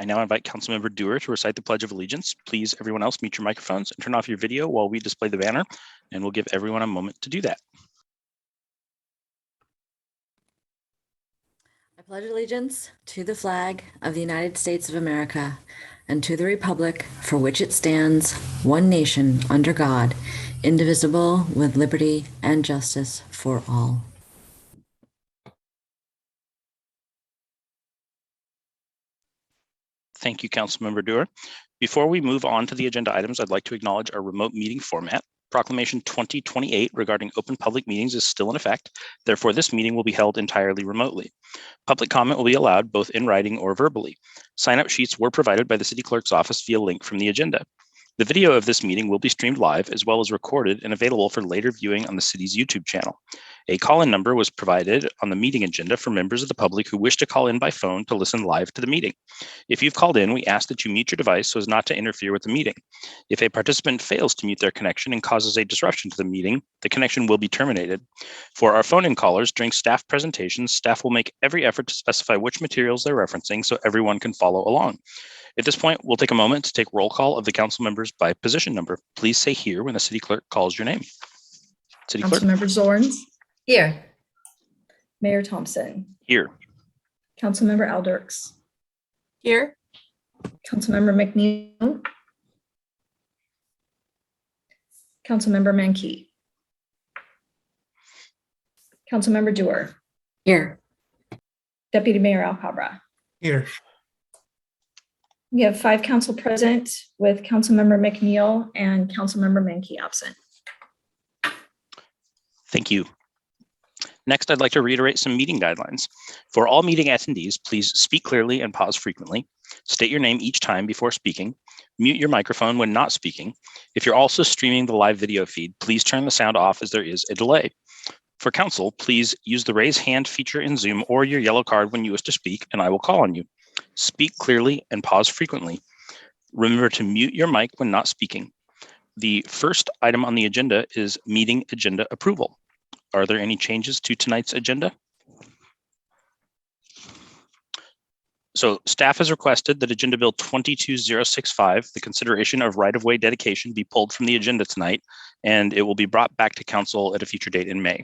I now invite Councilmember Dewar to recite the Pledge of Allegiance. Please, everyone else, mute your microphones and turn off your video while we display the banner, and we'll give everyone a moment to do that. I pledge allegiance to the flag of the United States of America and to the republic for which it stands, one nation, under God, indivisible, with liberty and justice for all. Thank you, Councilmember Dewar. Before we move on to the agenda items, I'd like to acknowledge our remote meeting format. Proclamation 2028 regarding open public meetings is still in effect. Therefore, this meeting will be held entirely remotely. Public comment will be allowed both in writing or verbally. Sign-up sheets were provided by the City Clerk's office via link from the agenda. The video of this meeting will be streamed live as well as recorded and available for later viewing on the city's YouTube channel. A call-in number was provided on the meeting agenda for members of the public who wish to call in by phone to listen live to the meeting. If you've called in, we ask that you mute your device so as not to interfere with the meeting. If a participant fails to mute their connection and causes a disruption to the meeting, the connection will be terminated. For our phone-in callers, during staff presentations, staff will make every effort to specify which materials they're referencing so everyone can follow along. At this point, we'll take a moment to take roll call of the council members by position number. Please say here when the city clerk calls your name. City clerk. Councilmember Zorns. Here. Mayor Thompson. Here. Councilmember Alders. Here. Councilmember McNeil. Councilmember Mankey. Councilmember Dewar. Here. Deputy Mayor Alcabra. Here. We have 5 council present with Councilmember McNeil and Councilmember Mankey absent. Thank you. Next, I'd like to reiterate some meeting guidelines. For all meeting attendees, please speak clearly and pause frequently. State your name each time before speaking. Mute your microphone when not speaking. If you're also streaming the live video feed, please turn the sound off as there is a delay. For council, please use the raise hand feature in Zoom or your yellow card when you wish to speak, and I will call on you. Speak clearly and pause frequently. Remember to mute your mic when not speaking. The first item on the agenda is meeting agenda approval. Are there any changes to tonight's agenda? So staff has requested that Agenda Bill 22065, the consideration of right-of-way dedication, be pulled from the agenda tonight, and it will be brought back to council at a future date in May.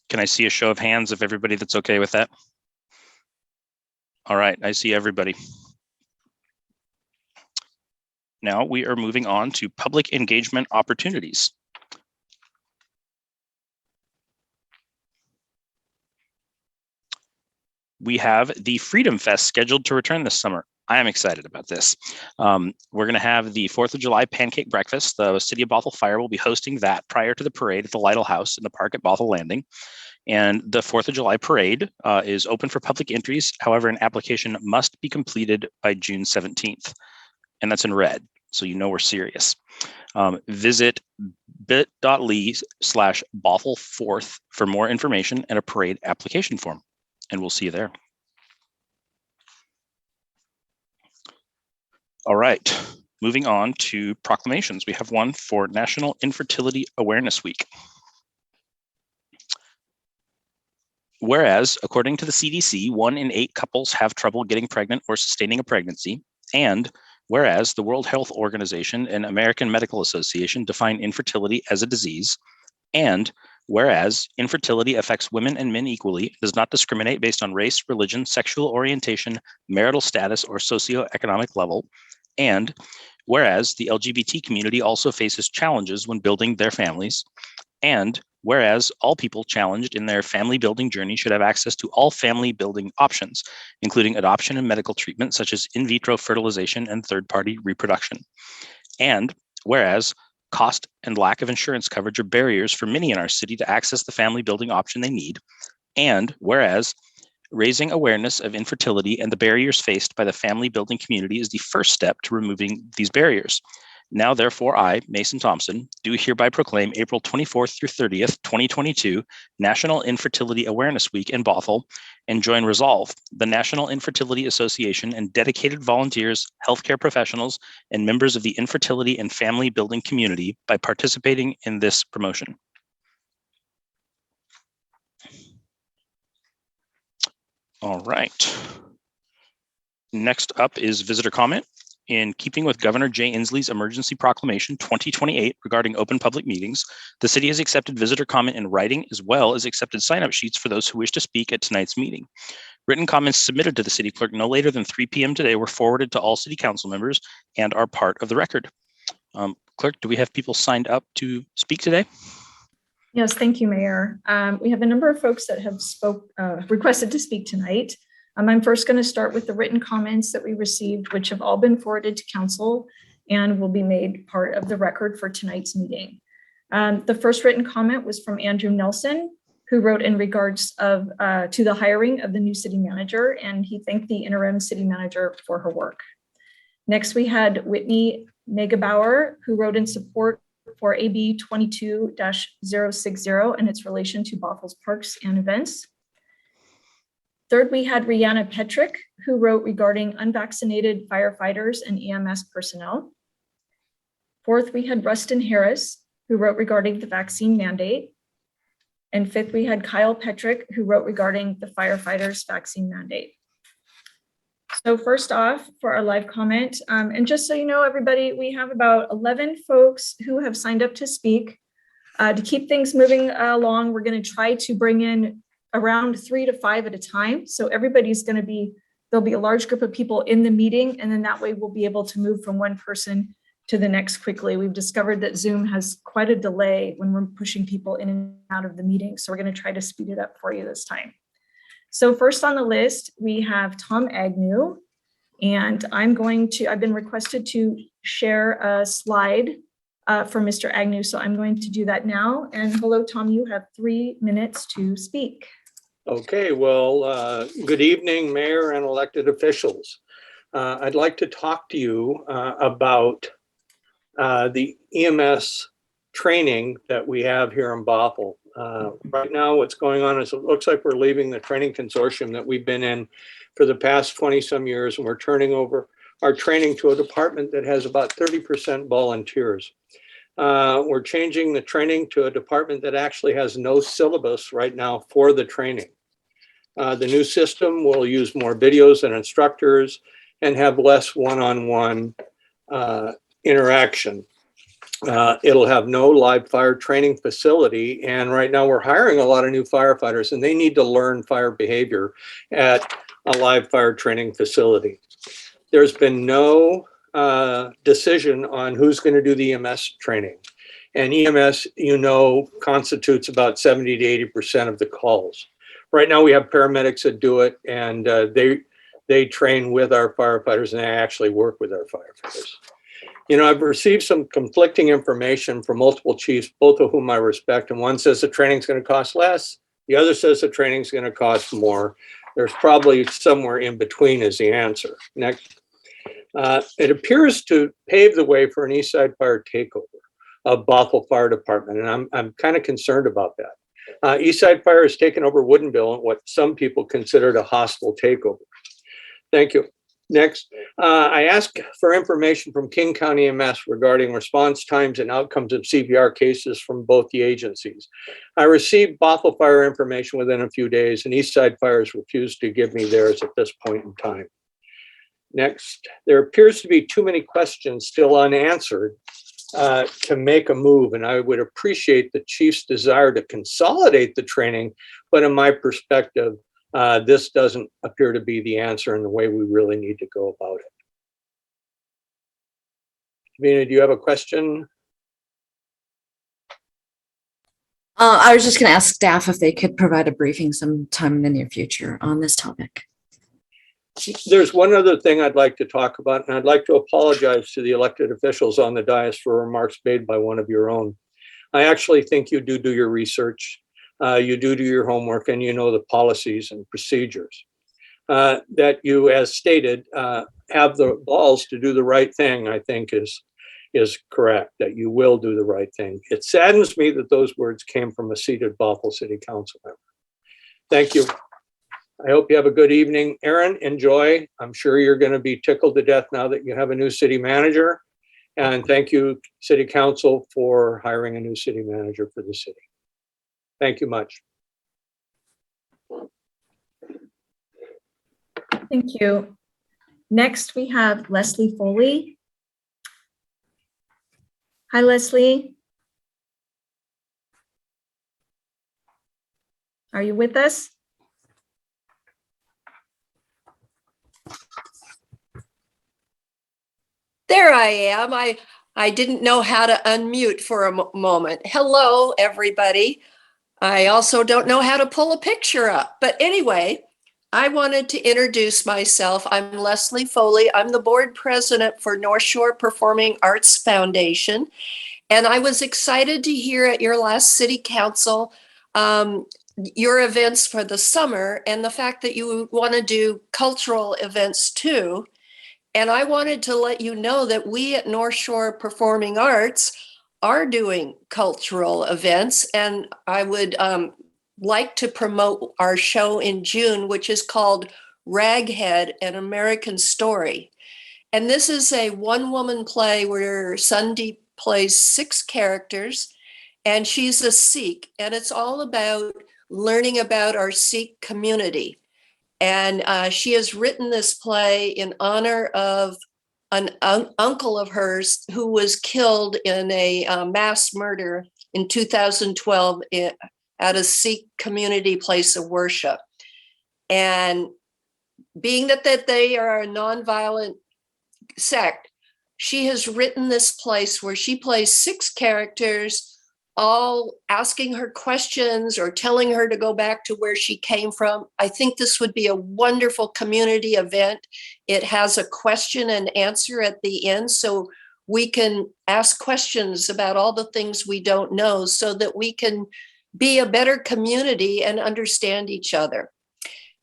Can I see a show of hands of everybody that's okay with that? All right, I see everybody. Now we are moving on to public engagement opportunities. We have the Freedom Fest scheduled to return this summer. I am excited about this. We're going to have the 4th of July pancake breakfast. The City of Bothell Fire will be hosting that prior to the parade at the Lytle House in the park at Bothell Landing. And the 4th of July parade is open for public entries. However, an application must be completed by June 17th. And that's in red, so you know we're serious. Visit bit.ly/Bothell4th for more information and a parade application form. And we'll see you there. All right, moving on to proclamations. We have one for National Infertility Awareness Week. Whereas, according to the CDC, 1 in 8 couples have trouble getting pregnant or sustaining a pregnancy. And whereas the World Health Organization and American Medical Association define infertility as a disease. And whereas infertility affects women and men equally, does not discriminate based on race, religion, sexual orientation, marital status, or socioeconomic level. And whereas the LGBT community also faces challenges when building their families. And whereas all people challenged in their family building journey should have access to all family building options, including adoption and medical treatment such as in vitro fertilization and third-party reproduction. And whereas cost and lack of insurance coverage are barriers for many in our city to access the family building option they need. And whereas raising awareness of infertility and the barriers faced by the family building community is the first step to removing these barriers. Now, therefore, I, Mason Thompson, do hereby proclaim April 24th through 30th, 2022, National Infertility Awareness Week in Bothell, and join Resolve, the National Infertility Association, and dedicated volunteers, healthcare professionals, and members of the infertility and family building community by participating in this promotion. All right. Next up is visitor comment. In keeping with Governor Jay Inslee's emergency proclamation 2028 regarding open public meetings, the city has accepted visitor comment in writing as well as accepted sign-up sheets for those who wish to speak at tonight's meeting. Written comments submitted to the city clerk no later than 3 p.m. today were forwarded to all city council members and are part of the record. Clerk, do we have people signed up to speak today? Yes, thank you, Mayor. We have a number of folks that have requested to speak tonight. I'm first going to start with the written comments that we received, which have all been forwarded to council and will be made part of the record for tonight's meeting. The first written comment was from Andrew Nelson, who wrote in regards to the hiring of the new city manager, and he thanked the interim city manager for her work. Next, we had Whitney Megabauer, who wrote in support for AB 22-060 and its relation to Bothell's parks and events. Third, we had Rihanna Petrick, who wrote regarding unvaccinated firefighters and EMS personnel. Fourth, we had Rustin Harris, who wrote regarding the vaccine mandate. And fifth, we had Kyle Petrick, who wrote regarding the firefighters vaccine mandate. So first off, for our live comment, and just so you know, everybody, we have about 11 folks who have signed up to speak. To keep things moving along, we're going to try to bring in around 3 to 5 at a time. So everybody's going to be, there'll be a large group of people in the meeting, and then that way we'll be able to move from one person to the next quickly. We've discovered that Zoom has quite a delay when we're pushing people in and out of the meeting. So we're going to try to speed it up for you this time. So first on the list, we have Tom Agnew, and I've been requested to share a slide for Mr. Agnew. So I'm going to do that now. And hello, Tom, you have 3 minutes to speak. Okay, well, good evening, Mayor and elected officials. I'd like to talk to you about the EMS training that we have here in Bothell. Right now, what's going on is it looks like we're leaving the training consortium that we've been in for the past 20 some years, and we're turning over our training to a department that has about 30% volunteers. We're changing the training to a department that actually has no syllabus right now for the training. The new system will use more videos and instructors and have less one-on-one interaction. It'll have no live fire training facility. And right now we're hiring a lot of new firefighters, and they need to learn fire behavior at a live fire training facility. There's been no decision on who's going to do the EMS training. And EMS, you know, constitutes about 70 to 80% of the calls. Right now we have paramedics that do it, and they train with our firefighters, and they actually work with our firefighters. You know, I've received some conflicting information from multiple chiefs, both of whom I respect, and one says the training's going to cost less. The other says the training's going to cost more. There's probably somewhere in between is the answer. Next. It appears to pave the way for an Eastside Fire takeover of Bothell Fire Department, and I'm kind of concerned about that. Eastside Fire has taken over Woodinville in what some people considered a hostile takeover. Thank you. Next, I asked for information from King County EMS regarding response times and outcomes of CPR cases from both the agencies. I received Bothell Fire information within a few days, and Eastside Fire has refused to give me theirs at this point in time. Next, there appears to be too many questions still unanswered to make a move, and I would appreciate the chief's desire to consolidate the training, but in my perspective, this doesn't appear to be the answer in the way we really need to go about it. Davina, do you have a question? I was just going to ask staff if they could provide a briefing sometime in the near future on this topic. There's one other thing I'd like to talk about, and I'd like to apologize to the elected officials on the dais for remarks made by one of your own. I actually think you do your research, you do your homework, and you know the policies and procedures. That you, as stated, have the balls to do the right thing, I think is correct, that you will do the right thing. It saddens me that those words came from a seated Bothell City Council member. Thank you. I hope you have a good evening. Aaron, enjoy. I'm sure you're going to be tickled to death now that you have a new city manager. And thank you, City Council, for hiring a new city manager for the city. Thank you much. Thank you. Next, we have Leslie Foley. Hi, Leslie. Are you with us? There I am. I didn't know how to unmute for a moment. Hello, everybody. I also don't know how to pull a picture up. But anyway, I wanted to introduce myself. I'm Leslie Foley. I'm the board president for North Shore Performing Arts Foundation. And I was excited to hear at your last city council your events for the summer and the fact that you want to do cultural events too. And I wanted to let you know that we at North Shore Performing Arts are doing cultural events. And I would like to promote our show in June, which is called Raghead, an American Story. And this is a one-woman play where Sunday plays 6 characters, and she's a Sikh. And it's all about learning about our Sikh community. And she has written this play in honor of an uncle of hers who was killed in a mass murder in 2012 at a Sikh community place of worship. And being that they are a nonviolent sect, she has written this place where she plays 6 characters, all asking her questions or telling her to go back to where she came from. I think this would be a wonderful community event. It has a question and answer at the end, so we can ask questions about all the things we don't know so that we can be a better community and understand each other.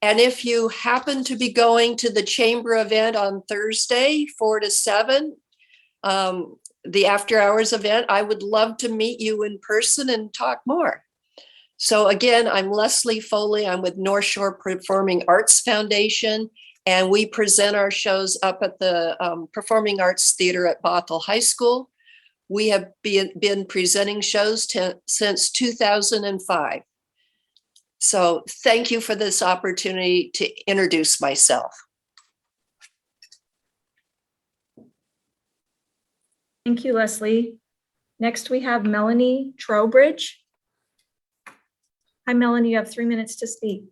And if you happen to be going to the chamber event on Thursday, 4 to 7, the after hours event, I would love to meet you in person and talk more. So again, I'm Leslie Foley. I'm with North Shore Performing Arts Foundation, and we present our shows up at the Performing Arts Theater at Bothell High School. We have been presenting shows since 2005. So thank you for this opportunity to introduce myself. Thank you, Leslie. Next, we have Melanie Trowbridge. Hi, Melanie, you have 3 minutes to speak.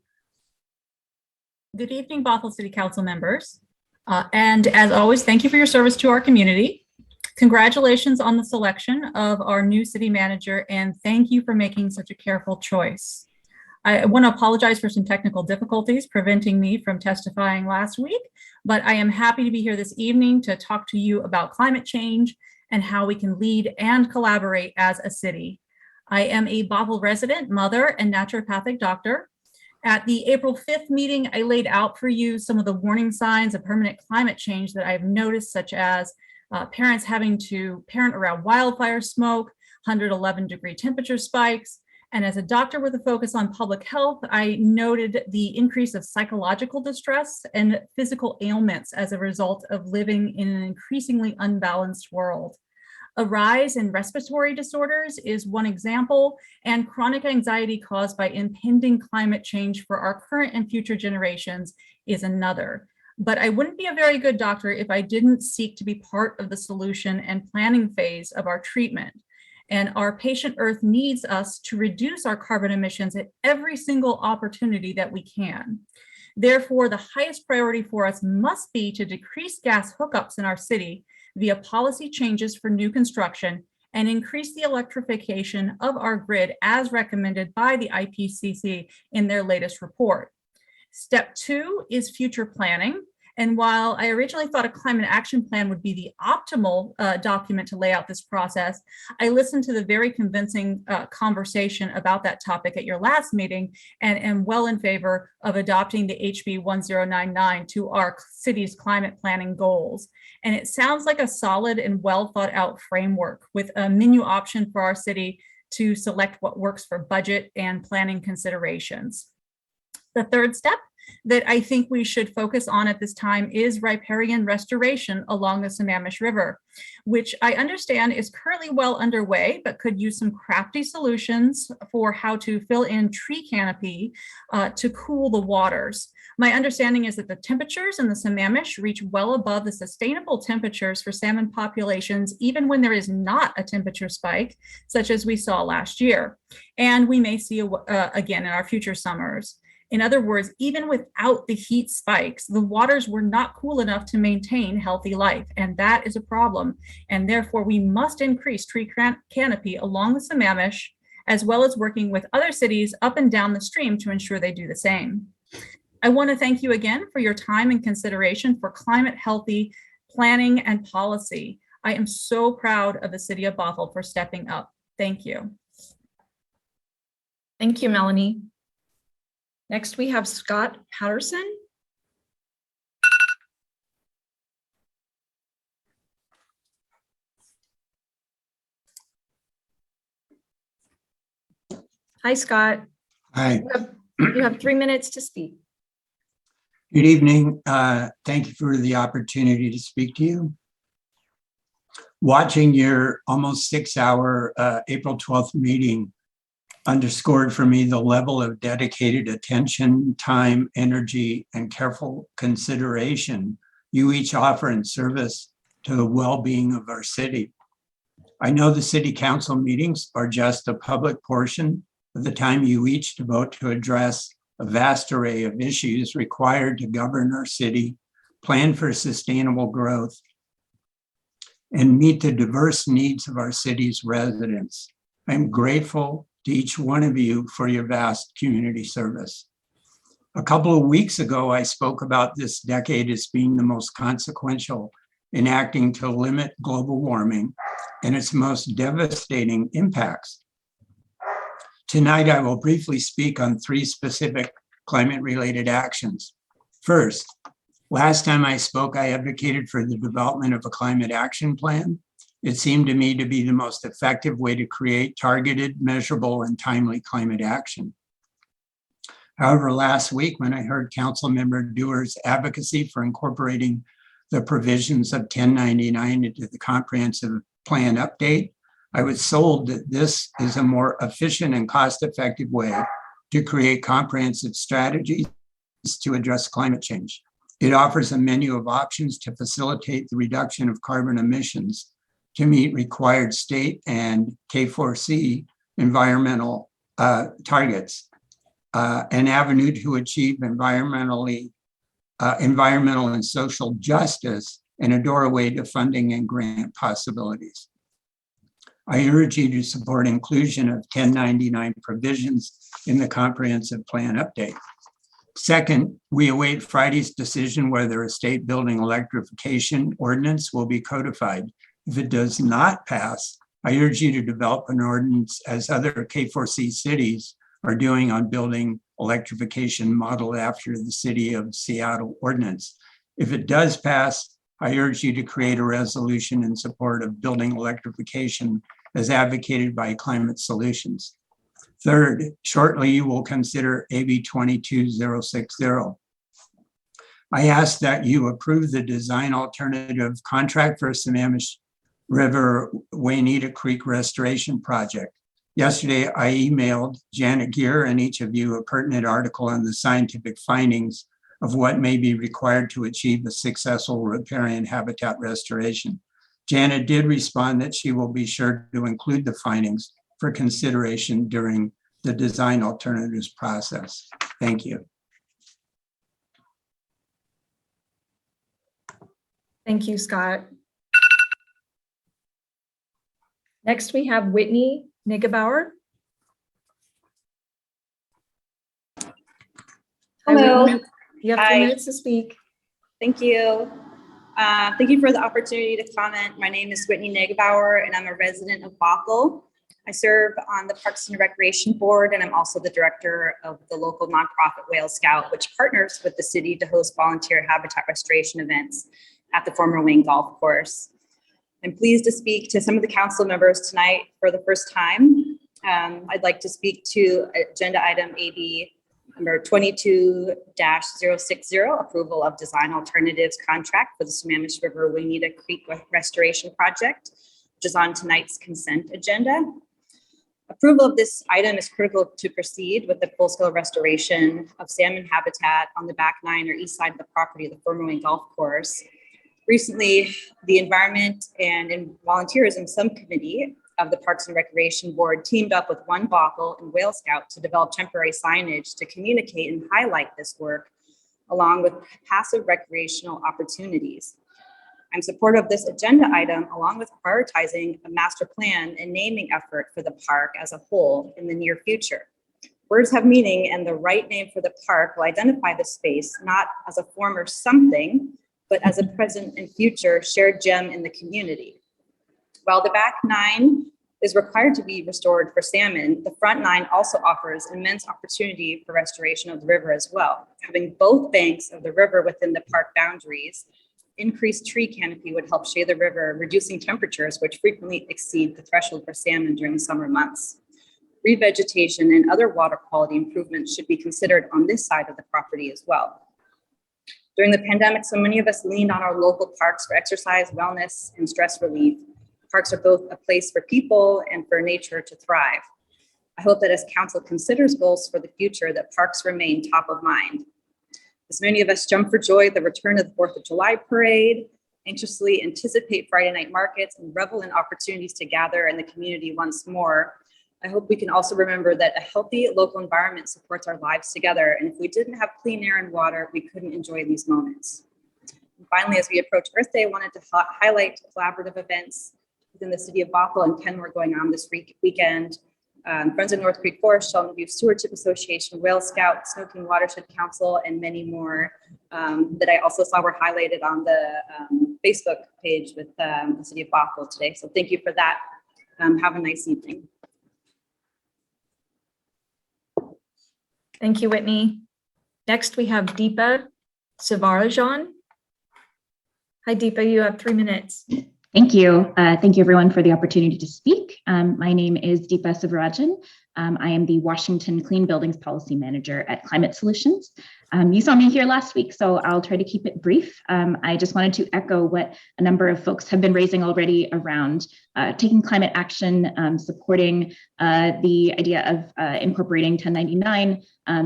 Good evening, Bothell City Council members. And as always, thank you for your service to our community. Congratulations on the selection of our new city manager, and thank you for making such a careful choice. I want to apologize for some technical difficulties preventing me from testifying last week, but I am happy to be here this evening to talk to you about climate change and how we can lead and collaborate as a city. I am a Bothell resident, mother, and naturopathic doctor. At the April 5th meeting, I laid out for you some of the warning signs of permanent climate change that I've noticed, such as parents having to parent around wildfire smoke, 111-degree temperature spikes. And as a doctor with a focus on public health, I noted the increase of psychological distress and physical ailments as a result of living in an increasingly unbalanced world. A rise in respiratory disorders is one example, and chronic anxiety caused by impending climate change for our current and future generations is another. But I wouldn't be a very good doctor if I didn't seek to be part of the solution and planning phase of our treatment. And our patient Earth needs us to reduce our carbon emissions at every single opportunity that we can. Therefore, the highest priority for us must be to decrease gas hookups in our city via policy changes for new construction and increase the electrification of our grid as recommended by the IPCC in their latest report. Step 2 is future planning. And while I originally thought a climate action plan would be the optimal document to lay out this process, I listened to the very convincing conversation about that topic at your last meeting and am well in favor of adopting the HB 1099 to our city's climate planning goals. And it sounds like a solid and well thought out framework with a menu option for our city to select what works for budget and planning considerations. The third step that I think we should focus on at this time is riparian restoration along the Sammamish River, which I understand is currently well underway, but could use some crafty solutions for how to fill in tree canopy to cool the waters. My understanding is that the temperatures in the Sammamish reach well above the sustainable temperatures for salmon populations, even when there is not a temperature spike, such as we saw last year. And we may see again in our future summers. In other words, even without the heat spikes, the waters were not cool enough to maintain healthy life, and that is a problem. And therefore, we must increase tree canopy along the Sammamish, as well as working with other cities up and down the stream to ensure they do the same. I want to thank you again for your time and consideration for climate healthy planning and policy. I am so proud of the city of Bothell for stepping up. Thank you. Thank you, Melanie. Next, we have Scott Patterson. Hi, Scott. Hi. You have 3 minutes to speak. Good evening. Thank you for the opportunity to speak to you. Watching your almost 6-hour April 12th meeting underscored for me the level of dedicated attention, time, energy, and careful consideration you each offer in service to the well-being of our city. I know the city council meetings are just a public portion of the time you each devote to address a vast array of issues required to govern our city, plan for sustainable growth, and meet the diverse needs of our city's residents. I'm grateful to each one of you for your vast community service. A couple of weeks ago, I spoke about this decade as being the most consequential in acting to limit global warming and its most devastating impacts. Tonight, I will briefly speak on 3 specific climate-related actions. First, last time I spoke, I advocated for the development of a climate action plan. It seemed to me to be the most effective way to create targeted, measurable, and timely climate action. However, last week, when I heard Councilmember Dewar's advocacy for incorporating the provisions of 1099 into the comprehensive plan update, I was sold that this is a more efficient and cost-effective way to create comprehensive strategies to address climate change. It offers a menu of options to facilitate the reduction of carbon emissions to meet required state and K4C environmental targets, an avenue to achieve environmental and social justice, and a doorway to funding and grant possibilities. I urge you to support inclusion of 1099 provisions in the comprehensive plan update. Second, we await Friday's decision whether a state building electrification ordinance will be codified. If it does not pass, I urge you to develop an ordinance as other K4C cities are doing on building electrification modeled after the City of Seattle ordinance. If it does pass, I urge you to create a resolution in support of building electrification as advocated by Climate Solutions. Third, shortly you will consider AB 22060. I ask that you approve the design alternative contract for Sammamish River Wainita Creek Restoration Project. Yesterday, I emailed Janet Gear and each of you a pertinent article on the scientific findings of what may be required to achieve a successful riparian habitat restoration. Janet did respond that she will be sure to include the findings for consideration during the design alternatives process. Thank you. Thank you, Scott. Next, we have Whitney Nigebauer. Hello. You have 3 minutes to speak. Thank you. Thank you for the opportunity to comment. My name is Whitney Nigebauer, and I'm a resident of Bothell. I serve on the Parks and Recreation Board, and I'm also the director of the local nonprofit Whale Scout, which partners with the city to host volunteer habitat restoration events at the former Wayne Golf Course. I'm pleased to speak to some of the council members tonight for the first time. I'd like to speak to agenda item AB Number 22-060, approval of design alternatives contract for the Sammamish River Winita Creek Restoration Project, which is on tonight's consent agenda. Approval of this item is critical to proceed with the full-scale restoration of salmon habitat on the back 9 or east side of the property of the former Wayne Golf Course. Recently, the Environment and Volunteerism Subcommittee of the Parks and Recreation Board teamed up with One Bothell and Whale Scout to develop temporary signage to communicate and highlight this work, along with passive recreational opportunities. I'm supportive of this agenda item, along with prioritizing a master plan and naming effort for the park as a whole in the near future. Words have meaning, and the right name for the park will identify the space not as a former something, but as a present and future shared gem in the community. While the back 9 is required to be restored for salmon, the front 9 also offers immense opportunity for restoration of the river as well. Having both banks of the river within the park boundaries, increased tree canopy would help shade the river, reducing temperatures which frequently exceed the threshold for salmon during the summer months. Revegetation and other water quality improvements should be considered on this side of the property as well. During the pandemic, so many of us leaned on our local parks for exercise, wellness, and stress relief. Parks are both a place for people and for nature to thrive. I hope that as council considers goals for the future, that parks remain top of mind. As many of us jump for joy at the return of the 4th of July parade, anxiously anticipate Friday night markets, and revel in opportunities to gather in the community once more, I hope we can also remember that a healthy local environment supports our lives together. And if we didn't have clean air and water, we couldn't enjoy these moments. And finally, as we approach Earth Day, I wanted to highlight collaborative events within the city of Bothell and Kenmore going on this weekend. Friends of North Creek Forest, Shelton View Stewardship Association, Whale Scout, Snow King Watershed Council, and many more that I also saw were highlighted on the Facebook page with the city of Bothell today. So thank you for that. Have a nice evening. Thank you, Whitney. Next, we have Deepa Sivarajan. Hi, Deepa, you have 3 minutes. Thank you. Thank you, everyone, for the opportunity to speak. My name is Deepa Sivarajan. I am the Washington Clean Buildings Policy Manager at Climate Solutions. You saw me here last week, so I'll try to keep it brief. I just wanted to echo what a number of folks have been raising already around taking climate action, supporting the idea of incorporating 1099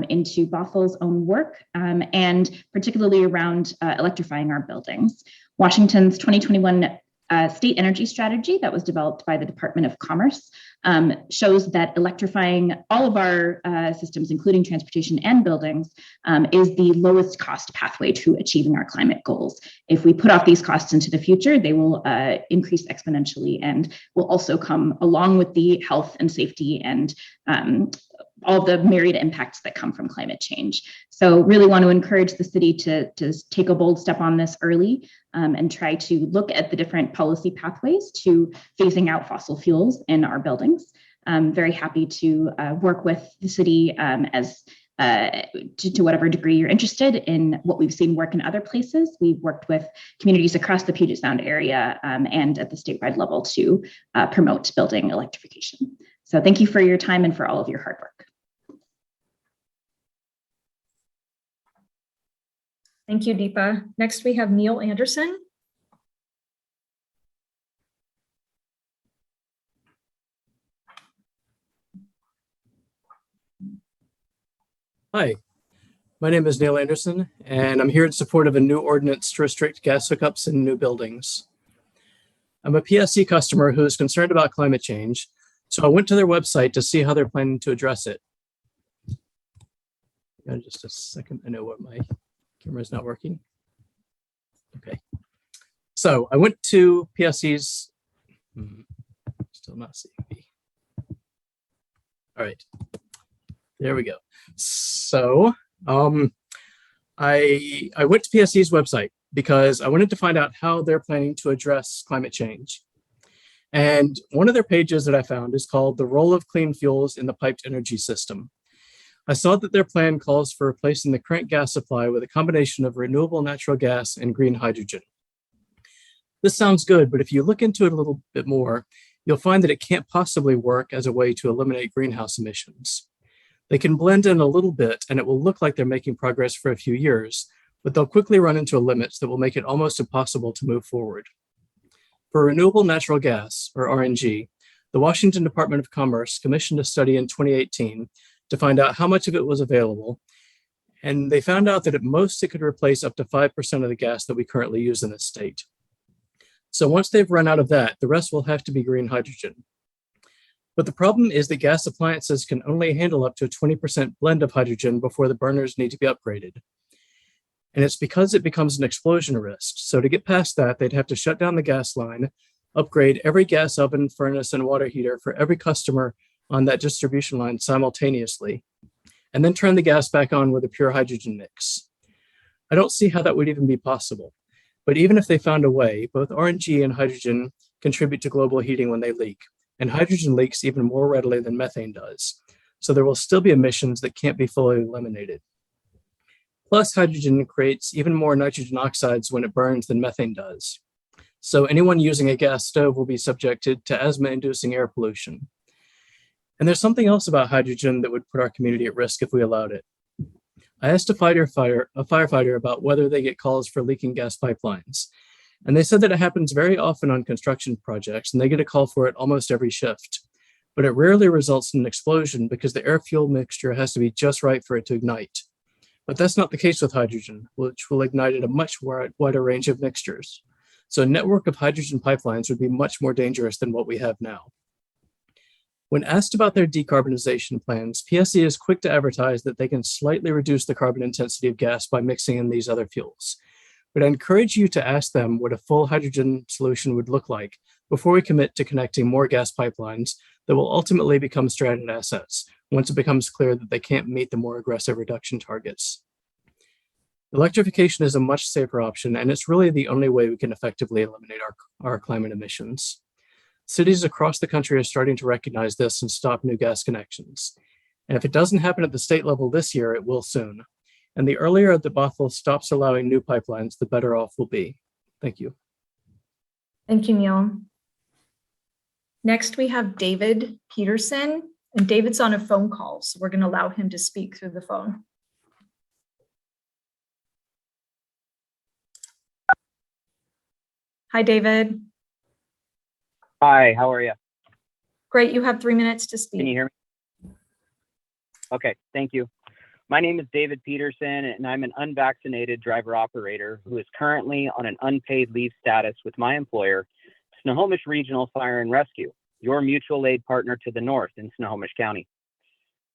into Bothell's own work, and particularly around electrifying our buildings. Washington's 2021 state energy strategy that was developed by the Department of Commerce shows that electrifying all of our systems, including transportation and buildings, is the lowest cost pathway to achieving our climate goals. If we put off these costs into the future, they will increase exponentially and will also come along with the health and safety and all the myriad impacts that come from climate change. So really want to encourage the city to take a bold step on this early and try to look at the different policy pathways to phasing out fossil fuels in our buildings. I'm very happy to work with the city as to whatever degree you're interested in what we've seen work in other places. We've worked with communities across the Puget Sound area and at the statewide level to promote building electrification. So thank you for your time and for all of your hard work. Thank you, Deepa. Next, we have Neil Anderson. Hi, my name is Neil Anderson, and I'm here in support of a new ordinance to restrict gas hookups in new buildings. I'm a PSC customer who is concerned about climate change, so I went to their website to see how they're planning to address it. Just a second, I know what my camera is not working. Okay, so I went to PSC's, still not seeing me. All right, there we go. So I went to PSC's website because I wanted to find out how they're planning to address climate change. And one of their pages that I found is called The Role of Clean Fuels in the Piped Energy System. I saw that their plan calls for replacing the current gas supply with a combination of renewable natural gas and green hydrogen. This sounds good, but if you look into it a little bit more, you'll find that it can't possibly work as a way to eliminate greenhouse emissions. They can blend in a little bit and it will look like they're making progress for a few years, but they'll quickly run into limits that will make it almost impossible to move forward. For renewable natural gas, or RNG, the Washington Department of Commerce commissioned a study in 2018 to find out how much of it was available, and they found out that at most it could replace up to 5% of the gas that we currently use in the state. So once they've run out of that, the rest will have to be green hydrogen. But the problem is that gas appliances can only handle up to a 20% blend of hydrogen before the burners need to be upgraded. And it's because it becomes an explosion risk. So to get past that, they'd have to shut down the gas line, upgrade every gas oven, furnace, and water heater for every customer on that distribution line simultaneously, and then turn the gas back on with a pure hydrogen mix. I don't see how that would even be possible. But even if they found a way, both RNG and hydrogen contribute to global heating when they leak, and hydrogen leaks even more readily than methane does. So there will still be emissions that can't be fully eliminated. Plus, hydrogen creates even more nitrogen oxides when it burns than methane does. So anyone using a gas stove will be subjected to asthma-inducing air pollution. And there's something else about hydrogen that would put our community at risk if we allowed it. I asked a firefighter about whether they get calls for leaking gas pipelines. And they said that it happens very often on construction projects, and they get a call for it almost every shift. But it rarely results in an explosion because the air-fuel mixture has to be just right for it to ignite. But that's not the case with hydrogen, which will ignite at a much wider range of mixtures. So a network of hydrogen pipelines would be much more dangerous than what we have now. When asked about their decarbonization plans, PSE is quick to advertise that they can slightly reduce the carbon intensity of gas by mixing in these other fuels. But I encourage you to ask them what a full hydrogen solution would look like before we commit to connecting more gas pipelines that will ultimately become stranded assets once it becomes clear that they can't meet the more aggressive reduction targets. Electrification is a much safer option, and it's really the only way we can effectively eliminate our climate emissions. Cities across the country are starting to recognize this and stop new gas connections. And if it doesn't happen at the state level this year, it will soon. And the earlier the Bothell stops allowing new pipelines, the better off we'll be. Thank you. Thank you, Neil. Next, we have David Peterson, and David's on a phone call, so we're going to allow him to speak through the phone. Hi, David. Hi, how are you? Great, you have 3 minutes to speak. Can you hear me? Okay, thank you. My name is David Peterson, and I'm an unvaccinated driver operator who is currently on an unpaid leave status with my employer, Snohomish Regional Fire and Rescue, your mutual aid partner to the north in Snohomish County.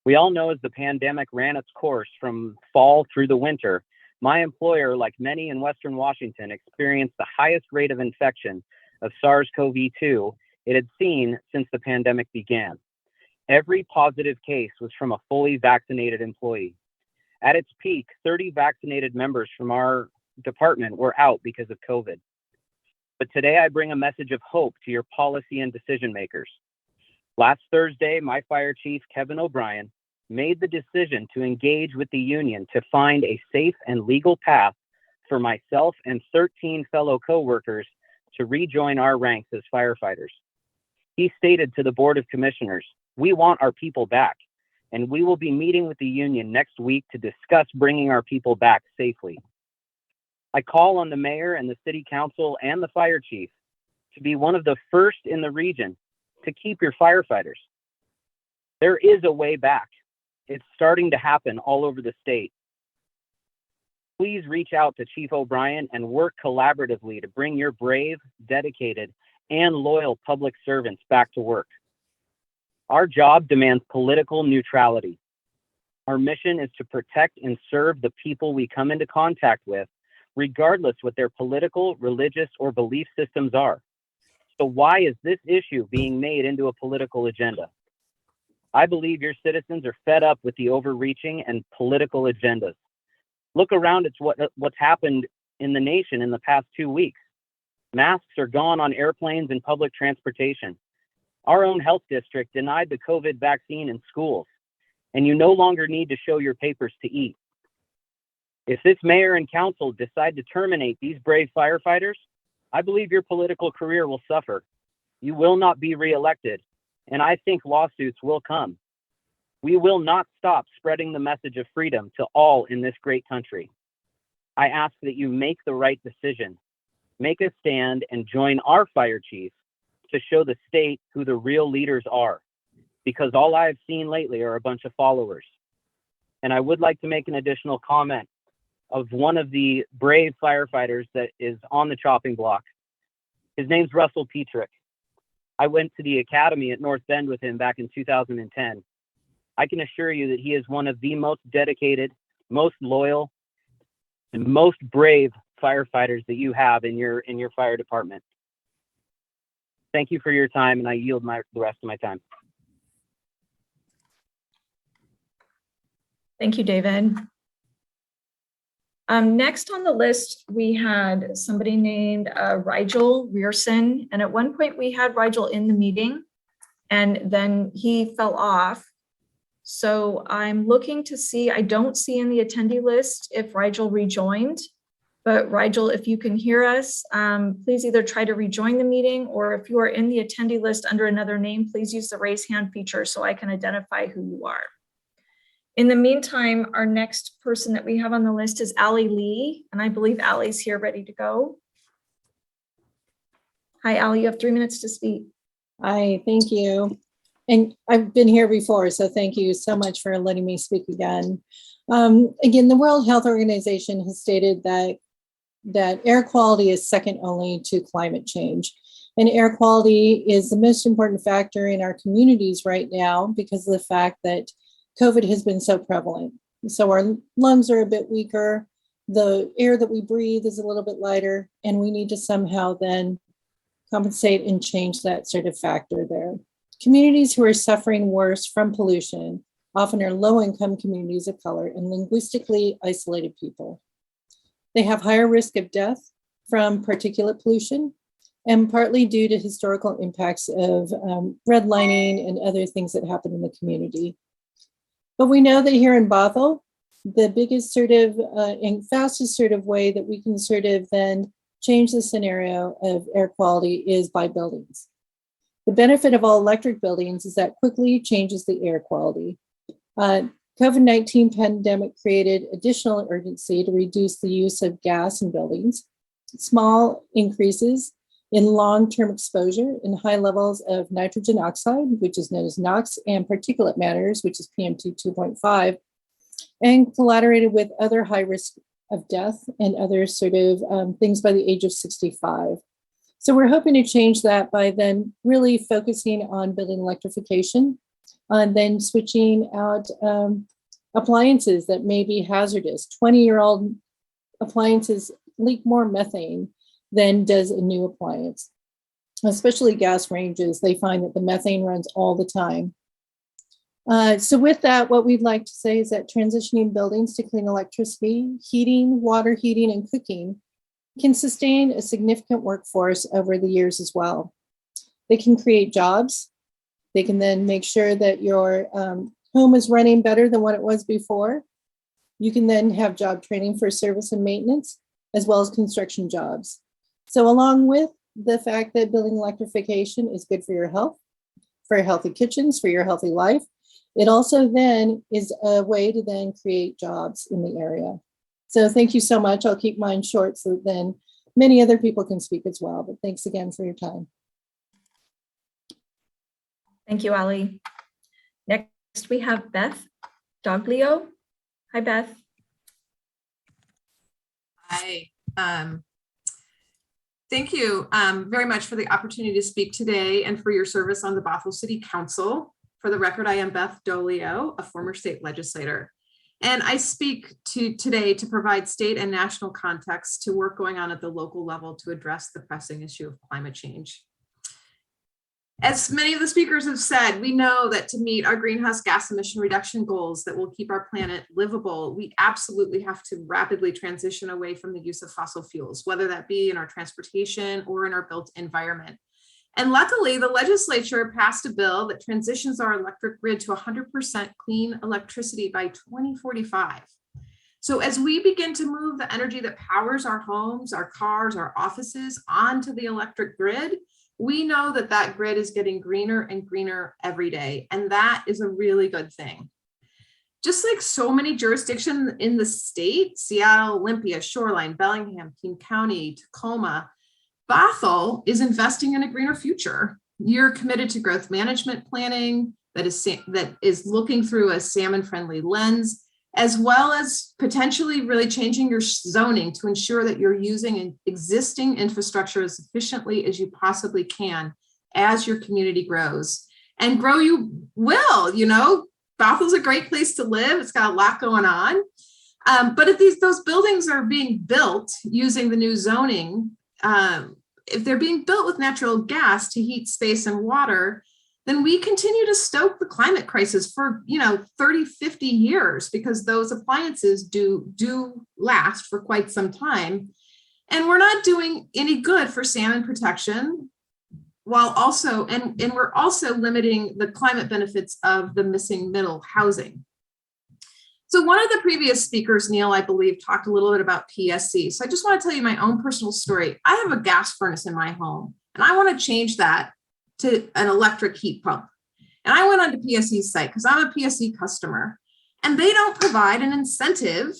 We all know as the pandemic ran its course from fall through the winter, my employer, like many in Western Washington, experienced the highest rate of infection of SARS-CoV-2 it had seen since the pandemic began. Every positive case was from a fully vaccinated employee. At its peak, 30 vaccinated members from our department were out because of COVID. But today I bring a message of hope to your policy and decision makers. Last Thursday, my fire chief, Kevin O'Brien, made the decision to engage with the union to find a safe and legal path for myself and 13 fellow coworkers to rejoin our ranks as firefighters. He stated to the Board of Commissioners, "We want our people back, and we will be meeting with the union next week to discuss bringing our people back safely." I call on the mayor and the city council and the fire chief to be one of the first in the region to keep your firefighters. There is a way back. It's starting to happen all over the state. Please reach out to Chief O'Brien and work collaboratively to bring your brave, dedicated, and loyal public servants back to work. Our job demands political neutrality. Our mission is to protect and serve the people we come into contact with, regardless what their political, religious, or belief systems are. So why is this issue being made into a political agenda? I believe your citizens are fed up with the overreaching and political agendas. Look around at what's happened in the nation in the past 2 weeks. Masks are gone on airplanes and public transportation. Our own health district denied the COVID vaccine in schools, and you no longer need to show your papers to eat. If this mayor and council decide to terminate these brave firefighters, I believe your political career will suffer. You will not be reelected, and I think lawsuits will come. We will not stop spreading the message of freedom to all in this great country. I ask that you make the right decision, make a stand, and join our fire chief to show the state who the real leaders are, because all I've seen lately are a bunch of followers. And I would like to make an additional comment of one of the brave firefighters that is on the chopping block. His name's Russell Petrick. I went to the academy at North Bend with him back in 2010. I can assure you that he is one of the most dedicated, most loyal, and most brave firefighters that you have in your fire department. Thank you for your time, and I yield the rest of my time. Thank you, David. Next on the list, we had somebody named Rigel Rearson. And at one point we had Rigel in the meeting and then he fell off. So I'm looking to see, I don't see in the attendee list if Rigel rejoined, but Rigel, if you can hear us, please either try to rejoin the meeting, or if you are in the attendee list under another name, please use the raise hand feature so I can identify who you are. In the meantime, our next person that we have on the list is Allie Lee, and I believe Allie's here ready to go. Hi, Allie, you have 3 minutes to speak. Hi, thank you. And I've been here before, so thank you so much for letting me speak again. Again, the World Health Organization has stated that air quality is second only to climate change. And air quality is the most important factor in our communities right now because of the fact that COVID has been so prevalent. So our lungs are a bit weaker, the air that we breathe is a little bit lighter, and we need to somehow then compensate and change that sort of factor there. Communities who are suffering worse from pollution often are low-income communities of color and linguistically isolated people. They have higher risk of death from particulate pollution, and partly due to historical impacts of redlining and other things that happen in the community. But we know that here in Bothell, the biggest sort of and fastest sort of way that we can sort of then change the scenario of air quality is by buildings. The benefit of all electric buildings is that quickly changes the air quality. COVID-19 pandemic created additional urgency to reduce the use of gas in buildings. Small increases in long-term exposure in high levels of nitrogen oxide, which is known as NOx, and particulate matters, which is PM2.5, and collaborated with other high risk of death and other sort of things by the age of 65. So we're hoping to change that by then really focusing on building electrification and then switching out appliances that may be hazardous. 20-year-old appliances leak more methane than does a new appliance, especially gas ranges. They find that the methane runs all the time. So with that, what we'd like to say is that transitioning buildings to clean electricity, heating, water heating, and cooking can sustain a significant workforce over the years as well. They can create jobs. They can then make sure that your home is running better than what it was before. You can then have job training for service and maintenance, as well as construction jobs. So along with the fact that building electrification is good for your health, for healthy kitchens, for your healthy life, it also then is a way to then create jobs in the area. So thank you so much. I'll keep mine short so that then many other people can speak as well. But thanks again for your time. Thank you, Allie. Next, we have Beth Doglio. Hi, Beth. Hi. Thank you very much for the opportunity to speak today and for your service on the Bothell City Council. For the record, I am Beth Doglio, a former state legislator. And I speak today to provide state and national context to work going on at the local level to address the pressing issue of climate change. As many of the speakers have said, we know that to meet our greenhouse gas emission reduction goals that will keep our planet livable, we absolutely have to rapidly transition away from the use of fossil fuels, whether that be in our transportation or in our built environment. And luckily, the legislature passed a bill that transitions our electric grid to 100% clean electricity by 2045. So as we begin to move the energy that powers our homes, our cars, our offices onto the electric grid, we know that that grid is getting greener and greener every day. And that is a really good thing. just like so many jurisdictions in the state, Seattle, Olympia, Shoreline, Bellingham, King County, Tacoma, Bothell is investing in a greener future. You're committed to growth management planning that is looking through a salmon-friendly lens, as well as potentially really changing your zoning to ensure that you're using an existing infrastructure as efficiently as you possibly can as your community grows. And grow you will, you know, Bothell's a great place to live. It's got a lot going on. But if those buildings are being built using the new zoning, if they're being built with natural gas to heat space and water, then we continue to stoke the climate crisis for, 30, 50 years, because those appliances do last for quite some time. And we're not doing any good for salmon protection, while also, and we're also limiting the climate benefits of the missing middle housing. So one of the previous speakers, Neil, I believe, talked a little bit about PSC. So I just want to tell you my own personal story. I have a gas furnace in my home, and I want to change that to an electric heat pump. And I went onto PSC's site because I'm a PSC customer, and they don't provide an incentive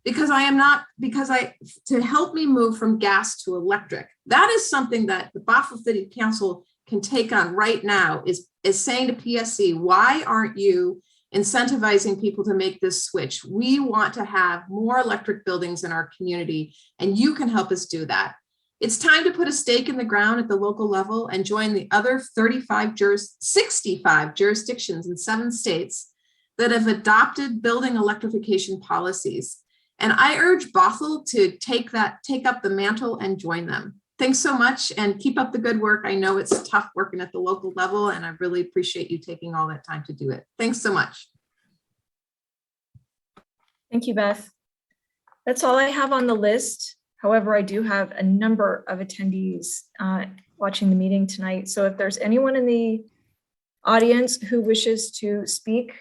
to help me move from gas to electric. That is something that the Bothell City Council can take on right now, is saying to PSC, why aren't you incentivizing people to make this switch? We want to have more electric buildings in our community, and you can help us do that. It's time to put a stake in the ground at the local level and join the other 65 jurisdictions in 7 states that have adopted building electrification policies. And I urge Bothell to take up the mantle and join them. Thanks so much, and keep up the good work. I know it's tough working at the local level, and I really appreciate you taking all that time to do it. Thanks so much. Thank you, Beth. That's all I have on the list. However, I do have a number of attendees watching the meeting tonight. So if there's anyone in the audience who wishes to speak,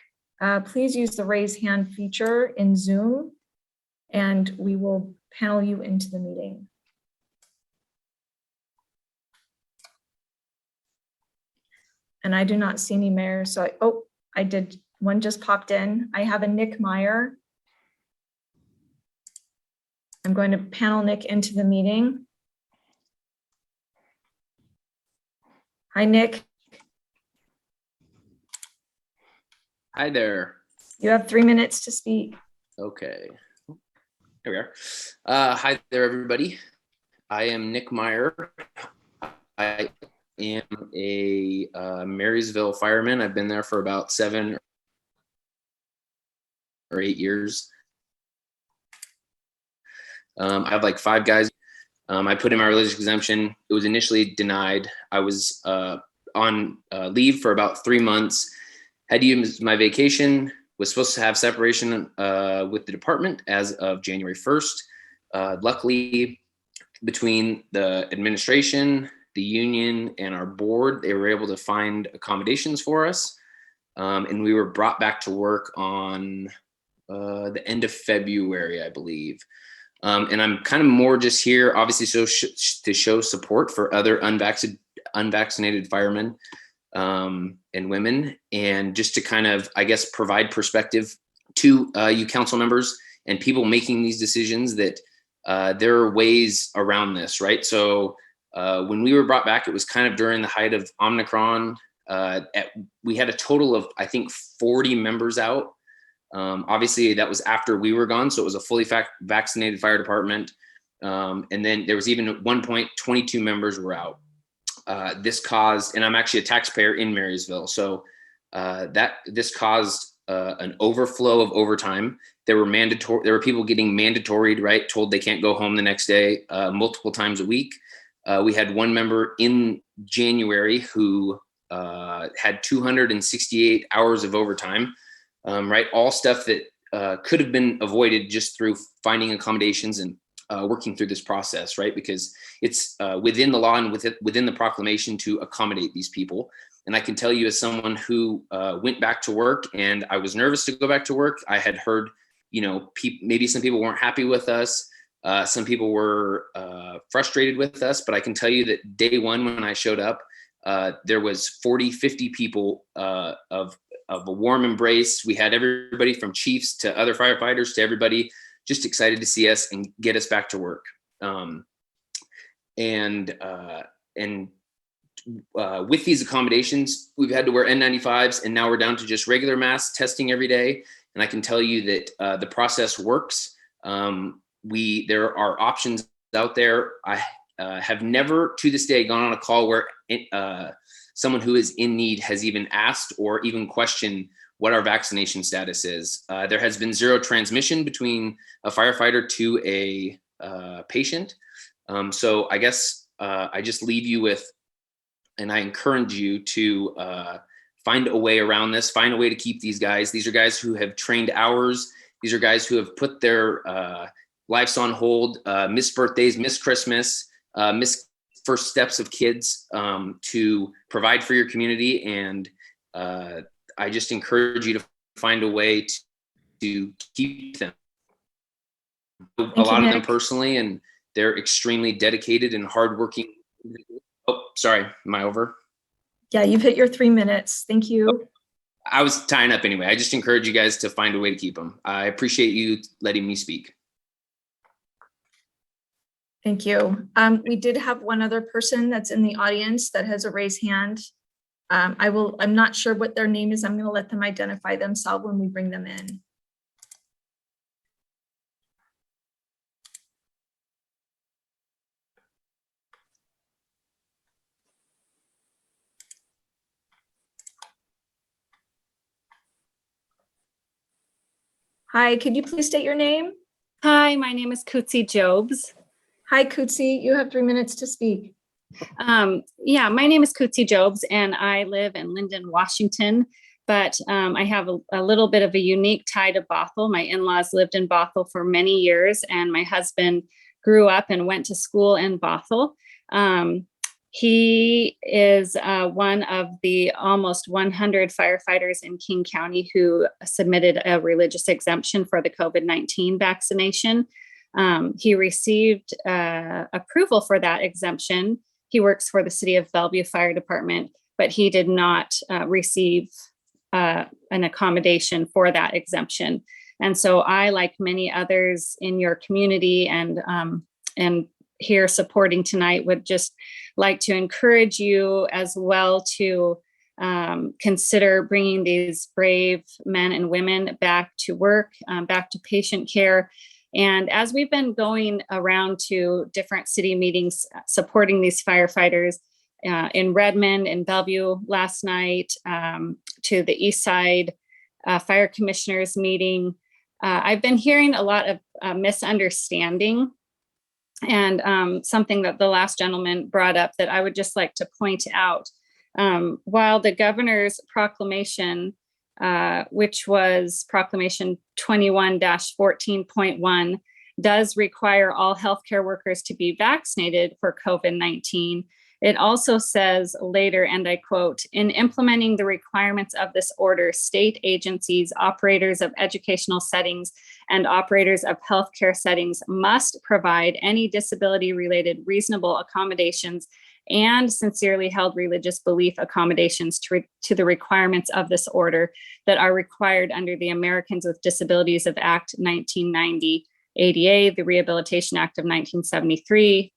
please use the raise hand feature in Zoom, and we will panel you into the meeting. And I do not see any mayors. So I did. One just popped in. I have a Nick Meyer. I'm going to panel Nick into the meeting. Hi, Nick. Hi there. You have 3 minutes to speak. Okay. Here we are. Hi there, everybody. I am Nick Meyer. I am a Marysville fireman. I've been there for about 7 or 8 years. I have like 5 guys. I put in my religious exemption. It was initially denied. I was on leave for about 3 months. Had to use my vacation. Was supposed to have separation with the department as of January 1st. Luckily, between the administration, the union, and our board, they were able to find accommodations for us. And we were brought back to work on the end of February, I believe. And I'm kind of more just here, obviously, to show support for other unvaccinated firemen and women, and just to kind of, I guess, provide perspective to you council members and people making these decisions that there are ways around this, right? So when we were brought back, it was kind of during the height of Omicron. We had a total of, I think, 40 members out. Obviously, that was after we were gone, so it was a fully vaccinated fire department. And then there was even at one point 22 members were out. This caused, and I'm actually a taxpayer in Marysville, so this caused an overflow of overtime. There were people getting mandatoried, right? Told they can't go home the next day, multiple times a week. We had one member in January who had 268 hours of overtime. Right, all stuff that could have been avoided just through finding accommodations and working through this process, right? Because it's within the law and within the proclamation to accommodate these people. And I can tell you, as someone who went back to work, and I was nervous to go back to work. I had heard, maybe some people weren't happy with us. Some people were frustrated with us, but I can tell you that day one when I showed up, there was 40, 50 people of a warm embrace. We had everybody from chiefs to other firefighters to everybody just excited to see us and get us back to work. With these accommodations, we've had to wear N95s, and now we're down to just regular mask testing every day. And I can tell you that the process works. There are options out there. I have never to this day gone on a call where someone who is in need has even asked or even questioned what our vaccination status is. There has been zero transmission between a firefighter to a patient. So I guess I just leave you with, and I encourage you to find a way around this, find a way to keep these guys. These are guys who have trained hours. These are guys who have put their lives on hold, missed birthdays, missed Christmas, missed first steps of kids to provide for your community. And I just encourage you to find a way to keep them. A lot of them personally, and they're extremely dedicated and hardworking. Oh, sorry, am I over? Yeah, you've hit your 3 minutes. Thank you. I was tying up anyway. I just encourage you guys to find a way to keep them. I appreciate you letting me speak. Thank you. We did have one other person that's in the audience that has a raised hand. I'm not sure what their name is. I'm going to let them identify themselves when we bring them in. Hi, could you please state your name? Hi, my name is Kootsie Jobs. Hi, Kootsie. You have 3 minutes to speak. Yeah, my name is Kootsie Jobs, and I live in Linden, Washington. But I have a little bit of a unique tie to Bothell. My in-laws lived in Bothell for many years, and my husband grew up and went to school in Bothell. He is one of the almost 100 firefighters in King County who submitted a religious exemption for the COVID-19 vaccination. He received approval for that exemption. He works for the City of Bellevue Fire Department, but he did not receive an accommodation for that exemption. And so I, like many others in your community and here supporting tonight, would just like to encourage you as well to consider bringing these brave men and women back to work, back to patient care. And as we've been going around to different city meetings supporting these firefighters in Redmond and Bellevue last night, to the East Side Fire Commissioners meeting, I've been hearing a lot of misunderstanding. And something that the last gentleman brought up that I would just like to point out, while the governor's proclamation, which was Proclamation 21-14.1, does require all healthcare workers to be vaccinated for COVID-19, it also says later, and I quote, "In implementing the requirements of this order, state agencies, operators of educational settings, and operators of healthcare settings must provide any disability-related reasonable accommodations and sincerely held religious belief accommodations to the requirements of this order that are required under the Americans with Disabilities of Act 1990, ADA, the Rehabilitation Act of 1973,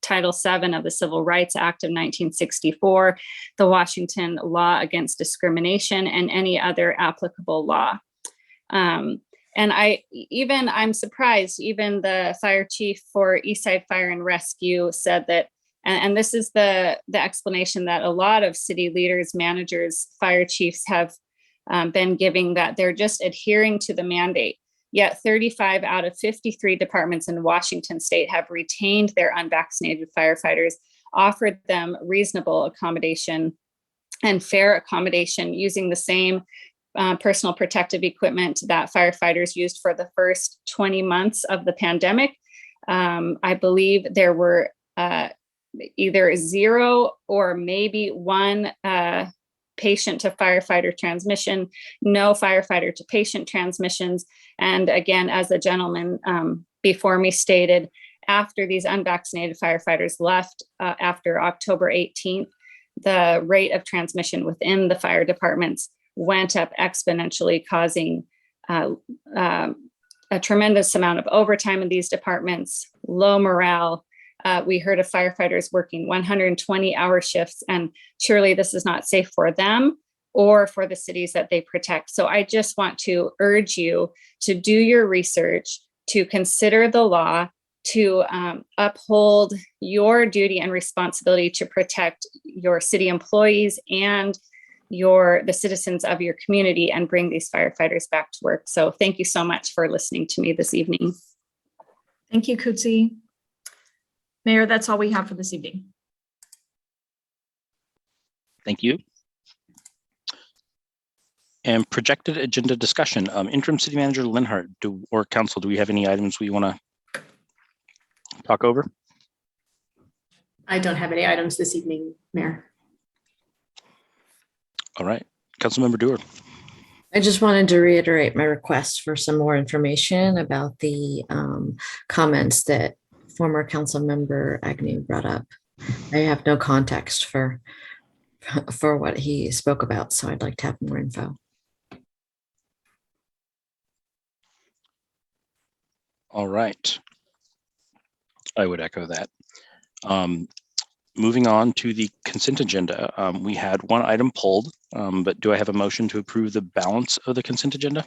Title VII of the Civil Rights Act of 1964, the Washington Law Against Discrimination, and any other applicable law." And I'm surprised, even the fire chief for Eastside Fire and Rescue said that, and this is the explanation that a lot of city leaders, managers, fire chiefs have been giving, that they're just adhering to the mandate. Yet 35 out of 53 departments in Washington state have retained their unvaccinated firefighters, offered them reasonable accommodation and fair accommodation using the same personal protective equipment that firefighters used for the first 20 months of the pandemic. I believe there were either 0 or maybe 1 patient to firefighter transmission, no firefighter to patient transmissions. And again, as the gentleman before me stated, after these unvaccinated firefighters left after October 18th, the rate of transmission within the fire departments went up exponentially, causing a tremendous amount of overtime in these departments, low morale. We heard of firefighters working 120-hour shifts, and surely this is not safe for them or for the cities that they protect. So I just want to urge you to do your research, to consider the law, to uphold your duty and responsibility to protect your city employees and the citizens of your community, and bring these firefighters back to work. So thank you so much for listening to me this evening. Thank you, Kutsi. Mayor, that's all we have for this evening. Thank you. And projected agenda discussion. Interim City Manager Linhart, or Council, do we have any items we want to talk over? I don't have any items this evening, Mayor. All right, Councilmember Dewar. I just wanted to reiterate my request for some more information about the comments that former council member Agnew brought up. I have no context for what he spoke about, so I'd like to have more info. All right. I would echo that. Moving on to the consent agenda, we had one item pulled, but do I have a motion to approve the balance of the consent agenda?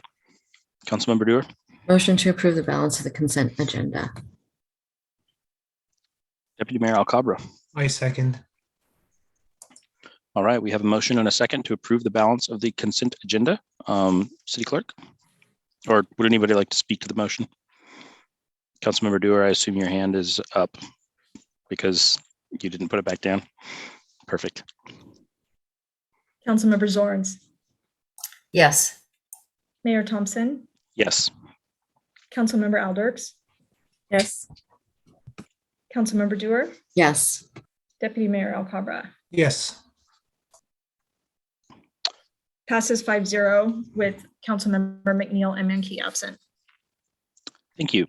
Councilmember Dewar. Motion to approve the balance of the consent agenda. Deputy Mayor Alcabra. I second. All right, we have a motion and a second to approve the balance of the consent agenda. City Clerk, or would anybody like to speak to the motion? Councilmember Dewar, I assume your hand is up because you didn't put it back down. Perfect. Councilmember Zorns. Yes. Mayor Thompson. Yes. Councilmember Alders. Yes. Councilmember Dewar. Yes. Deputy Mayor Alcabra. Yes. Passes 5-0 with Councilmember McNeil and Mankey absent. Thank you.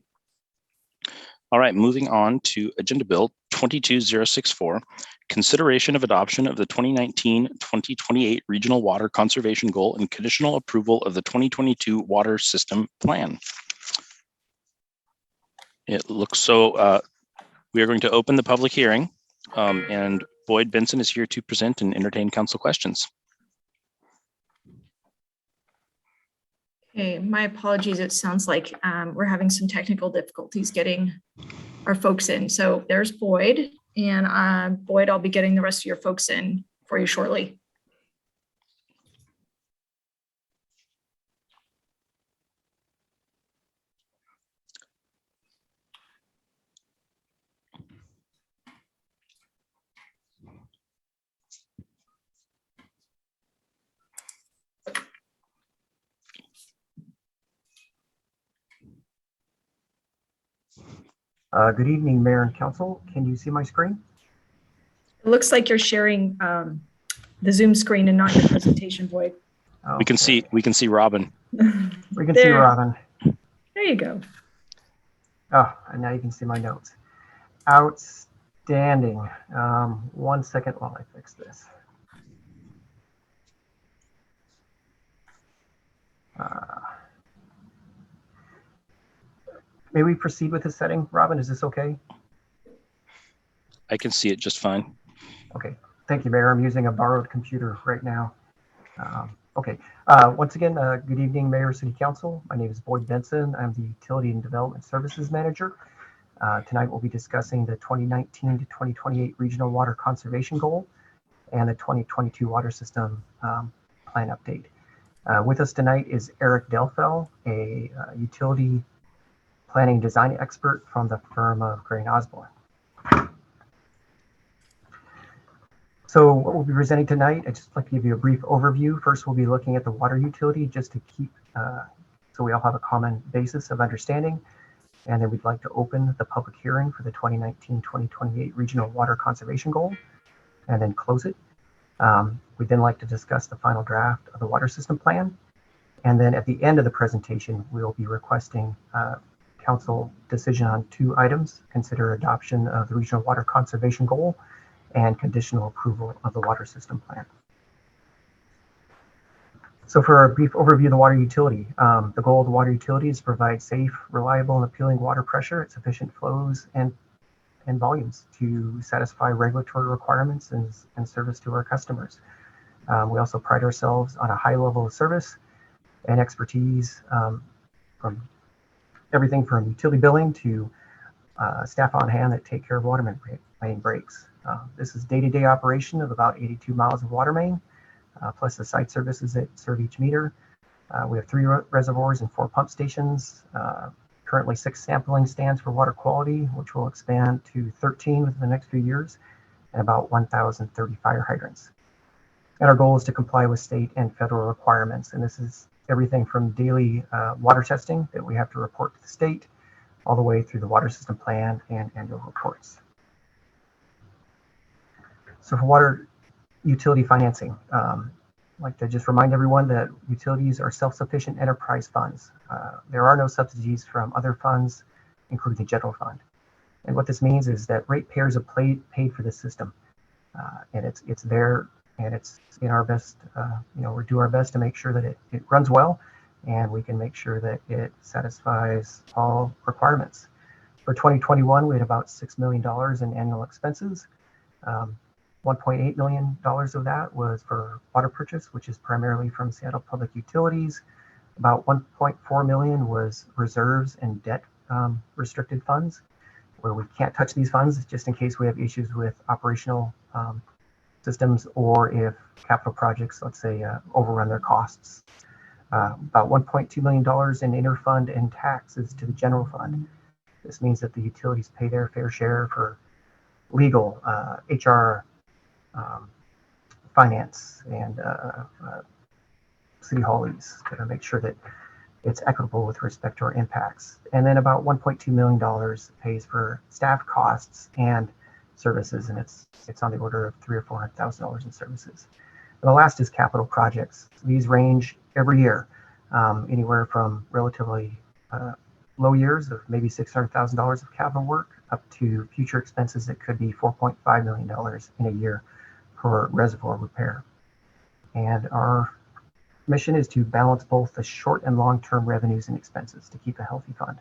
All right, moving on to Agenda Bill 22064, consideration of adoption of the 2019-2028 Regional Water Conservation Goal and conditional approval of the 2022 Water System Plan. It looks so, we are going to open the public hearing, and Boyd Benson is here to present and entertain council questions. Okay, my apologies. It sounds like we're having some technical difficulties getting our folks in. So there's Boyd, and Boyd, I'll be getting the rest of your folks in for you shortly. Good evening, Mayor and Council. Can you see my screen? It looks like you're sharing the Zoom screen and not your presentation, Boyd. Oh, we can see Robin. We can see Robin. There you go. Oh, and now you can see my notes. Outstanding. 1 second while I fix this. May we proceed with the setting? Robin, is this okay? I can see it just fine. Okay, thank you, Mayor. I'm using a borrowed computer right now. Okay, once again, good evening, Mayor, City Council. My name is Boyd Benson. I'm the Utility and Development Services Manager. Tonight we'll be discussing the 2019 to 2028 Regional Water Conservation Goal and the 2022 Water System Plan Update. With us tonight is Eric Delfell, a utility planning design expert from the firm of Gray & Osborne. So what we'll be presenting tonight, I'd just like to give you a brief overview. First, we'll be looking at the water utility just to keep, so we all have a common basis of understanding. And then we'd like to open the public hearing for the 2019-2028 Regional Water Conservation Goal and then close it. We'd then like to discuss the final draft of the water system plan. And then at the end of the presentation, we'll be requesting council decision on 2 items: consider adoption of the Regional Water Conservation Goal and conditional approval of the water system plan. So for a brief overview of the water utility, the goal of the water utility is to provide safe, reliable, and appealing water pressure at sufficient flows and volumes to satisfy regulatory requirements and service to our customers. We also pride ourselves on a high level of service and expertise from everything from utility billing to staff on hand that take care of water main breaks. This is day-to-day operation of about 82 miles of water main, plus the site services that serve each meter. We have 3 reservoirs and 4 pump stations, currently 6 sampling stands for water quality, which will expand to 13 within the next few years, and about 1,030 fire hydrants. And our goal is to comply with state and federal requirements. And this is everything from daily water testing that we have to report to the state, all the way through the water system plan and annual reports. So for water utility financing, I'd like to just remind everyone that utilities are self-sufficient enterprise funds. There are no subsidies from other funds, including the general fund. And what this means is that ratepayers have paid for the system, and it's there, and it's in our best. We do our best to make sure that it runs well, and we can make sure that it satisfies all requirements. For 2021, we had about $6 million in annual expenses. $1.8 million of that was for water purchase, which is primarily from Seattle Public Utilities. About $1.4 million was reserves and debt restricted funds, where we can't touch these funds just in case we have issues with operational systems, or if capital projects, let's say, overrun their costs. About $1.2 million in interfund and taxes to the general fund. This means that the utilities pay their fair share for legal, HR, finance, and city hall lease to make sure that it's equitable with respect to our impacts. And then about $1.2 million pays for staff costs and services, and it's on the order of $300,000 or $400,000 in services. And the last is capital projects. These range every year, anywhere from relatively low years of maybe $600,000 of capital work up to future expenses that could be $4.5 million in a year for reservoir repair. And our mission is to balance both the short and long-term revenues and expenses to keep a healthy fund.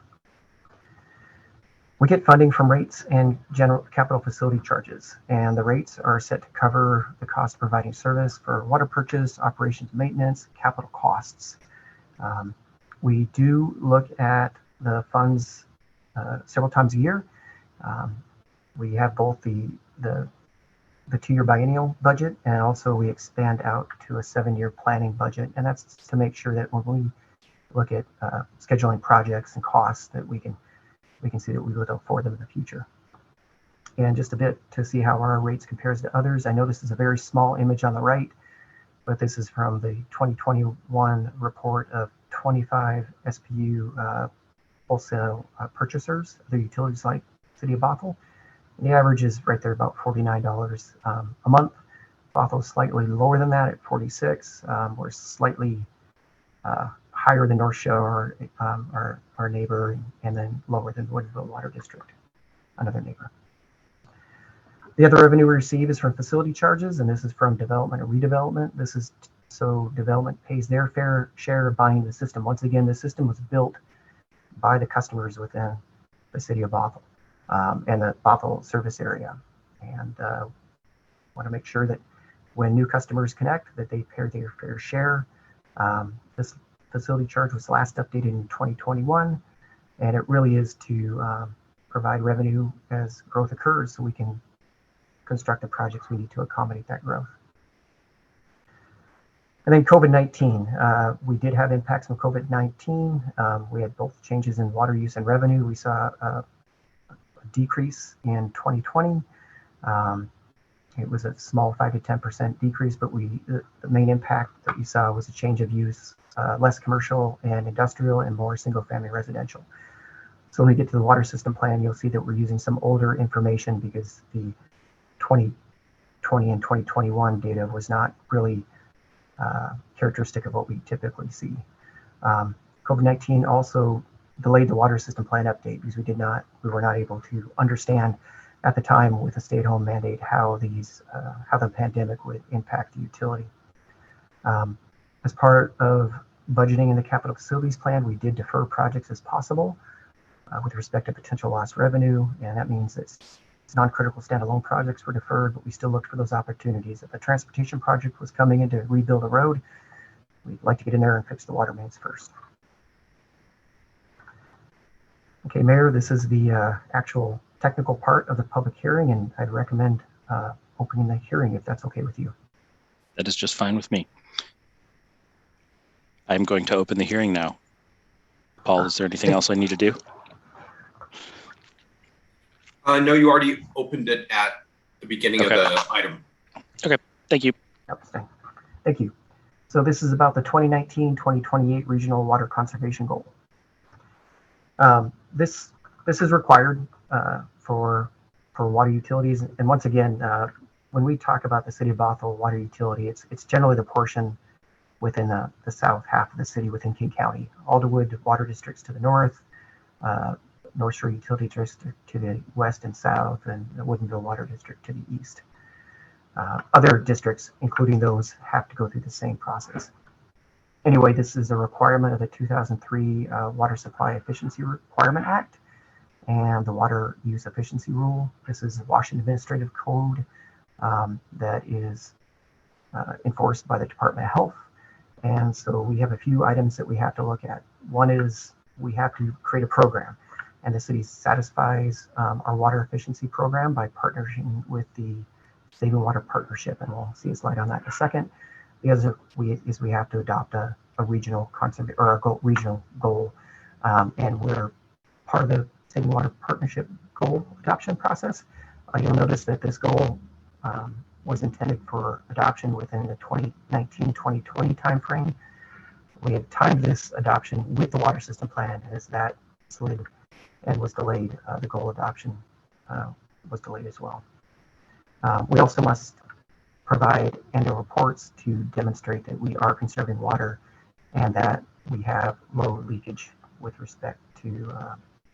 We get funding from rates and general capital facility charges, and the rates are set to cover the cost of providing service for water purchase, operations, maintenance, capital costs. We do look at the funds several times a year. We have both the 2-year biennial budget, and also we expand out to a 7-year planning budget, and that's to make sure that when we look at scheduling projects and costs, that we can see that we would afford them in the future. And just a bit to see how our rates compares to others. I know this is a very small image on the right, but this is from the 2021 report of 25 SPU wholesale purchasers, the utilities like City of Bothell. And the average is right there about $49 a month. Bothell is slightly lower than that at $46. We're slightly higher than North Shore, our neighbor, and then lower than Woodville Water District, another neighbor. The other revenue we receive is from facility charges, and this is from development and redevelopment. This is so development pays their fair share of buying the system. Once again, the system was built by the customers within the City of Bothell and the Bothell service area. And want to make sure that when new customers connect, that they pay their fair share. This facility charge was last updated in 2021, and it really is to provide revenue as growth occurs so we can construct the projects we need to accommodate that growth. And then COVID-19, we did have impacts from COVID-19. We had both changes in water use and revenue. We saw a decrease in 2020. It was a small 5 to 10% decrease, but the main impact that we saw was a change of use, less commercial and industrial and more single family residential. So when we get to the water system plan, you'll see that we're using some older information because the 2020 and 2021 data was not really characteristic of what we typically see. COVID-19 also delayed the water system plan update because we were not able to understand at the time with a stay-at-home mandate how the pandemic would impact the utility. As part of budgeting in the capital facilities plan, we did defer projects as possible with respect to potential lost revenue, and that means that non-critical standalone projects were deferred, but we still looked for those opportunities. If a transportation project was coming in to rebuild a road, we'd like to get in there and fix the water mains first. Okay, Mayor, this is the actual technical part of the public hearing, and I'd recommend opening the hearing if that's okay with you. That is just fine with me. I'm going to open the hearing now. Paul, is there anything else I need to do? No, you already opened it at the beginning of the item. Okay, thank you. Thank you. So this is about the 2019-2028 Regional Water Conservation Goal. This is required for water utilities. And once again, when we talk about the City of Bothell water utility, it's generally the portion within the south half of the city within King County. Alderwood water districts to the north, North Shore Utility District to the west and south, and the Woodinville Water District to the east. Other districts, including those, have to go through the same process. Anyway, this is a requirement of the 2003 Water Supply Efficiency Requirement Act and the Water Use Efficiency Rule. This is the Washington Administrative Code that is enforced by the Department of Health. And so we have a few items that we have to look at. One is we have to create a program, and the city satisfies our water efficiency program by partnering with the Saving Water Partnership, and we'll see a slide on that in a second. The other is we have to adopt a regional concept or a regional goal, and we're part of the Saving Water Partnership goal adoption process. You'll notice that this goal was intended for adoption within the 2019-2020 timeframe. We had timed this adoption with the water system plan, as that slid and was delayed. The goal adoption was delayed as well. We also must provide annual reports to demonstrate that we are conserving water and that we have low leakage with respect to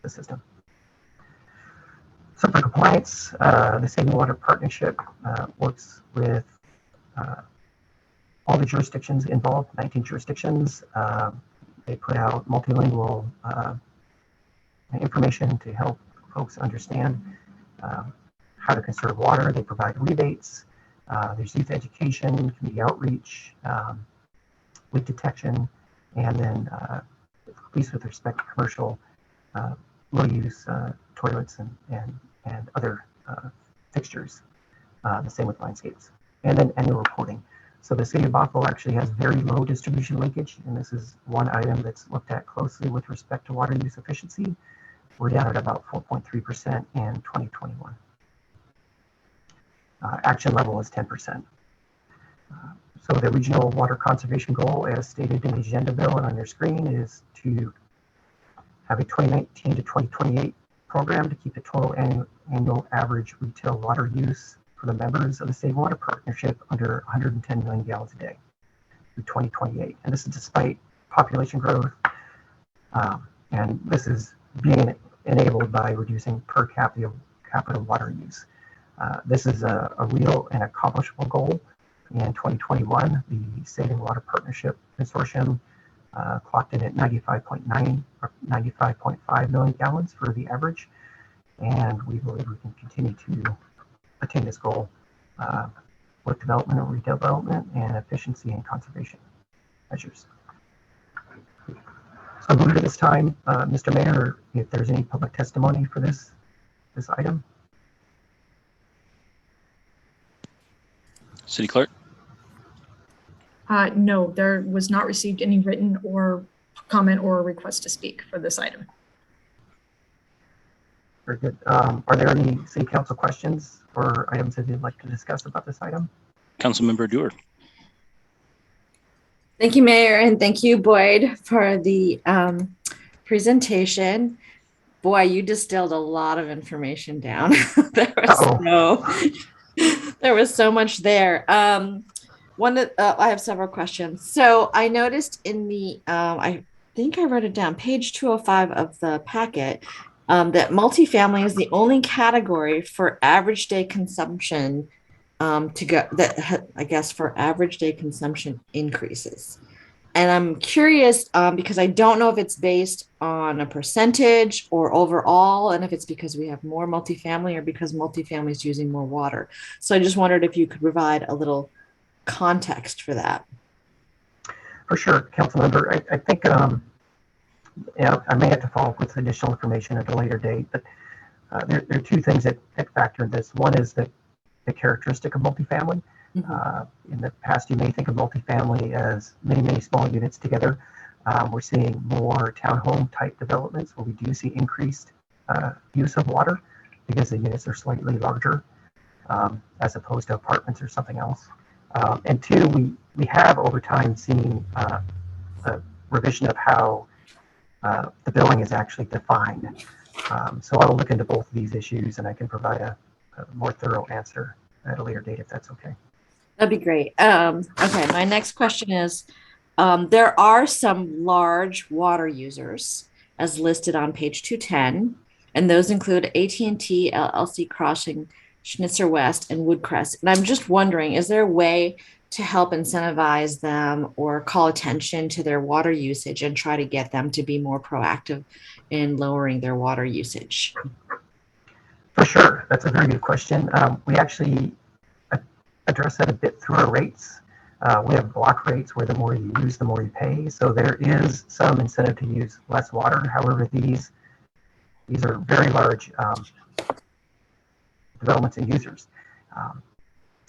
the system. So for compliance, the Saving Water Partnership works with all the jurisdictions involved, 19 jurisdictions. They put out multilingual information to help folks understand how to conserve water. They provide rebates. There's youth education, community outreach, leak detection, and then at least with respect to commercial low-use toilets and other fixtures. The same with landscapes. And then annual reporting. So the City of Bothell actually has very low distribution leakage, and this is one item that's looked at closely with respect to water use efficiency. We're down at about 4.3% in 2021. Action level is 10%. So the regional water conservation goal, as stated in the agenda bill and on your screen, is to have a 2019 to 2028 program to keep the total annual average retail water use for the members of the Saving Water Partnership under 110 million gallons a day through 2028. And this is despite population growth, and this is being enabled by reducing per capita water use. This is a real and accomplishable goal. In 2021, the Saving Water Partnership Consortium clocked in at 95.9 or 95.5 million gallons for the average, and we believe we can continue to attain this goal with development and redevelopment and efficiency and conservation measures. So I move at this time, Mr. Mayor, if there's any public testimony for this item. City Clerk? No, there was not received any written or comment or request to speak for this item. Very good. Are there any City Council questions or items that you'd like to discuss about this item? Councilmember Dewar. Thank you, Mayor, and thank you, Boyd, for the presentation. Boy, you distilled a lot of information down. There was so much there. I have several questions. So I noticed in the, I think I wrote it down, page 205 of the packet, that multifamily is the only category for average day consumption I guess for average day consumption increases. And I'm curious because I don't know if it's based on a percentage or overall, and if it's because we have more multifamily or because multifamily is using more water. So I just wondered if you could provide a little context for that. For sure, council member. I think yeah, I may have to follow up with additional information at a later date, but there are two things that factor in this. One is the characteristic of multifamily. In the past, you may think of multifamily as many small units together. We're seeing more townhome type developments where we do see increased use of water because the units are slightly larger as opposed to apartments or something else. And two, we have over time seen a revision of how the billing is actually defined. So I will look into both of these issues and I can provide a more thorough answer at a later date if that's okay. That'd be great. Okay, my next question is, there are some large water users as listed on page 210, and those include AT&T, LLC Crossing, Schnitzer West, and Woodcrest. And I'm just wondering, is there a way to help incentivize them or call attention to their water usage and try to get them to be more proactive in lowering their water usage? For sure, that's a very good question. We actually address that a bit through our rates. We have block rates where the more you use, the more you pay. So there is some incentive to use less water. However, these are very large developments and users.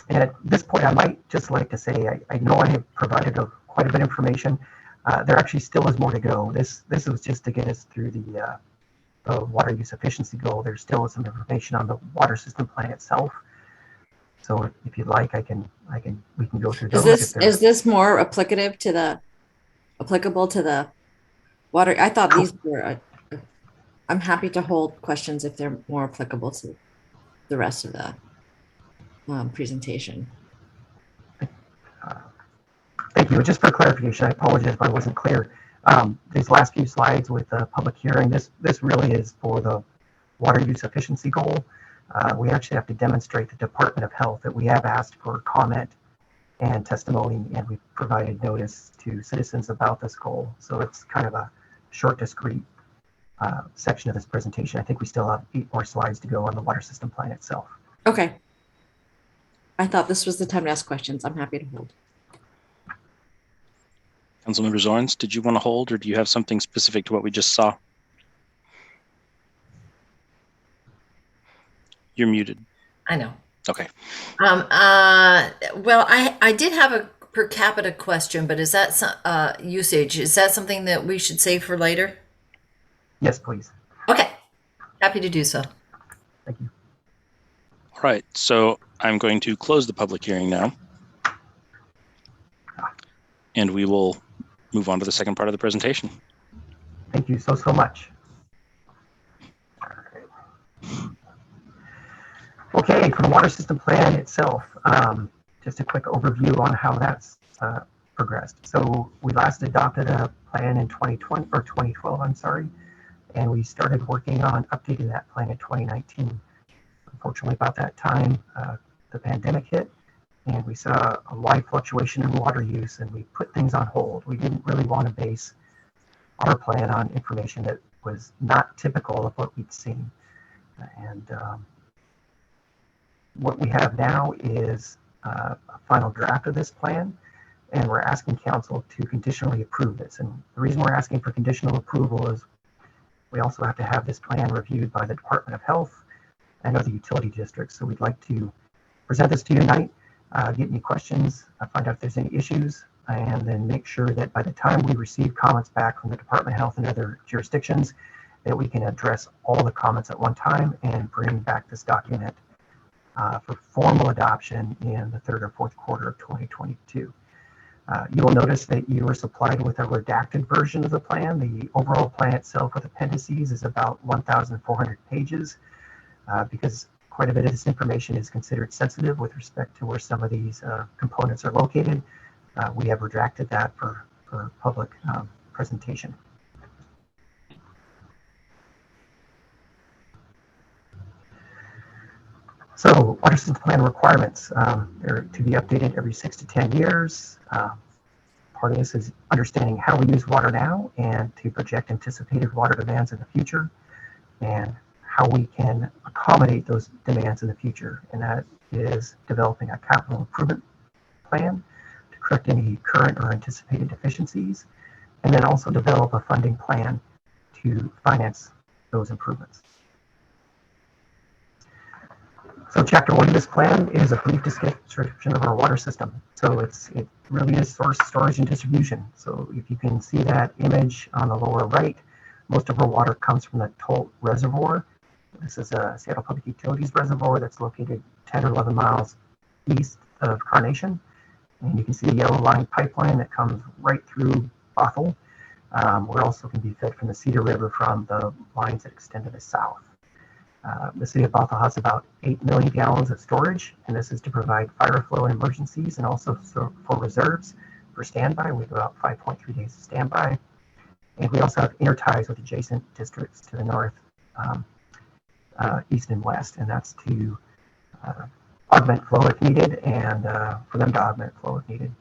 And at this point, I might just like to say, I know I have provided quite a bit of information. There actually still is more to go. This was just to get us through the water use efficiency goal. There still is some information on the water system plan itself. So if you'd like, we can go through those. Is this more applicable to the water? I thought these were. I'm happy to hold questions if they're more applicable to the rest of the presentation. Thank you. Just for clarification, I apologize if I wasn't clear. These last few slides with the public hearing, this really is for the water use efficiency goal. We actually have to demonstrate the Department of Health that we have asked for comment and testimony, and we've provided notice to citizens about this goal. So it's kind of a short, discrete section of this presentation. I think we still have 8 more slides to go on the water system plan itself. Okay. I thought this was the time to ask questions. I'm happy to hold. Councilmember Zorns, did you want to hold, or do you have something specific to what we just saw? You're muted. I know. Okay. Well, I did have a per capita question, but is that usage? Is that something that we should save for later? Yes, please. Okay. Happy to do so. Thank you. All right. So I'm going to close the public hearing now. And we will move on to the second part of the presentation. Thank you so much. Okay, for the water system plan itself, just a quick overview on how that's progressed. So we last adopted a plan in 2020 or 2012, I'm sorry, and we started working on updating that plan in 2019. Unfortunately, about that time, the pandemic hit, and we saw a wide fluctuation in water use, and we put things on hold. We didn't really want to base our plan on information that was not typical of what we'd seen. And what we have now is a final draft of this plan, and we're asking council to conditionally approve this. And the reason we're asking for conditional approval is we also have to have this plan reviewed by the Department of Health and other utility districts. So we'd like to present this to you tonight, get any questions, find out if there's any issues, and then make sure that by the time we receive comments back from the Department of Health and other jurisdictions, that we can address all the comments at one time and bring back this document for formal adoption in the 3rd or 4th quarter of 2022. You will notice that you were supplied with a redacted version of the plan. The overall plan itself with appendices is about 1,400 pages because quite a bit of this information is considered sensitive with respect to where some of these components are located. We have redacted that for public presentation. So water system plan requirements, they're to be updated every 6 to 10 years. part of this is understanding how we use water now and to project anticipated water demands in the future and how we can accommodate those demands in the future. And that is developing a capital improvement plan to correct any current or anticipated deficiencies, and then also develop a funding plan to finance those improvements. So chapter 1 of this plan is a brief description of our water system. So it really is source, storage, and distribution. So if you can see that image on the lower right, most of our water comes from the Tolt Reservoir. This is a Seattle Public Utilities reservoir that's located 10 or 11 miles east of Carnation. And you can see the yellow line pipeline that comes right through Bothell. We're also can be fed from the Cedar River from the lines that extend to the south. The city of Bothell has about 8 million gallons of storage, and this is to provide fire flow in emergencies and also for reserves for standby. We have about 5.3 days of standby. And we also have interties with adjacent districts to the north, east and west, and that's to augment flow if needed and for them to augment flow if needed.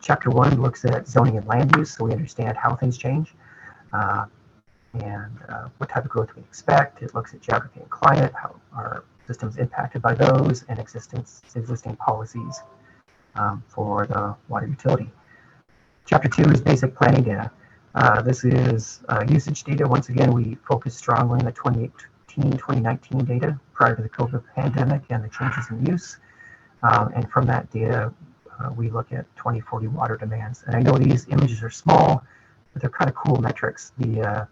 Chapter 1 looks at zoning and land use, so we understand how things change and what type of growth we expect. It looks at geography and climate, how our system is impacted by those, and existing policies for the water utility. Chapter 2 is basic planning data. This is usage data. Once again, we focus strongly on the 2018-2019 data prior to the COVID pandemic and the changes in use. And from that data, we look at 2040 water demands. And I know these images are small, but they're kind of cool metrics. The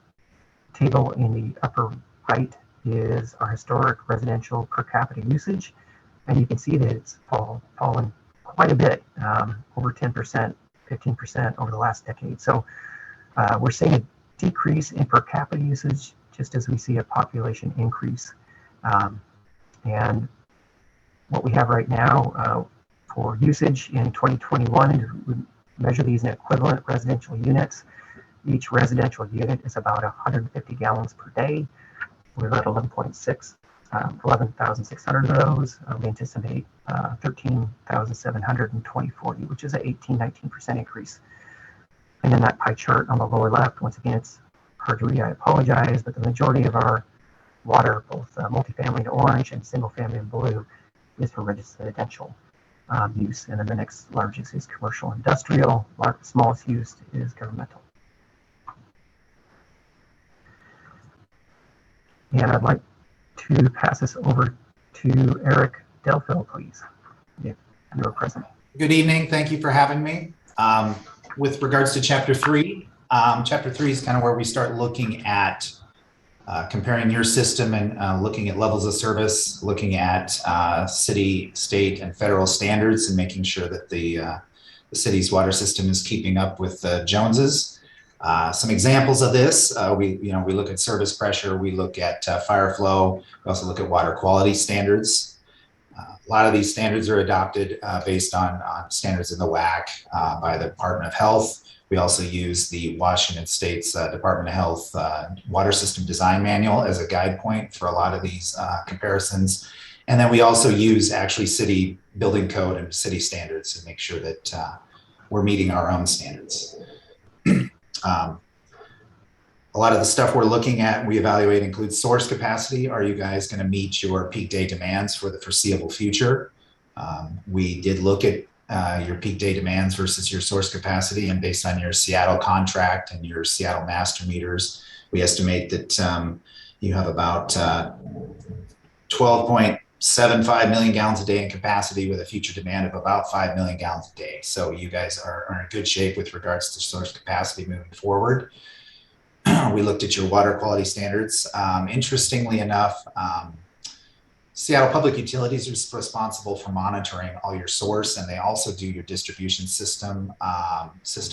table in the upper right is our historic residential per capita usage. And you can see that it's fallen quite a bit, over 10%, 15% over the last decade. So we're seeing a decrease in per capita usage just as we see a population increase. And what we have right now for usage in 2021, we measure these in equivalent residential units. Each residential unit is about 150 gallons per day. We're at 11,600 of those. We anticipate 13,700 in 2040, which is an 18-19% increase. And then that pie chart on the lower left, once again, it's hard to read, I apologize, but the majority of our water, both multifamily in orange and single family in blue, is for residential use. And then the next largest is commercial industrial. Smallest use is governmental. And I'd like to pass this over to Eric Delphil, please, if you're present. Good evening. Thank you for having me. With regards to Chapter 3, Chapter 3 is kind of where we start looking at comparing your system and looking at levels of service, looking at city, state, and federal standards, and making sure that the city's water system is keeping up with the Joneses. Some examples of this, we look at service pressure, we look at fire flow, we also look at water quality standards. A lot of these standards are adopted based on standards in the WAC by the Department of Health. We also use the Washington State's Department of Health Water System Design Manual as a guide point for a lot of these comparisons. And then we also use actually city building code and city standards to make sure that we're meeting our own standards. A lot of the stuff we're looking at, we evaluate includes source capacity. Are you guys going to meet your peak day demands for the foreseeable future? We did look at your peak day demands versus your source capacity, and based on your Seattle contract and your Seattle master meters, we estimate that you have about 12.75 million gallons a day in capacity with a future demand of about 5 million gallons a day. So you guys are in good shape with regards to source capacity moving forward. We looked at your water quality standards. Interestingly enough, Seattle Public Utilities is responsible for monitoring all your source, and they also do your distribution system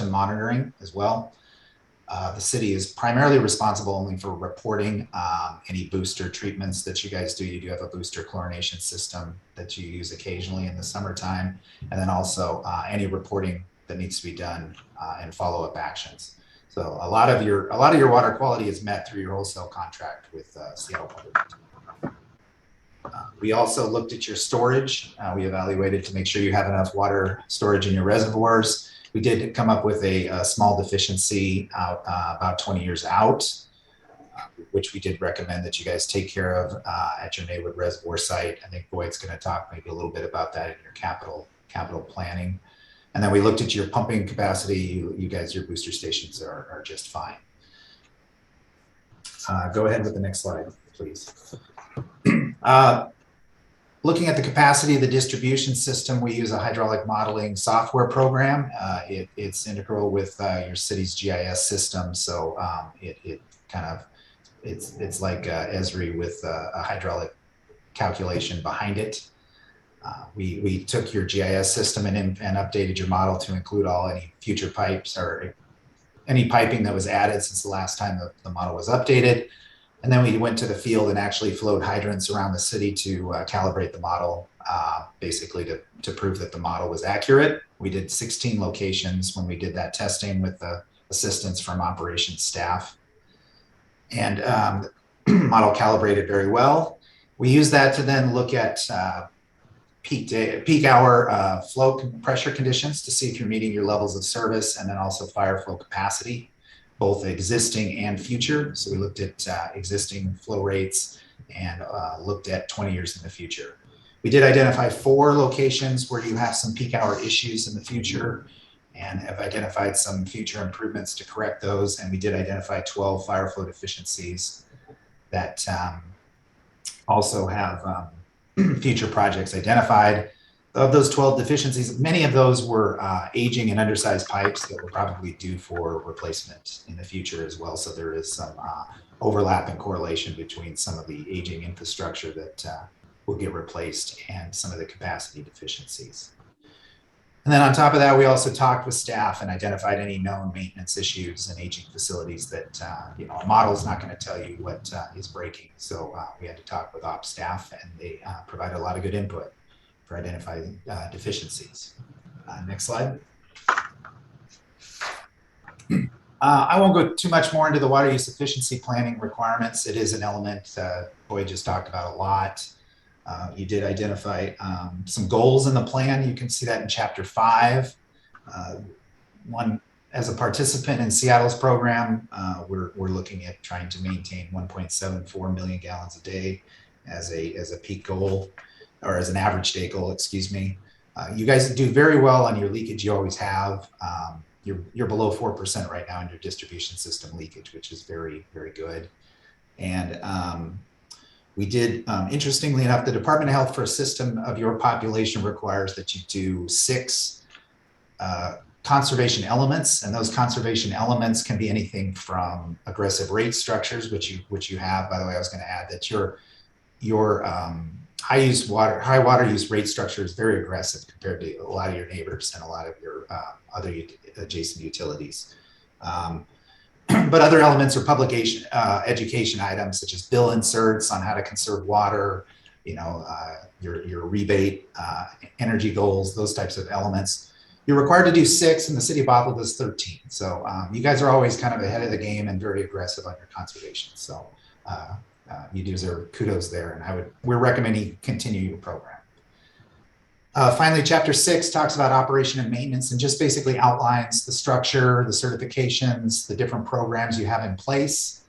monitoring as well. The city is primarily responsible only for reporting any booster treatments that you guys do. You do have a booster chlorination system that you use occasionally in the summertime, and then also any reporting that needs to be done and follow-up actions. So a lot of your water quality is met through your wholesale contract with Seattle Public Utilities. We also looked at your storage. We evaluated to make sure you have enough water storage in your reservoirs. We did come up with a small deficiency out about 20 years out, which we did recommend that you guys take care of at your Maywood Reservoir site. I think Boyd's going to talk maybe a little bit about that in your capital planning. And then we looked at your pumping capacity. You guys, your booster stations are just fine. Go ahead with the next slide, please. Looking at the capacity of the distribution system, we use a hydraulic modeling software program. It's integral with your city's GIS system, so it's like Esri with a hydraulic calculation behind it. We took your GIS system and updated your model to include any future pipes or any piping that was added since the last time the model was updated. And then we went to the field and actually flowed hydrants around the city to calibrate the model, basically to prove that the model was accurate. We did 16 locations when we did that testing with the assistance from operations staff. And the model calibrated very well. We use that to then look at peak hour flow pressure conditions to see if you're meeting your levels of service, and then also fire flow capacity, both existing and future. So we looked at existing flow rates and looked at 20 years in the future. We did identify 4 locations where you have some peak hour issues in the future and have identified some future improvements to correct those. And we did identify 12 fire flow deficiencies that also have future projects identified. Of those 12 deficiencies, many of those were aging and undersized pipes that were probably due for replacement in the future as well. So there is some overlap and correlation between some of the aging infrastructure that will get replaced and some of the capacity deficiencies. And then on top of that, we also talked with staff and identified any known maintenance issues and aging facilities that, a model is not going to tell you what is breaking. So we had to talk with ops staff, and they provided a lot of good input for identifying deficiencies. Next slide. I won't go too much more into the water use efficiency planning requirements. It is an element Boyd just talked about a lot. You did identify some goals in the plan. You can see that in Chapter 5. One, as a participant in Seattle's program, we're looking at trying to maintain 1.74 million gallons a day as a peak goal, or as an average day goal, excuse me. You guys do very well on your leakage. You always have. You're below 4% right now in your distribution system leakage, which is very, very good. And we did, interestingly enough, the Department of Health for a system of your population requires that you do 6 conservation elements, and those conservation elements can be anything from aggressive rate structures, which you have. By the way, I was going to add that your high water use rate structure is very aggressive compared to a lot of your neighbors and a lot of your other adjacent utilities. But other elements are publication, education items such as bill inserts on how to conserve water, your rebate, energy goals, those types of elements. You're required to do 6, and the city of Bothell does 13. So you guys are always kind of ahead of the game and very aggressive on your conservation. So you deserve kudos there, and we're recommending continue your program. Finally, Chapter 6 talks about operation and maintenance and just basically outlines the structure, the certifications, the different programs you have in place,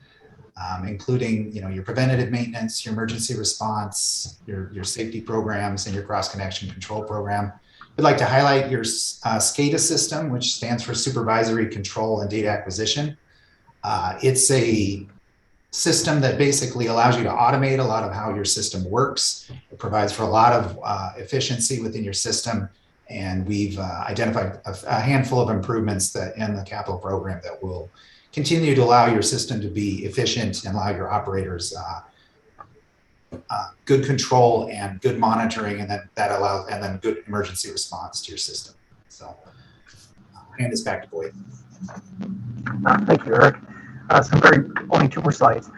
including your preventative maintenance, your emergency response, your safety programs, and your cross-connection control program. We'd like to highlight your SCADA system, which stands for Supervisory Control and Data Acquisition. It's a system that basically allows you to automate a lot of how your system works. It provides for a lot of efficiency within your system, and we've identified a handful of improvements that in the capital program that will continue to allow your system to be efficient and allow your operators good control and good monitoring, and then good emergency response to your system. So I'll hand this back to Boyd. Thank you, Eric. Only 2 more slides.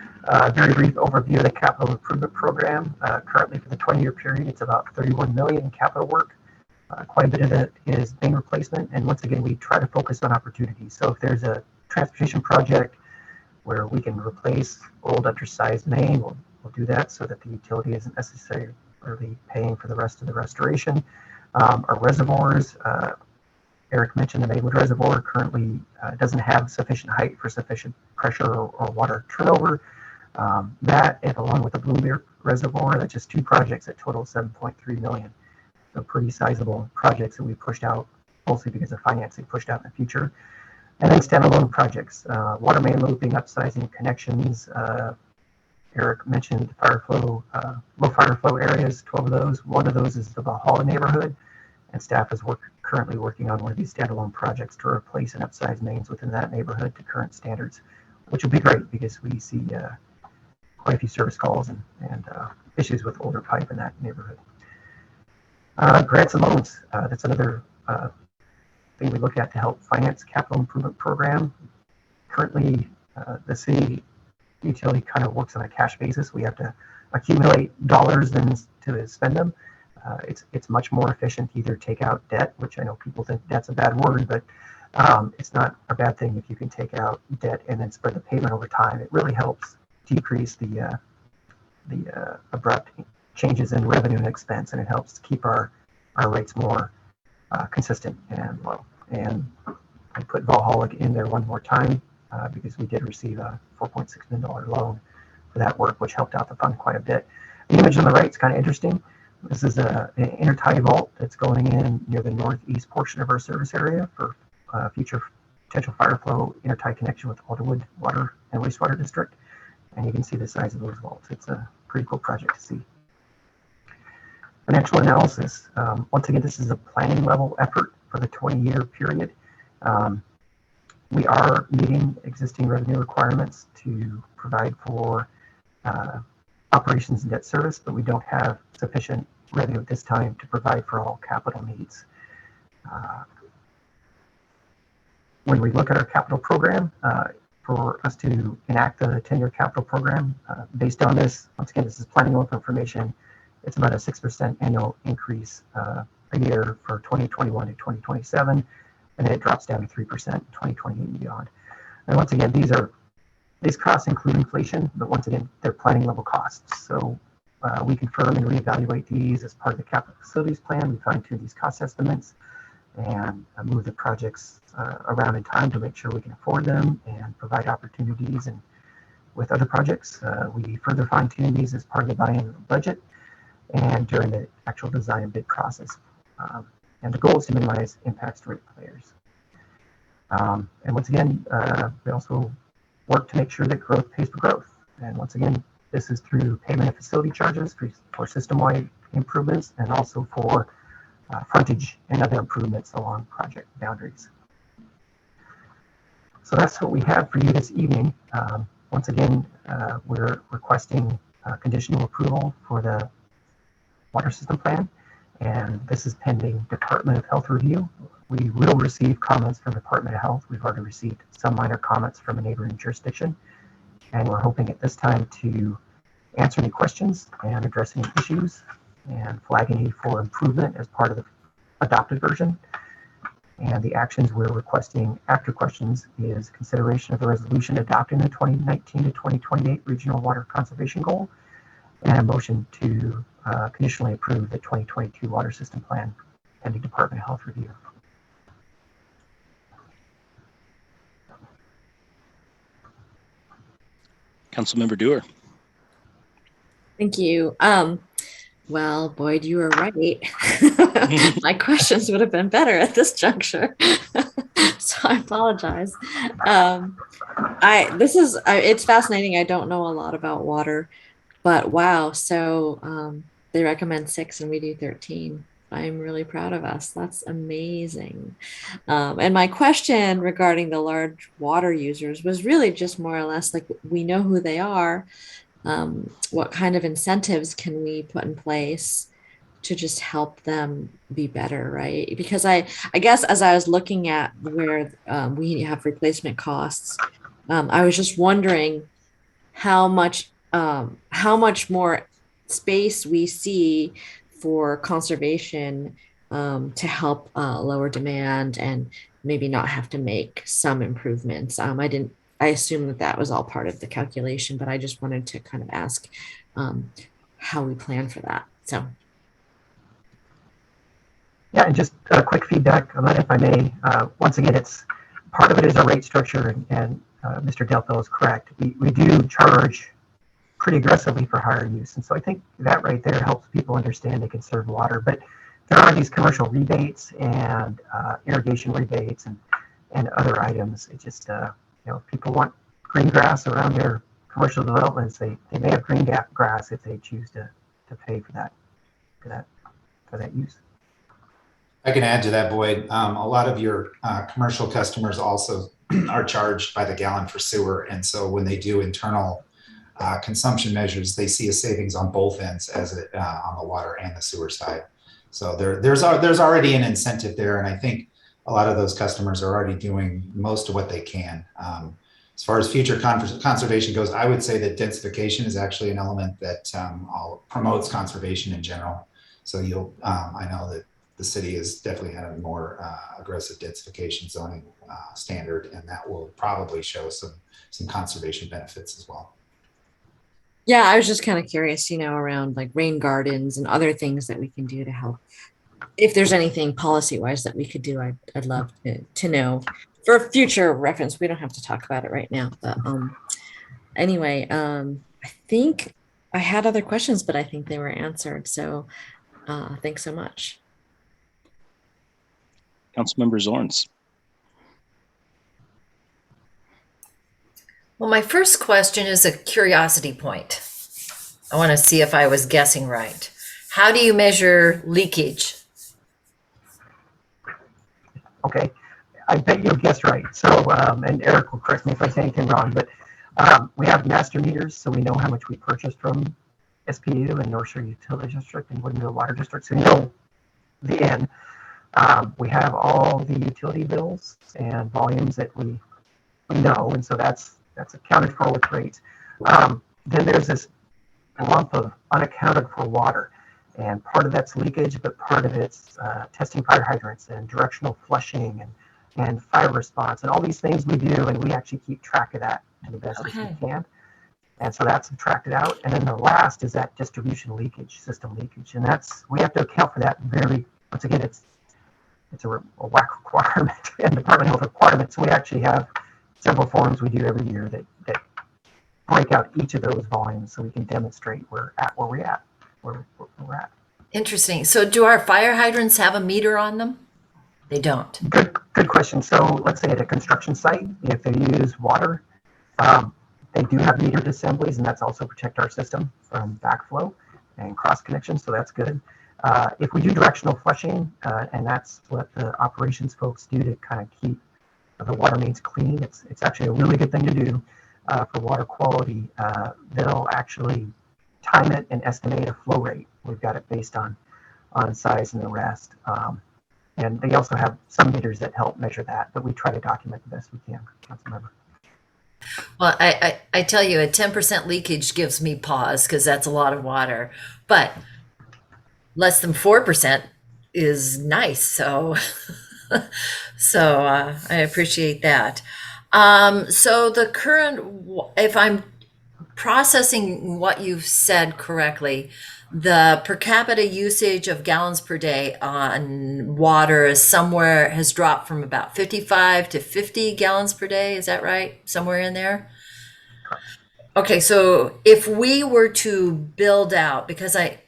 Very brief overview of the capital improvement program. Currently for the 20-year period, it's about 31 million in capital work. Quite a bit of it is main replacement. And once again, we try to focus on opportunities. So if there's a transportation project where we can replace old undersized main, we'll do that so that the utility isn't necessarily paying for the rest of the restoration. Our reservoirs, Eric mentioned the Maywood Reservoir currently doesn't have sufficient height for sufficient pressure or water turnover. That, and along with the Bloomberg Reservoir, that's just two projects that total 7.3 million. So pretty sizable projects that we pushed out, mostly because of financing pushed out in the future. And then standalone projects, water main looping, upsizing connections. Eric mentioned fire flow, low fire flow areas, 12 of those. One of those is the Bothell neighborhood, and staff is currently working on one of these standalone projects to replace and upsize mains within that neighborhood to current standards, which will be great because we see quite a few service calls and issues with older pipe in that neighborhood. Grants and loans, that's another thing we look at to help finance capital improvement program. Currently, the city utility kind of works on a cash basis. We have to accumulate dollars then to spend them. It's much more efficient to either take out debt, which I know people think debt's a bad word, but it's not a bad thing if you can take out debt and then spread the payment over time. It really helps decrease the abrupt changes in revenue and expense, and it helps keep our rates more consistent and low. And I put Valhalla in there one more time because we did receive a $4.6 million loan for that work, which helped out the fund quite a bit. The image on the right is kind of interesting. This is an intertie vault that's going in near the northeast portion of our service area for future potential fire flow intertie connection with Alderwood Water and Wastewater District. And you can see the size of those vaults. It's a pretty cool project to see. Financial analysis. Once again, this is a planning level effort for the 20-year period. We are meeting existing revenue requirements to provide for operations and debt service, but we don't have sufficient revenue at this time to provide for all capital needs. When we look at our capital program, for us to enact the 10-year capital program, based on this, once again, this is planning level information, it's about a 6% annual increase a year for 2021 to 2027, and then it drops down to 3% in 2028 and beyond. And once again, these costs include inflation, but once again, they're planning level costs. So we confirm and reevaluate these as part of the capital facilities plan. We fine tune these cost estimates and move the projects around in time to make sure we can afford them and provide opportunities. And with other projects, we further fine tune these as part of the biennial budget and during the actual design and bid process. And the goal is to minimize impacts to ratepayers. And once again, we also work to make sure that growth pays for growth. And once again, this is through payment of facility charges for system-wide improvements and also for frontage and other improvements along project boundaries. So that's what we have for you this evening. Once again, we're requesting conditional approval for the water system plan, and this is pending Department of Health review. We will receive comments from Department of Health. We've already received some minor comments from a neighboring jurisdiction, and we're hoping at this time to answer any questions and address any issues and flag any for improvement as part of the adopted version. And the actions we're requesting after questions is consideration of the resolution adopting the 2019 to 2028 regional water conservation goal and a motion to conditionally approve the 2022 water system plan pending Department of Health review. Councilmember Dewar. Thank you. Well, Boyd, you were right. My questions would have been better at this juncture. So I apologize. It's fascinating. I don't know a lot about water, but wow. So they recommend 6 and we do 13. I'm really proud of us. That's amazing. And my question regarding the large water users was really just more or less like, we know who they are. What kind of incentives can we put in place to just help them be better, right? Because I guess as I was looking at where we have replacement costs, I was just wondering how much more space we see for conservation to help lower demand and maybe not have to make some improvements. I assume that was all part of the calculation, but I just wanted to kind of ask how we plan for that. So. Yeah, and just quick feedback on that, if I may. Once again, it's part of it is our rate structure, and Mr. Delfell is correct. We do charge pretty aggressively for higher use, and so I think that right there helps people understand they can serve water. But there are these commercial rebates and irrigation rebates and other items. It just if people want green grass around their commercial developments, they may have green grass if they choose to pay for that use. I can add to that, Boyd. A lot of your commercial customers also are charged by the gallon for sewer. And so when they do internal consumption measures, they see a savings on both ends on the water and the sewer side. So there's already an incentive there. And I think a lot of those customers are already doing most of what they can. As far as future conservation goes, I would say that densification is actually an element that promotes conservation in general. So I know that the city has definitely had a more aggressive densification zoning standard, and that will probably show some conservation benefits as well. Yeah, I was just kind of curious, around like rain gardens and other things that we can do to help. If there's anything policy-wise that we could do, I'd love to know for future reference. We don't have to talk about it right now, but anyway, I think I had other questions, but I think they were answered. So thanks so much. Councilmember Zorns. Well, my first question is a curiosity point. I want to see if I was guessing right. How do you measure leakage? Okay, I bet you'll guess right. So, and Eric will correct me if I say anything wrong, but we have master meters, so we know how much we purchased from SPU and North Shore Utility District and Woodinville Water District, so we know the end. We have all the utility bills and volumes that we know, and so that's accounted for with rates. Then there's this lump of unaccounted for water, and part of that's leakage, but part of it's testing fire hydrants and directional flushing and fire response and all these things we do, and we actually keep track of that to the best as we can. And so that's subtracted out. And then the last is that distribution leakage, system leakage, and we have to account for that once again, it's a WAC requirement and Department of Health requirement. So we actually have several forms we do every year that break out each of those volumes so we can demonstrate where we're at. Interesting. So do our fire hydrants have a meter on them? They don't. Good question. So let's say at a construction site, if they use water, they do have metered assemblies, and that's also protect our system from backflow and cross connections. So that's good. If we do directional flushing, and that's what the operations folks do to kind of keep the water mains clean, it's actually a really good thing to do for water quality. They'll actually time it and estimate a flow rate. We've got it based on size and the rest. And they also have some meters that help measure that, but we try to document the best we can, Councilmember. Well, I tell you, a 10% leakage gives me pause because that's a lot of water, but less than 4% is nice. So, I appreciate that. So the current, if I'm processing what you've said correctly, the per capita usage of gallons per day on water has dropped from about 55 to 50 gallons per day. Is that right? Somewhere in there? Okay, so if we were to build out, because I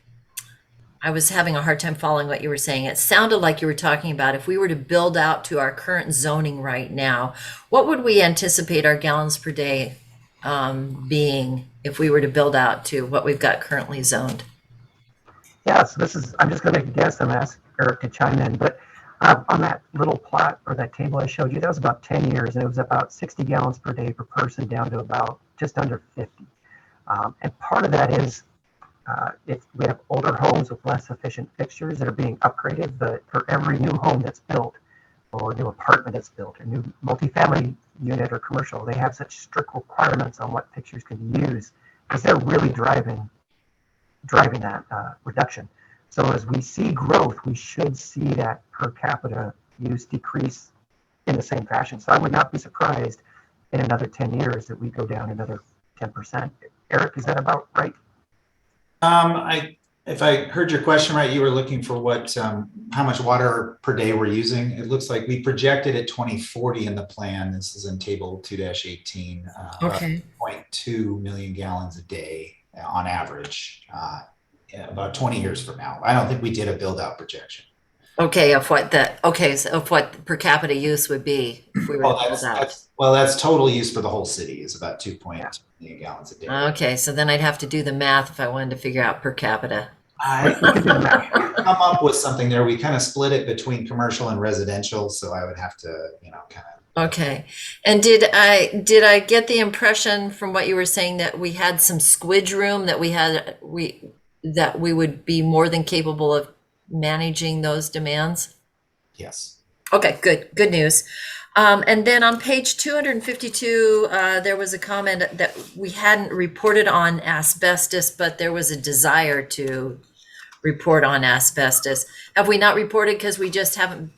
was having a hard time following what you were saying. It sounded like you were talking about if we were to build out to our current zoning right now, what would we anticipate our gallons per day being if we were to build out to what we've got currently zoned? Yeah, so I'm just going to make a guess. I'm going to ask Eric to chime in, but on that little plot or that table I showed you, that was about 10 years, and it was about 60 gallons per day per person down to about just under 50. And part of that is if we have older homes with less efficient fixtures that are being upgraded, but for every new home that's built or new apartment that's built or new multifamily unit or commercial, they have such strict requirements on what fixtures can be used because they're really driving that reduction. So as we see growth, we should see that per capita use decrease in the same fashion. So I would not be surprised in another 10 years that we go down another 10%. Eric, is that about right? If I heard your question right, you were looking for what, how much water per day we're using. It looks like we projected at 2040 in the plan. This is in table 2-18, about Okay. 0.2 million gallons a day on average, about 20 years from now. I don't think we did a build out projection. Okay, of what so of what per capita use would be if we were to build out. That's total use for the whole city is about 2.2 million gallons a day. Okay, so then I'd have to do the math if I wanted to figure out per capita. I come up with something there. We kind of split it between commercial and residential, so I would have to, kind of. Okay, and did I get the impression from what you were saying that we had some squidge room, that we would be more than capable of managing those demands? Yes. Okay, good news. And then on page 252, there was a comment that we hadn't reported on asbestos, but there was a desire to report on asbestos. Have we not reported because we just haven't,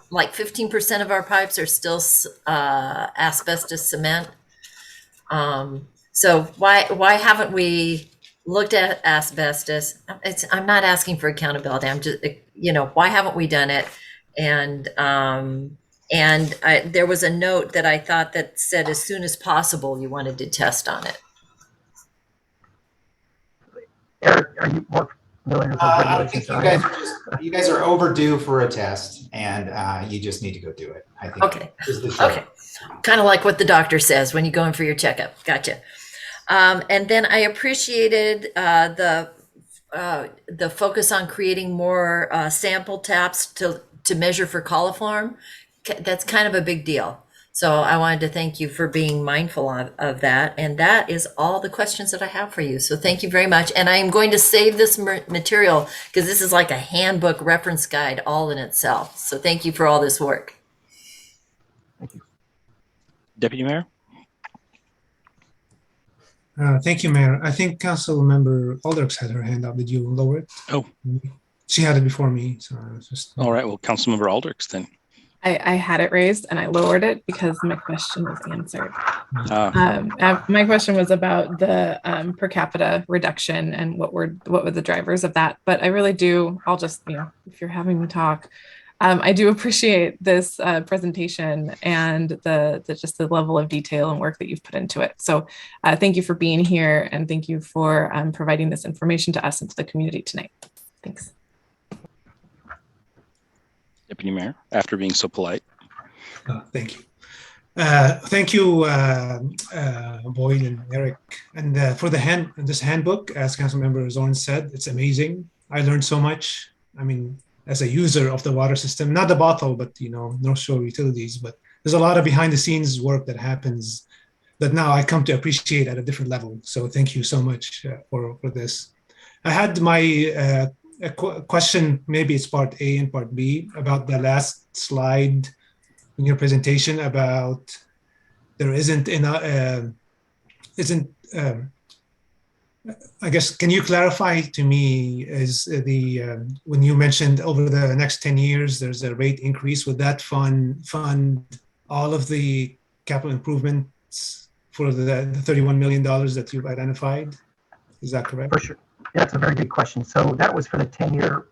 like 15% of our pipes are still asbestos cement? So why haven't we looked at asbestos? I'm not asking for accountability. I'm just, why haven't we done it? And there was a note that I thought that said as soon as possible you wanted to test on it. Eric, are you more familiar with those regulations? You guys are overdue for a test, and you just need to go do it. I think. Okay. Okay. Kind of like what the doctor says when you go in for your checkup. Gotcha. And then I appreciated the focus on creating more sample taps to measure for coliform. That's kind of a big deal. So I wanted to thank you for being mindful of that. And that is all the questions that I have for you. So thank you very much. And I am going to save this material because this is like a handbook reference guide all in itself. So thank you for all this work. Thank you. Deputy Mayor? Thank you, Mayor. I think Council Member Aldrich had her hand up. Did you lower it? Oh. She had it before me. So I was just. All right. Well, Council Member Aldrich then. I had it raised and I lowered it because my question was answered. My question was about the per capita reduction and what were the drivers of that. But I really do, I'll just, if you're having me talk, I do appreciate this presentation and just the level of detail and work that you've put into it. So thank you for being here and thank you for providing this information to us and to the community tonight. Thanks. Deputy Mayor, after being so polite. Thank you. Thank you, Boyd and Eric. And for this handbook, as Councilmember Zorn said, it's amazing. I learned so much. I mean, as a user of the water system, not the Bothell, but North Shore Utilities, but there's a lot of behind the scenes work that happens that now I come to appreciate at a different level. So thank you so much for this. I had my a question, maybe it's part A and part B, about the last slide in your presentation about there isn't enough, I guess, can you clarify to me, is when you mentioned over the next 10 years, there's a rate increase, would that fund all of the capital improvements for the $31 million that you've identified? Is that correct? For sure. Yeah, that's a very good question. So that was for the 10-year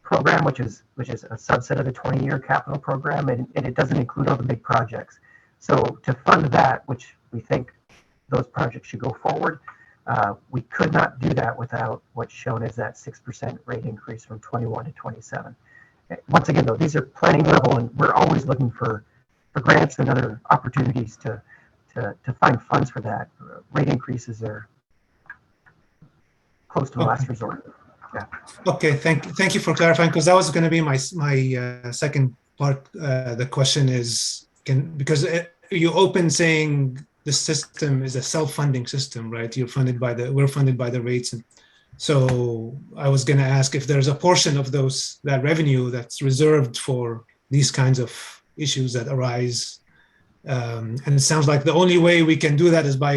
program, which is a subset of the 20-year capital program, and it doesn't include all the big projects. So to fund that, which we think those projects should go forward, we could not do that without what's shown as that 6% rate increase from 21 to 27. Once again, though, these are planning level, and we're always looking for grants and other opportunities to find funds for that. Rate increases are close to the last resort. Yeah. Okay, thank you for clarifying, because that was going to be my second part. The question is, because you open saying the system is a self-funding system, right? We're funded by the rates, and so I was going to ask if there's a portion of that revenue that's reserved for these kinds of issues that arise. And it sounds like the only way we can do that is by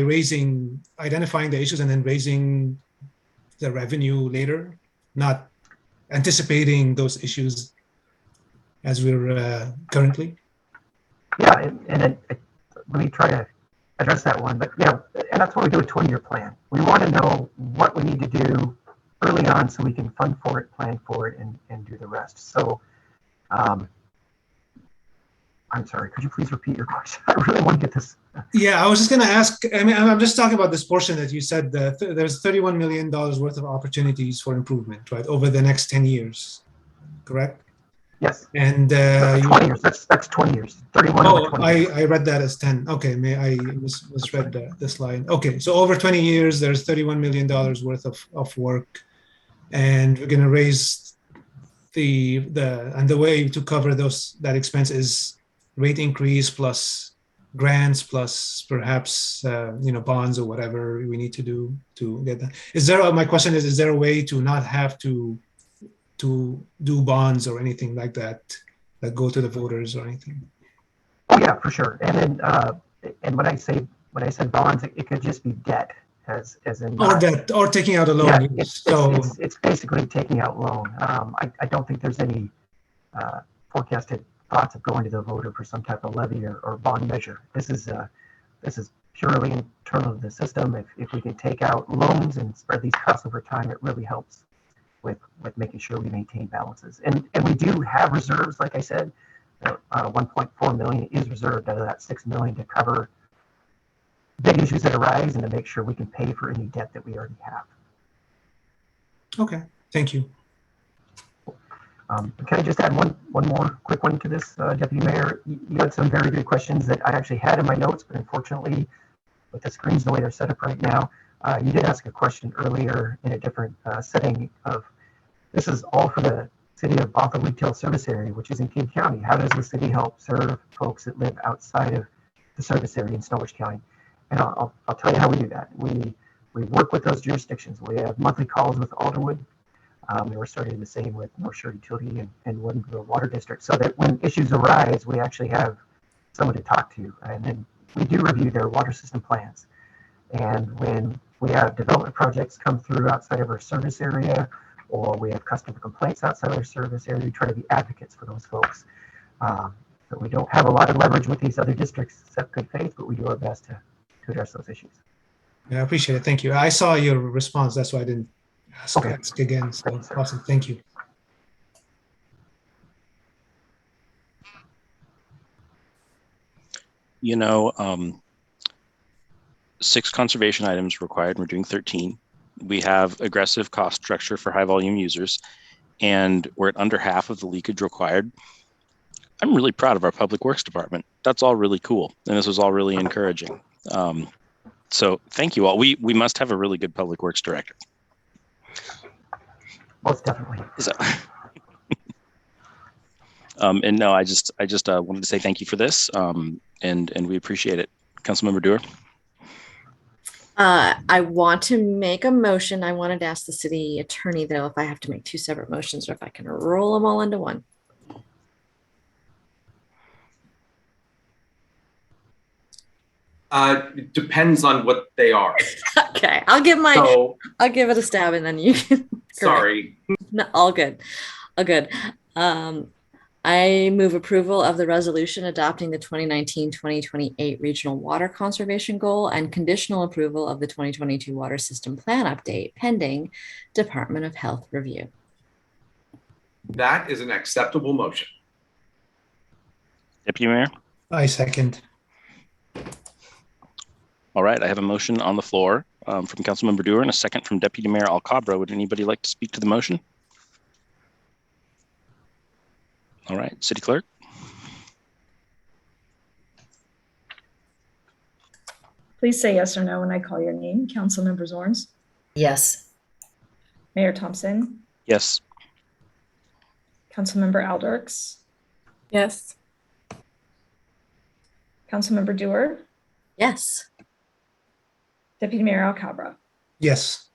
identifying the issues and then raising the revenue later, not anticipating those issues as we're currently. Yeah, and let me try to address that one. But and that's what we do a 20-year plan. We want to know what we need to do early on so we can fund for it, plan for it, and do the rest. So I'm sorry, could you please repeat your question? I really want to get this. Yeah, I was just going to ask, I mean, I'm just talking about this portion that you said that there's $31 million worth of opportunities for improvement, right, over the next 10 years, correct? Yes. And 20 years, that's 20 years, 31 over 20 years. I read that as 10. Okay, I misread the slide. Okay, so over 20 years, there's $31 million worth of work, and we're going to raise the way to cover that expense is rate increase plus grants plus perhaps bonds or whatever we need to do to get that. My question is there a way to not have to do bonds or anything like that go to the voters or anything? Oh yeah, for sure. And then and when I said bonds, it could just be debt as in debt or taking out a loan. Yeah, it's basically taking out loan. I don't think there's any forecasted thoughts of going to the voter for some type of levy or bond measure. This is purely internal to the system. If we can take out loans and spread these costs over time, it really helps with making sure we maintain balances. And we do have reserves, like I said. 1.4 million is reserved out of that 6 million to cover big issues that arise and to make sure we can pay for any debt that we already have. Okay, thank you. Can I just add one more quick one to this, Deputy Mayor? You had some very good questions that I actually had in my notes, but unfortunately, with the screens the way they're set up right now, you did ask a question earlier in a different setting of, this is all for the City of Bothell Retail Service Area, which is in King County. How does the city help serve folks that live outside of the service area in Snohomish County? And I'll tell you how we do that. We work with those jurisdictions. We have monthly calls with Alderwood. We were starting the same with North Shore Utility and Woodinville Water District, so that when issues arise, we actually have someone to talk to. And then we do review their water system plans. And when we have development projects come through outside of our service area, or we have customer complaints outside of our service area, we try to be advocates for those folks. So we don't have a lot of leverage with these other districts except good faith, but we do our best to address those issues. Yeah, I appreciate it. Thank you. I saw your response. That's why I didn't ask again. So awesome. Thank you. You know, 6 conservation items required. We're doing 13. We have aggressive cost structure for high volume users, and we're at under half of the leakage required. I'm really proud of our public works department. That's all really cool. And this was all really encouraging. So thank you all. We must have a really good public works director. Most definitely. And no, I just wanted to say thank you for this. And we appreciate it. Councilmember Dewar. I want to make a motion. I wanted to ask the city attorney, though, if I have to make 2 separate motions or if I can roll them all into one. It depends on what they are. Okay, I'll give it a stab and then you can. Sorry. No, all good. All good. I move approval of the resolution adopting the 2019-2028 Regional Water Conservation Goal and conditional approval of the 2022 Water System Plan Update pending Department of Health review. That is an acceptable motion. Deputy Mayor? I second. All right, I have a motion on the floor from Councilmember Dewar and a second from Deputy Mayor Alcabra. Would anybody like to speak to the motion? All right, City Clerk. Please say yes or no when I call your name. Councilmember Zorns? Yes. Mayor Thompson? Yes. Councilmember Aldorks? Yes. Councilmember Dewar? Yes. Deputy Mayor Alcabra? Yes.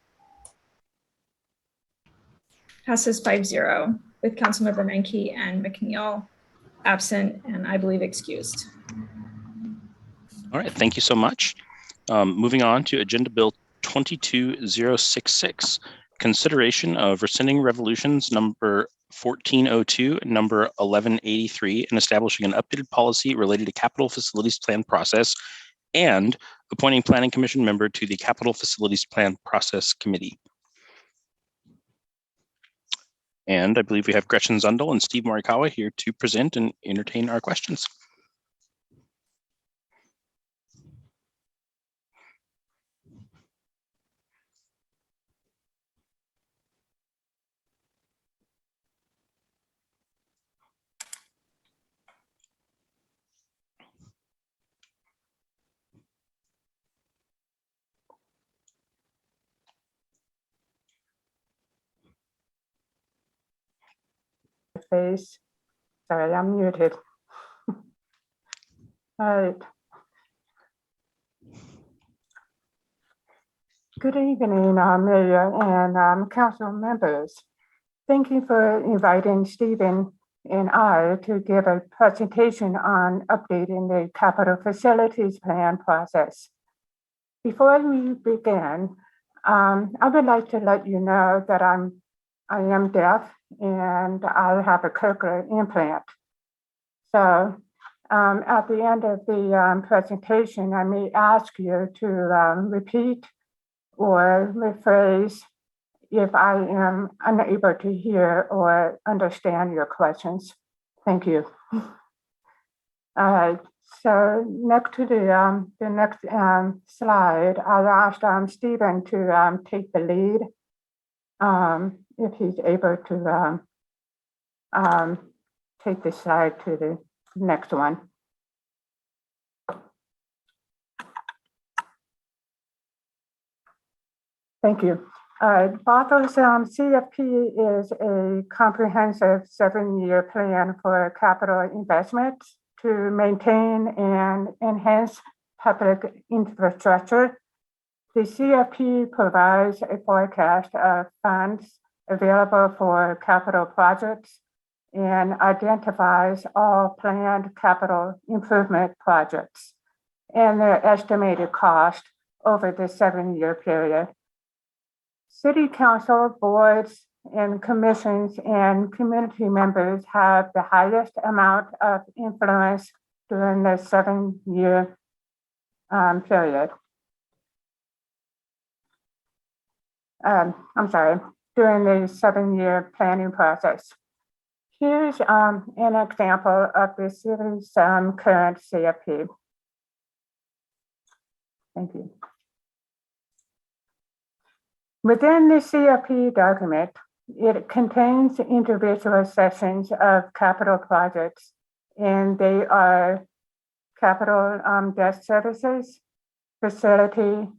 Passes 5-0 with Councilmember Menke and McNeil absent and I believe excused. All right, thank you so much. Moving on to Agenda Bill 22066, consideration of rescinding resolutions number 1402 and number 1183 and establishing an updated policy related to capital facilities plan process and appointing planning commission member to the capital facilities plan process committee. And I believe we have Gretchen Zundel and Steve Morikawa here to present and entertain our questions. Face. Sorry, I'm muted. All right. Good evening, Mayor and council members. Thank you for inviting Stephen and I to give a presentation on updating the capital facilities plan process. Before we begin, I would like to let you know that I am deaf and I have a cochlear implant. So at the end of the presentation, I may ask you to repeat or rephrase if I am unable to hear or understand your questions. Thank you. All right. So next to the next slide, I'll ask Stephen to take the lead if he's able to take the slide to the next one. Thank you. Bothell's CFP is a comprehensive 7-year plan for capital investments to maintain and enhance public infrastructure. The CFP provides a forecast of funds available for capital projects and identifies all planned capital improvement projects and their estimated cost over the 7-year period. City council, boards, and commissions and community members have the highest amount of influence during the 7-year period. During the 7-year planning process. Here's an example of the city's current CFP. Thank you. Within the CFP document, it contains individual sections of capital projects, and they are capital debt services, facility,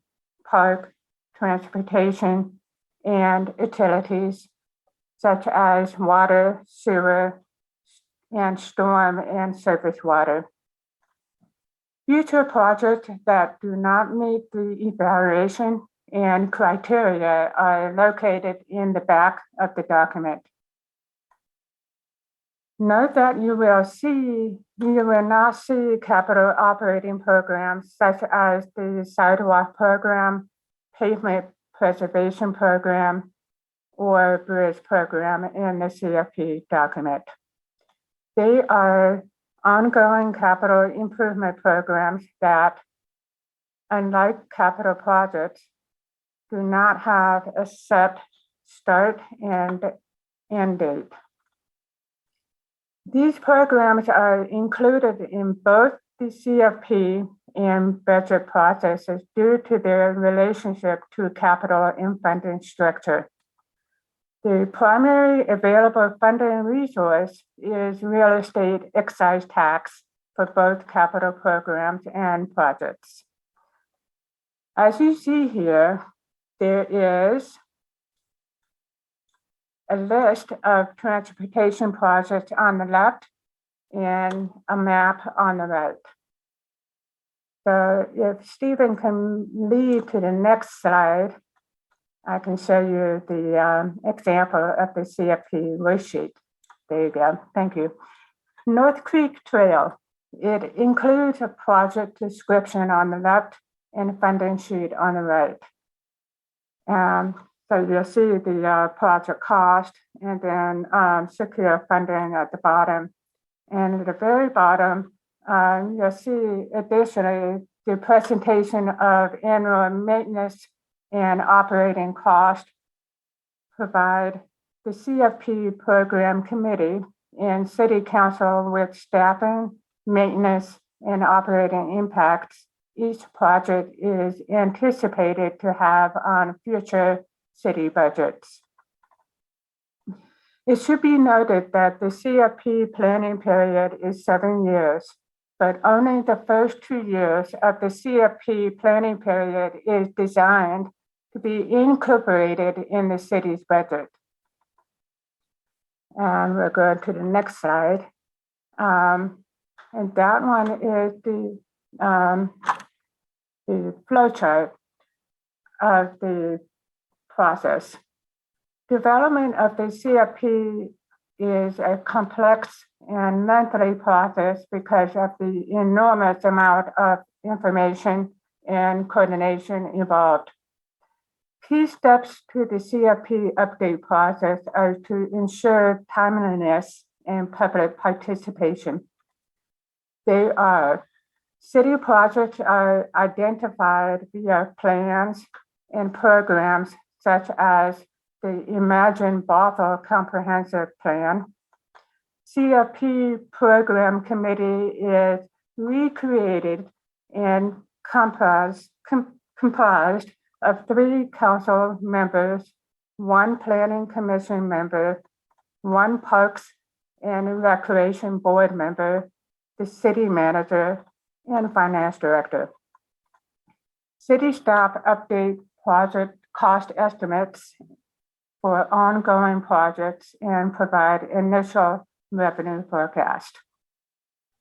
park, transportation, and utilities, such as water, sewer, and storm and surface water. Future projects that do not meet the evaluation and criteria are located in the back of the document. Note that you will not see capital operating programs such as the sidewalk program, pavement preservation program, or bridge program in the CFP document. They are ongoing capital improvement programs that, unlike capital projects, do not have a set start and end date. These programs are included in both the CFP and budget processes due to their relationship to capital and funding structure. The primary available funding resource is real estate excise tax for both capital programs and projects. As you see here, there is a list of transportation projects on the left and a map on the right. So if Stephen can lead to the next slide, I can show you the example of the CFP worksheet. There you go. Thank you. North Creek Trail. It includes a project description on the left and a funding sheet on the right. So you'll see the project cost and then secure funding at the bottom. And at the very bottom, you'll see additionally the presentation of annual maintenance and operating cost provide the CFP Program Committee and City Council with staffing, maintenance, and operating impacts each project is anticipated to have on future city budgets. It should be noted that the CFP planning period is 7 years, but only the first 2 years of the CFP planning period is designed to be incorporated in the city's budget. And we'll go to the next slide. And that one is the flow chart of the process. Development of the CFP is a complex and lengthy process because of the enormous amount of information and coordination involved. Key steps to the CFP update process are to ensure timeliness and public participation. They are: city projects are identified via plans and programs such as the Imagine Bothell Comprehensive Plan. CFP Program Committee is recreated and comprised of 3 council members, 1 planning commission member, 1 parks and recreation board member, the city manager, and finance director. City staff update project cost estimates for ongoing projects and provide initial revenue forecast.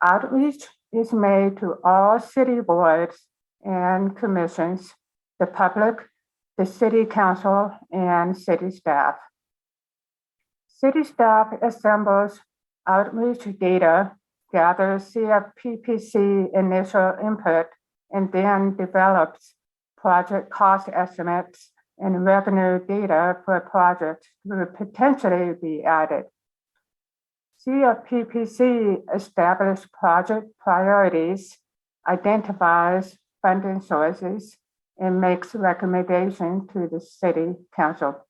Outreach is made to all city boards and commissions, the public, the city council, and city staff. City staff assembles outreach data, gathers CFPPC initial input, and then develops project cost estimates and revenue data for projects that would potentially be added. CFPPC establishes project priorities, identifies funding sources, and makes recommendations to the city council.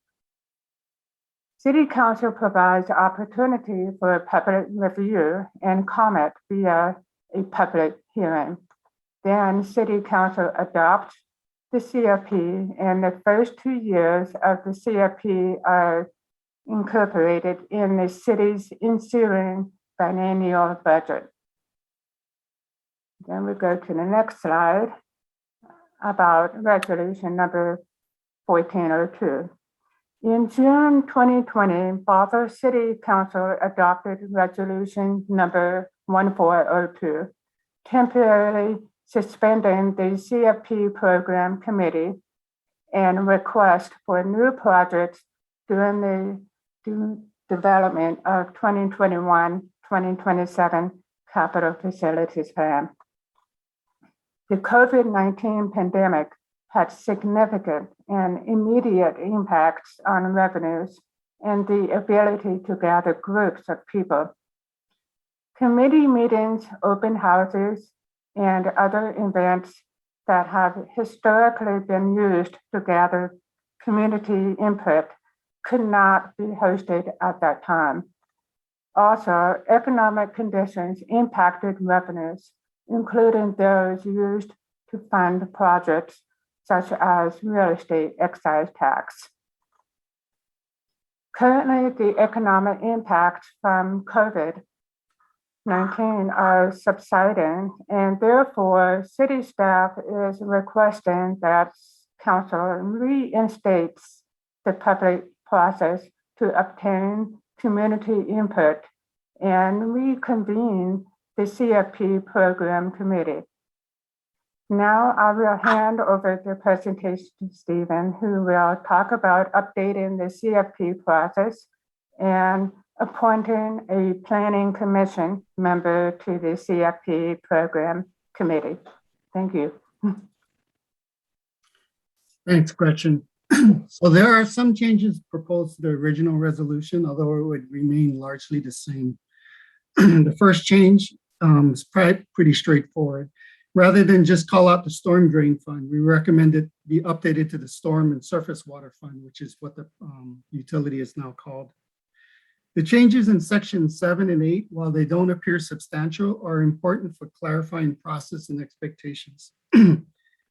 City council provides opportunity for public review and comment via a public hearing. Then city council adopts the CFP, and the first 2 years of the CFP are incorporated in the city's ensuing biennial budget. Then we go to the next slide about resolution number 1402. In June 2020, Bothell City Council adopted resolution number 1402, temporarily suspending the CFP Program Committee and request for new projects during the development of 2021-2027 Capital Facilities Plan. The COVID-19 pandemic had significant and immediate impacts on revenues and the ability to gather groups of people. Committee meetings, open houses, and other events that have historically been used to gather community input could not be hosted at that time. Also, economic conditions impacted revenues, including those used to fund projects such as real estate excise tax. Currently, the economic impacts from COVID-19 are subsiding, and therefore city staff is requesting that council reinstates the public process to obtain community input and reconvene the CFP Program Committee. Now I will hand over the presentation to Stephen, who will talk about updating the CFP process and appointing a planning commission member to the CFP Program Committee. Thank you. Thanks, Gretchen. So there are some changes proposed to the original resolution, although it would remain largely the same. The first change is pretty straightforward. Rather than just call out the storm drain fund, we recommend it be updated to the storm and surface water fund, which is what the utility is now called. The changes in section 7 and 8, while they don't appear substantial, are important for clarifying process and expectations.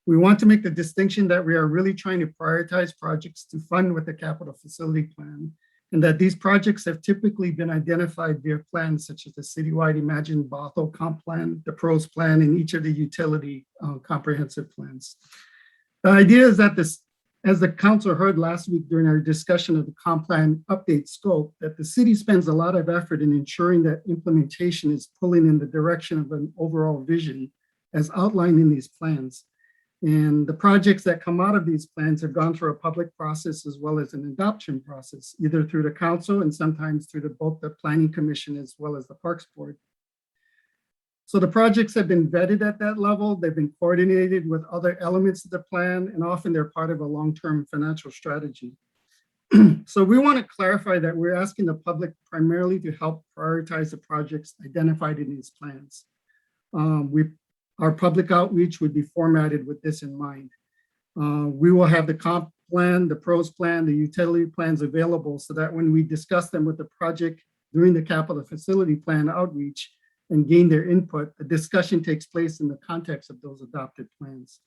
We want to make the distinction that we are really trying to prioritize projects to fund with the capital facility plan, and that these projects have typically been identified via plans such as the citywide Imagine Bothell comp plan, the PROS plan, and each of the utility comprehensive plans. The idea is that this, as the council heard last week during our discussion of the comp plan update scope, that the city spends a lot of effort in ensuring that implementation is pulling in the direction of an overall vision as outlined in these plans. And the projects that come out of these plans have gone through a public process as well as an adoption process, either through the council and sometimes through both the planning commission as well as the parks board. So the projects have been vetted at that level. They've been coordinated with other elements of the plan, and often they're part of a long-term financial strategy. So we want to clarify that we're asking the public primarily to help prioritize the projects identified in these plans. Our public outreach would be formatted with this in mind. We will have the comp plan, the PROS plan, the utility plans available so that when we discuss them with the project during the capital facility plan outreach and gain their input, the discussion takes place in the context of those adopted plans.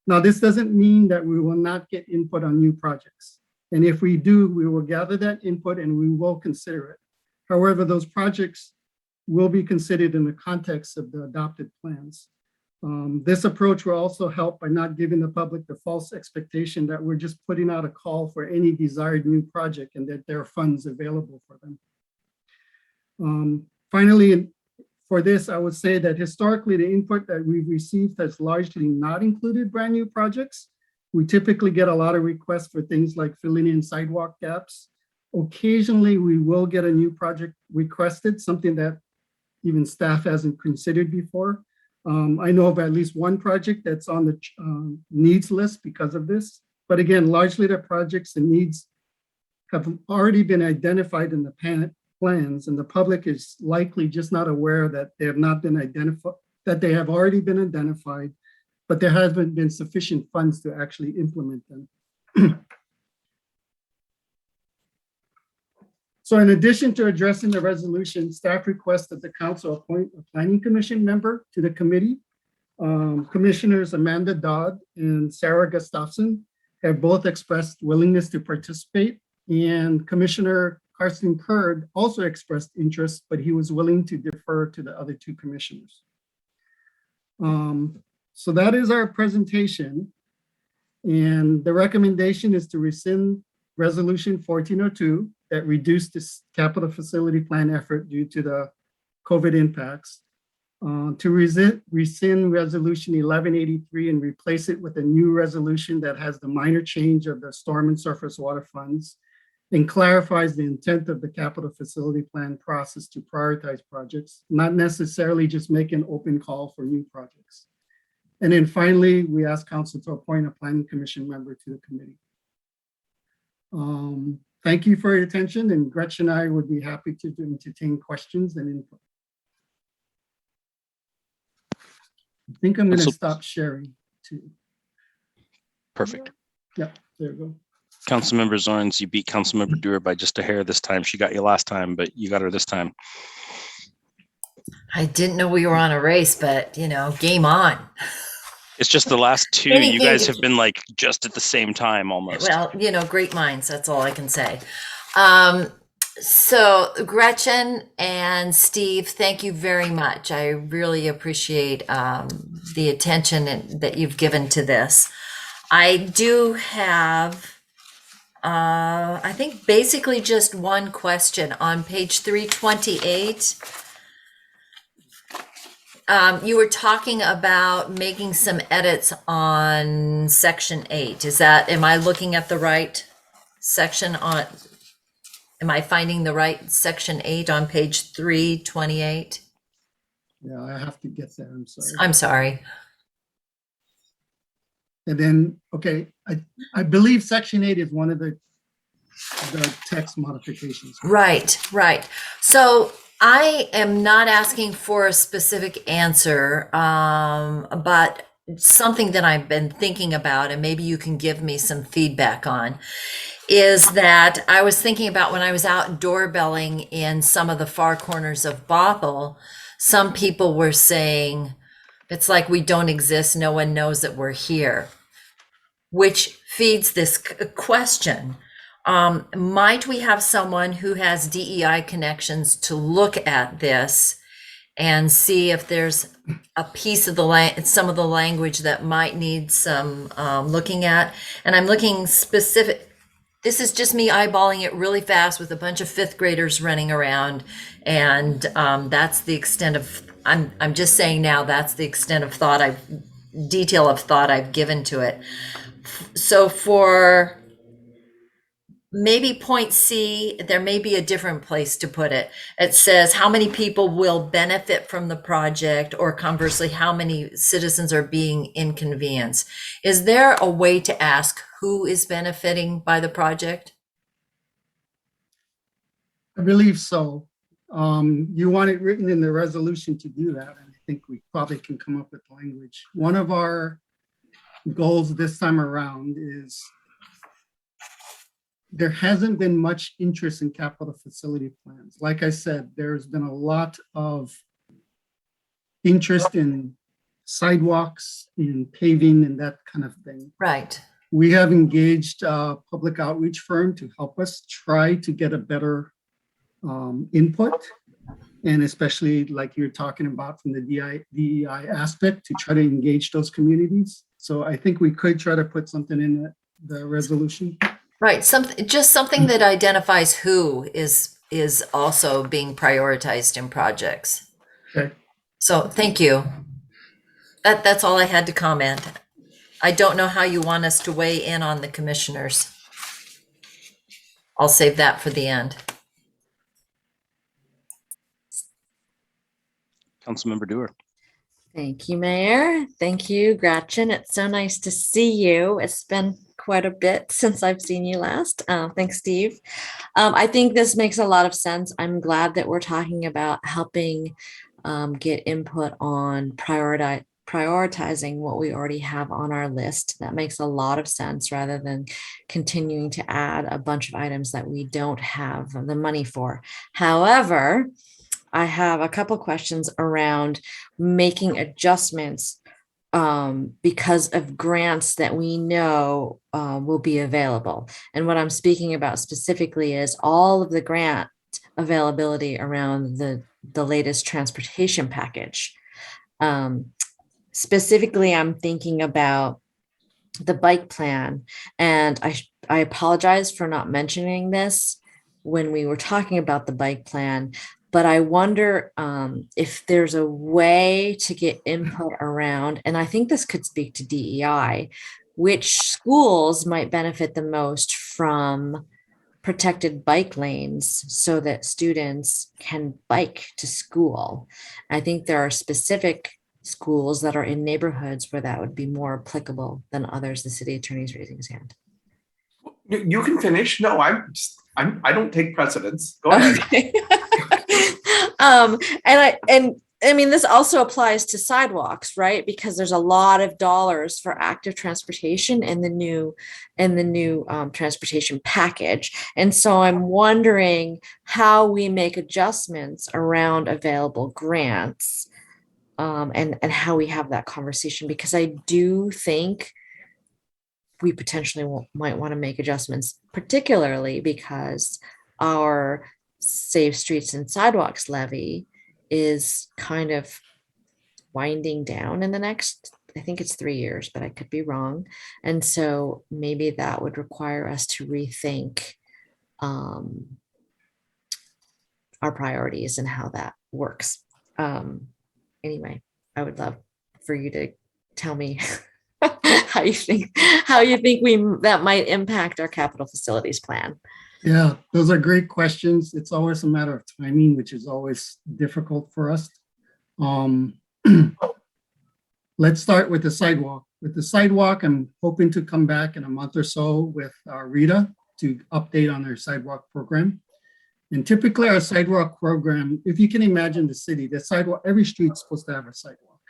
Now, this doesn't mean that we will not get input on new projects. And if we do, we will gather that input and we will consider it. However, those projects will be considered in the context of the adopted plans. This approach will also help by not giving the public the false expectation that we're just putting out a call for any desired new project and that there are funds available for them. Finally, for this, I would say that historically the input that we've received has largely not included brand new projects. We typically get a lot of requests for things like filling in sidewalk gaps. Occasionally, we will get a new project requested, something that even staff hasn't considered before. I know of at least one project that's on the needs list because of this. But again, largely the projects and needs have already been identified in the plans, and the public is likely just not aware that they have not been identified, that they have already been identified, but there hasn't been sufficient funds to actually implement them. So in addition to addressing the resolution, staff requests that the council appoint a planning commission member to the committee. Commissioners Amanda Dodd and Sarah Gustafson have both expressed willingness to participate, and Commissioner Carsten Kurd also expressed interest, but he was willing to defer to the other two commissioners. So that is our presentation. And the recommendation is to rescind Resolution 1402 that reduced this capital facility plan effort due to the COVID impacts, to rescind Resolution 1183 and replace it with a new resolution that has the minor change of the storm and surface water funds and clarifies the intent of the capital facility plan process to prioritize projects, not necessarily just make an open call for new projects. And then finally, we ask council to appoint a planning commission member to the committee. Thank you for your attention, and Gretchen and I would be happy to entertain questions and input. I think I'm going to stop sharing too. Perfect. Yeah, there we go. Councilmember Zorns, you beat Councilmember Dewar by just a hair this time. She got you last time, but you got her this time. I didn't know we were on a race, but you know, game on. It's just the last two. You guys have been like just at the same time almost. Well, you know, great minds. That's all I can say. So Gretchen and Steve, thank you very much. I really appreciate the attention that you've given to this. I do have, I think basically just one question on page 328. You were talking about making some edits on section 8. Is that, am I looking at the right section on, am I finding the right section 8 on page 328? Yeah, I have to get there, I'm sorry. I'm sorry. And then, okay, I believe section 8 is one of the text modifications. Right, right. So I am not asking for a specific answer, but something that I've been thinking about, and maybe you can give me some feedback on, is that I was thinking about when I was out doorbelling in some of the far corners of Bothell, some people were saying, it's like we don't exist, no one knows that we're here, which feeds this question. Might we have someone who has DEI connections to look at this and see if there's a piece of some of the language that might need some looking at? And I'm looking specific. This is just me eyeballing it really fast with a bunch of fifth graders running around, and that's the extent of. I'm just saying now that's the extent of detail of thought I've given to it. So for maybe point C, there may be a different place to put it. It says how many people will benefit from the project, or conversely, how many citizens are being inconvenienced. Is there a way to ask who is benefiting by the project? I believe so. You want it written in the resolution to do that, and I think we probably can come up with language. One of our goals this time around is there hasn't been much interest in capital facility plans. Like I said, there's been a lot of interest in sidewalks, in paving, and that kind of thing. Right. We have engaged a public outreach firm to help us try to get a better input, and especially like you're talking about from the DEI aspect, to try to engage those communities. So I think we could try to put something in the resolution. Right, something that identifies who is also being prioritized in projects. Okay. So thank you. That's all I had to comment. I don't know how you want us to weigh in on the commissioners. I'll save that for the end. Councilmember Dewar. Thank you, Mayor. Thank you, Gretchen. It's so nice to see you. It's been quite a bit since I've seen you last. Thanks, Steve. I think this makes a lot of sense. I'm glad that we're talking about helping get input on prioritizing what we already have on our list. That makes a lot of sense, rather than continuing to add a bunch of items that we don't have the money for. However, I have a couple questions around making adjustments because of grants that we know will be available. And what I'm speaking about specifically is all of the grant availability around the latest transportation package. Specifically, I'm thinking about the bike plan. And I apologize for not mentioning this when we were talking about the bike plan, but I wonder if there's a way to get input around, and I think this could speak to DEI, which schools might benefit the most from protected bike lanes so that students can bike to school. I think there are specific schools that are in neighborhoods where that would be more applicable than others. The city attorney's raising his hand. You can finish. No, I don't take precedence. Go ahead. Okay. And I mean, this also applies to sidewalks, right? Because there's a lot of dollars for active transportation in the new transportation package. And so I'm wondering how we make adjustments around available grants, and how we have that conversation, because I do think we potentially might want to make adjustments, particularly because our Safe Streets and Sidewalks levy is kind of winding down in the next, I think it's 3 years, but I could be wrong. And so maybe that would require us to rethink our priorities and how that works. Anyway, I would love for you to tell me how you think that might impact our capital facilities plan. Yeah, those are great questions. It's always a matter of timing, which is always difficult for us. Let's start with the sidewalk. With the sidewalk, I'm hoping to come back in a month or so with Rita to update on their sidewalk program. And typically our sidewalk program, if you can imagine the city, the sidewalk, every street's supposed to have a sidewalk.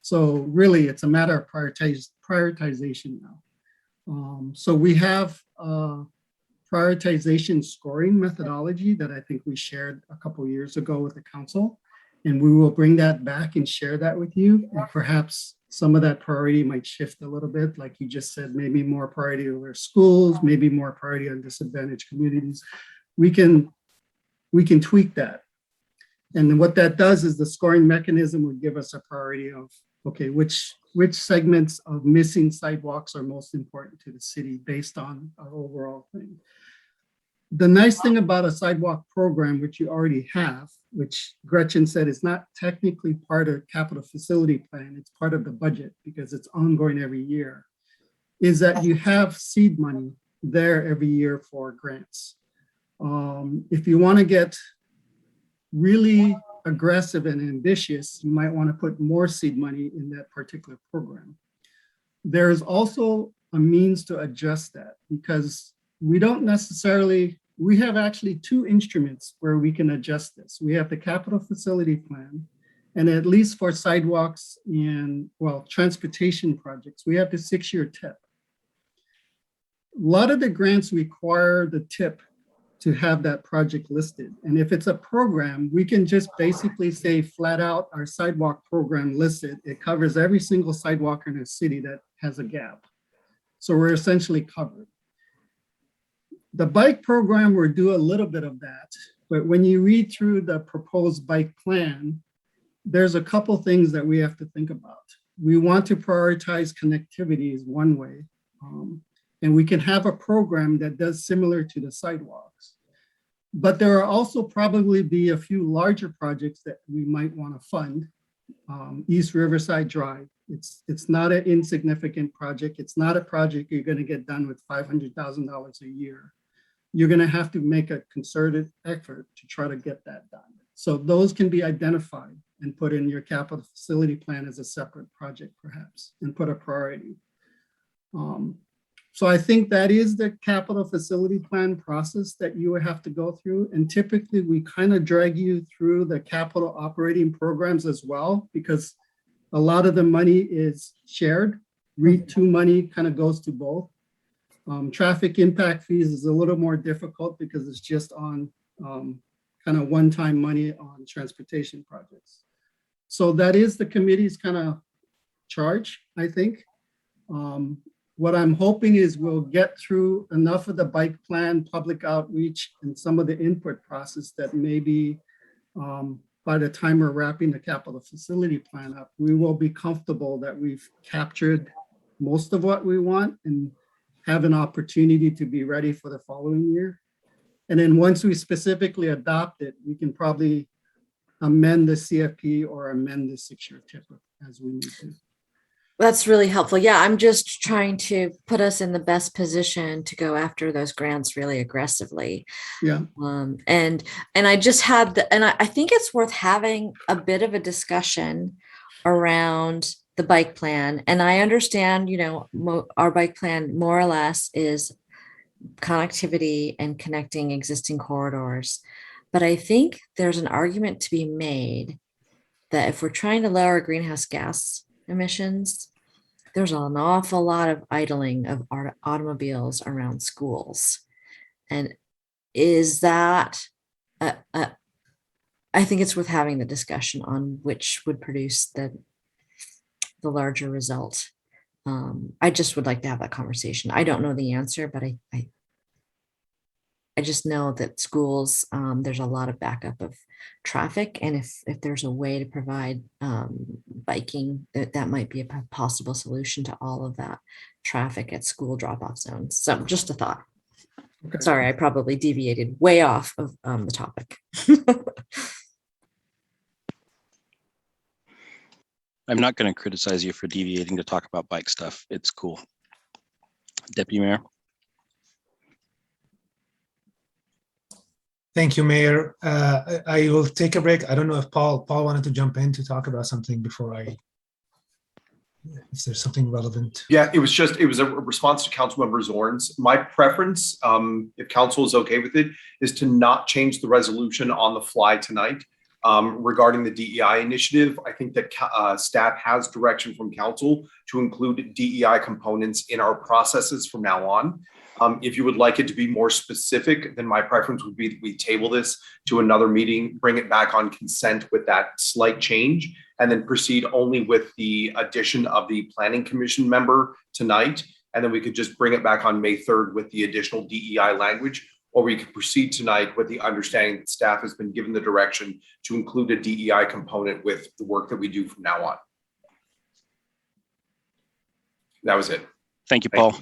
So really it's a matter of prioritization now. So we have a prioritization scoring methodology that I think we shared a couple years ago with the council. And we will bring that back and share that with you. And perhaps some of that priority might shift a little bit. Like you just said, maybe more priority over schools, maybe more priority on disadvantaged communities. We can tweak that. And then what that does is the scoring mechanism would give us a priority of, okay, which segments of missing sidewalks are most important to the city based on our overall thing. The nice thing about a sidewalk program, which you already have, which Gretchen said is not technically part of capital facility plan, it's part of the budget because it's ongoing every year, is that you have seed money there every year for grants. If you want to get really aggressive and ambitious, you might want to put more seed money in that particular program. There's also a means to adjust that because we don't necessarily, we have actually two instruments where we can adjust this. We have the capital facility plan, and at least for sidewalks and, well, transportation projects, we have the 6-year TIP. A lot of the grants require the TIP to have that project listed. And if it's a program, we can just basically say flat out our sidewalk program listed. It covers every single sidewalk in a city that has a gap. So we're essentially covered. The bike program, we'll do a little bit of that, but when you read through the proposed bike plan, there's a couple things that we have to think about. We want to prioritize connectivity is one way. And we can have a program that does similar to the sidewalks. But there are also probably be a few larger projects that we might want to fund. East Riverside Drive, it's not an insignificant project. It's not a project you're going to get done with $500,000 a year. You're going to have to make a concerted effort to try to get that done. So those can be identified and put in your capital facility plan as a separate project perhaps, and put a priority. So I think that is the capital facility plan process that you would have to go through. And typically we kind of drag you through the capital operating programs as well, because a lot of the money is shared. REIT 2 money kind of goes to both. Traffic impact fees is a little more difficult because it's just on kind of one-time money on transportation projects. So that is the committee's kind of charge, I think. What I'm hoping is we'll get through enough of the bike plan, public outreach, and some of the input process that maybe by the time we're wrapping the capital facility plan up, we will be comfortable that we've captured most of what we want and have an opportunity to be ready for the following year. And then once we specifically adopt it, we can probably amend the CFP or amend the 6-year TIP as we need to. That's really helpful. Yeah, I'm just trying to put us in the best position to go after those grants really aggressively. Yeah. And I just had and I think it's worth having a bit of a discussion around the bike plan. And I understand, you know, our bike plan more or less is connectivity and connecting existing corridors. But I think there's an argument to be made that if we're trying to lower greenhouse gas emissions, there's an awful lot of idling of automobiles around schools. And is that, I think it's worth having the discussion on which would produce the larger result. I just would like to have that conversation. I don't know the answer, but I just know that schools, there's a lot of backup of traffic. And if there's a way to provide biking, that might be a possible solution to all of that traffic at school drop-off zones. So just a thought. Okay. Sorry, I probably deviated way off of the topic. I'm not going to criticize you for deviating to talk about bike stuff. It's cool. Deputy Mayor. Thank you, Mayor. I will take a break. I don't know if Paul wanted to jump in to talk about something before I. if there's something relevant. Yeah, it was a response to Councilmember Zorn's. My preference, if council is okay with it, is to not change the resolution on the fly tonight. Regarding the DEI initiative, I think that staff has direction from council to include DEI components in our processes from now on. If you would like it to be more specific, then my preference would be that we table this to another meeting, bring it back on consent with that slight change, and then proceed only with the addition of the planning commission member tonight. And then we could just bring it back on May 3rd with the additional DEI language, or we could proceed tonight with the understanding that staff has been given the direction to include a DEI component with the work that we do from now on. That was it. Thank you, Paul.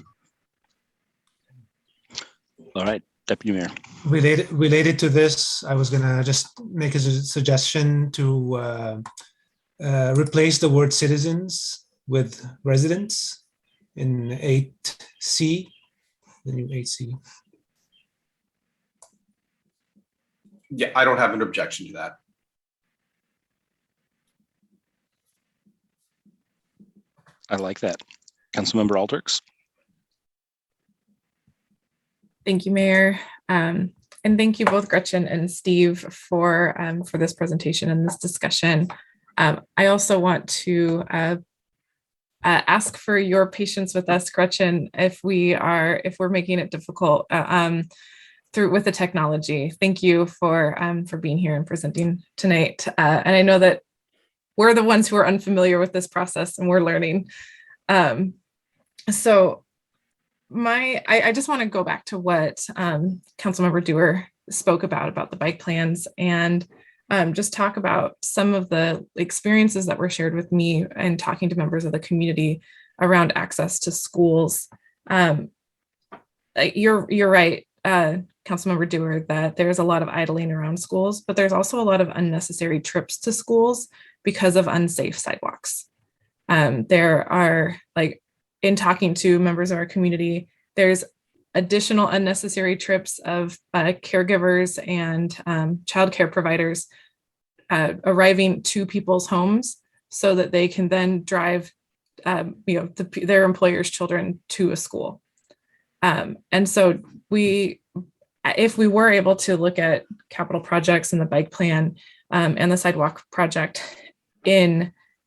All right, Deputy Mayor. Related to this, I was gonna just make a suggestion to replace the word citizens with residents in 8C, the new 8C. Yeah, I don't have an objection to that. I like that. Councilmember Aldrich. Thank you, Mayor. And thank you both, Gretchen and Steve, for this presentation and this discussion. I also want to ask for your patience with us, Gretchen, if we're making it difficult with the technology. Thank you for being here and presenting tonight. And I know that we're the ones who are unfamiliar with this process and we're learning. So I just want to go back to what Councilmember Dewar spoke about the bike plans, and just talk about some of the experiences that were shared with me and talking to members of the community around access to schools. You're right, Councilmember Dewar, that there's a lot of idling around schools, but there's also a lot of unnecessary trips to schools because of unsafe sidewalks. There are, like, in talking to members of our community, there's additional unnecessary trips of caregivers and childcare providers arriving to people's homes so that they can then drive their employer's children to a school. And so if we were able to look at capital projects and the bike plan and the sidewalk project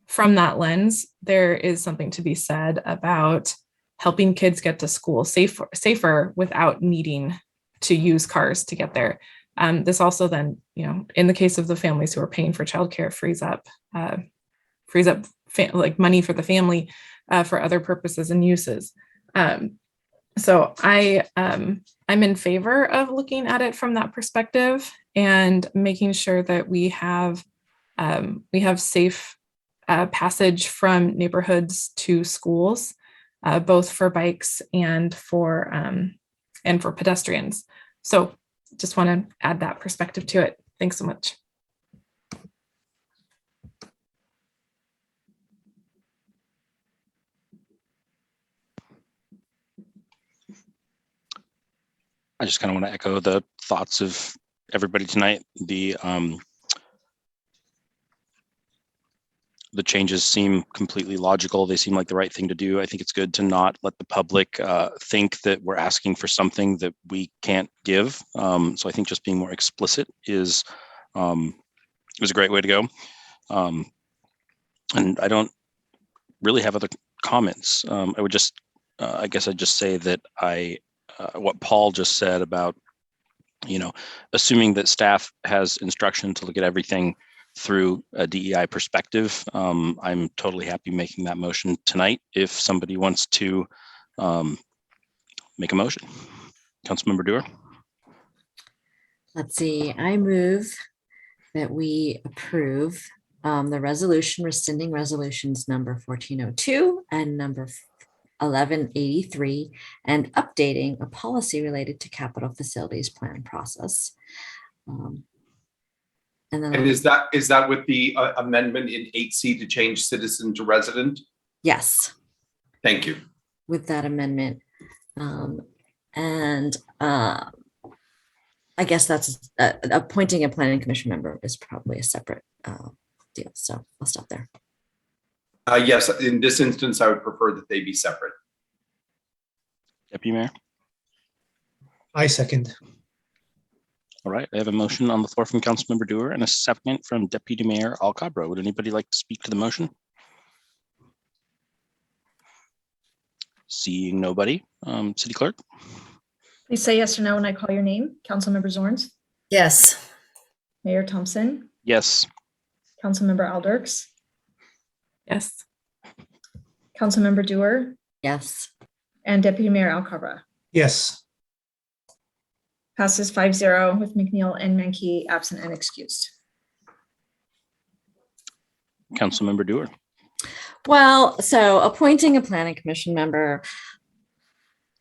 from that lens, there is something to be said about helping kids get to school safer without needing to use cars to get there. This also then, in the case of the families who are paying for childcare, frees up like money for the family for other purposes and uses. So I'm in favor of looking at it from that perspective and making sure that we have safe passage from neighborhoods to schools, both for bikes and for pedestrians. So just want to add that perspective to it. Thanks so much. I just kind of want to echo the thoughts of everybody tonight. The changes seem completely logical. They seem like the right thing to do. I think it's good to not let the public think that we're asking for something that we can't give. So I think just being more explicit is a great way to go. And I don't really have other comments. I would just, I guess I'd just say that what Paul just said about, assuming that staff has instruction to look at everything through a DEI perspective, I'm totally happy making that motion tonight if somebody wants to make a motion. Councilmember Dewar. Let's see, I move that we approve the resolution rescinding resolutions number 1402 and number 1183 and updating a policy related to capital facilities plan process. And is that with the amendment in 8C to change citizen to resident? Yes. Thank you. With that amendment. I guess that's appointing a planning commission member is probably a separate deal. So I'll stop there. Yes, in this instance, I would prefer that they be separate. Deputy Mayor? I second. All right, I have a motion on the floor from Councilmember Dewar and a second from Deputy Mayor Alcabra. Would anybody like to speak to the motion? Seeing nobody, City Clerk? Please say yes or no when I call your name. Councilmember Zorns, Yes. Mayor Thompson, Yes. Councilmember Alders, Yes. Councilmember Dewar, Yes. and Deputy Mayor Alcabra. Yes. Passes 5-0 with McNeil and Menke absent and excused. Councilmember Dewar. Well, so appointing a planning commission member,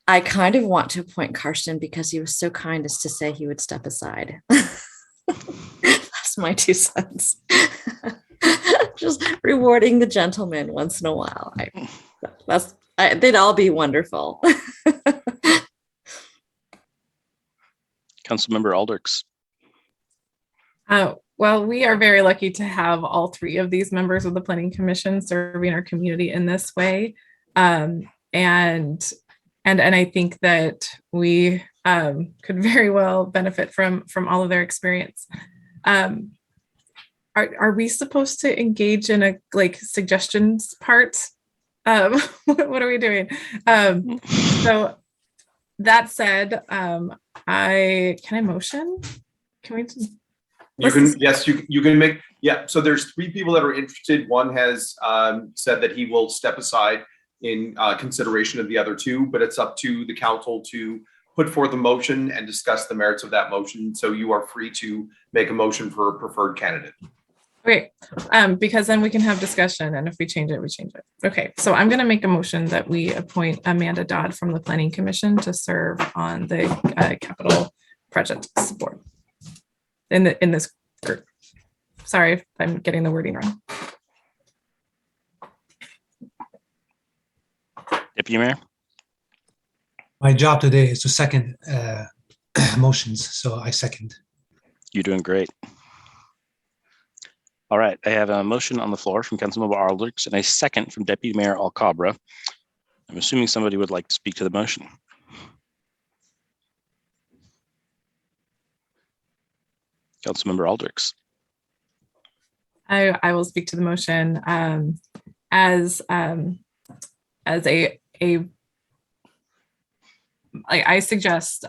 I kind of want to appoint Karsten because he was so kind as to say he would step aside. That's my 2 cents. Just rewarding the gentleman once in a while. They'd all be wonderful. Councilmember Alders. Well, we are very lucky to have all 3 of these members of the Planning Commission serving our community in this way. And I think that we could very well benefit from all of their experience. Are we supposed to engage in a suggestions part? What are we doing? So that said, can I motion? Can we just, you can make, so there's 3 people that are interested. One has said that he will step aside in consideration of the other 2, but it's up to the council to put forth a motion and discuss the merits of that motion. So you are free to make a motion for a preferred candidate. okay, because then we can have discussion, and if we change it, we change it. Okay, so I'm going to make a motion that we appoint Amanda Dodd from the Planning Commission to serve on the capital project support in this group. Sorry if I'm getting the wording wrong. Deputy Mayor? My job today is to second motions, so I second. You're doing great. All right, I have a motion on the floor from Councilmember Alders and a second from Deputy Mayor Alcabra. I'm assuming somebody would like to speak to the motion. Councilmember Alders. I will speak to the motion as I suggest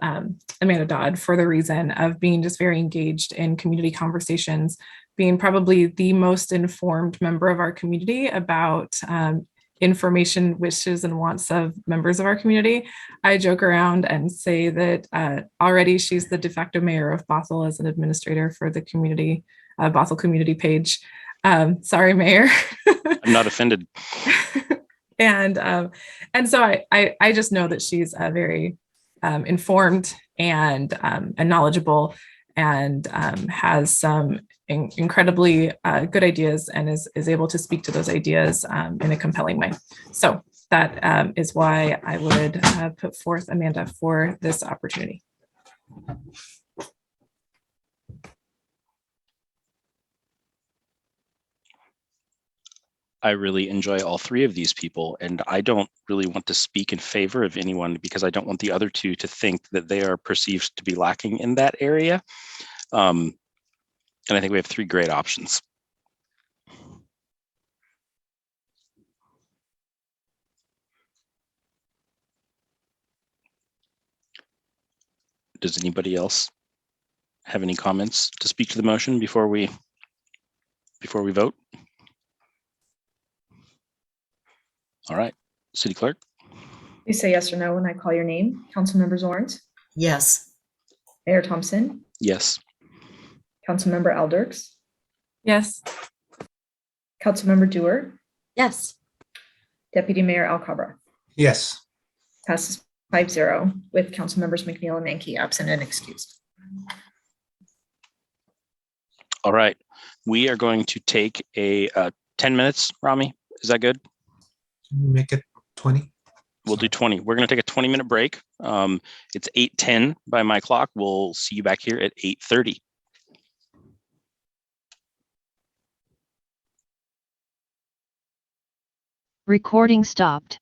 Amanda Dodd for the reason of being just very engaged in community conversations, being probably the most informed member of our community about information, wishes, and wants of members of our community. I joke around and say that already she's the de facto mayor of Bothell as an administrator for the community, Bothell community page. Sorry, Mayor. I'm not offended. And so I just know that she's very informed and knowledgeable, and has some incredibly good ideas, and is able to speak to those ideas in a compelling way. So that is why I would put forth Amanda for this opportunity. I really enjoy all 3 of these people, and I don't really want to speak in favor of anyone because I don't want the other 2 to think that they are perceived to be lacking in that area. And I think we have 3 great options. Does anybody else have any comments to speak to the motion before we vote? All right, City Clerk. Please say yes or no when I call your name. Councilmember Zorns, Yes. Mayor Thompson, Yes. Councilmember Alders, Yes. Councilmember Dewar, Yes. Deputy Mayor Alcabra. Yes. Passes 5-0 with Councilmembers McNeil and Menke absent and excused. All right, we are going to take a 10 minutes, Rami. Is that good? Make it 20. We'll do 20. We're going to take a 20-minute break. It's 8:10 by my clock. We'll see you back here at 8:30. Recording stopped.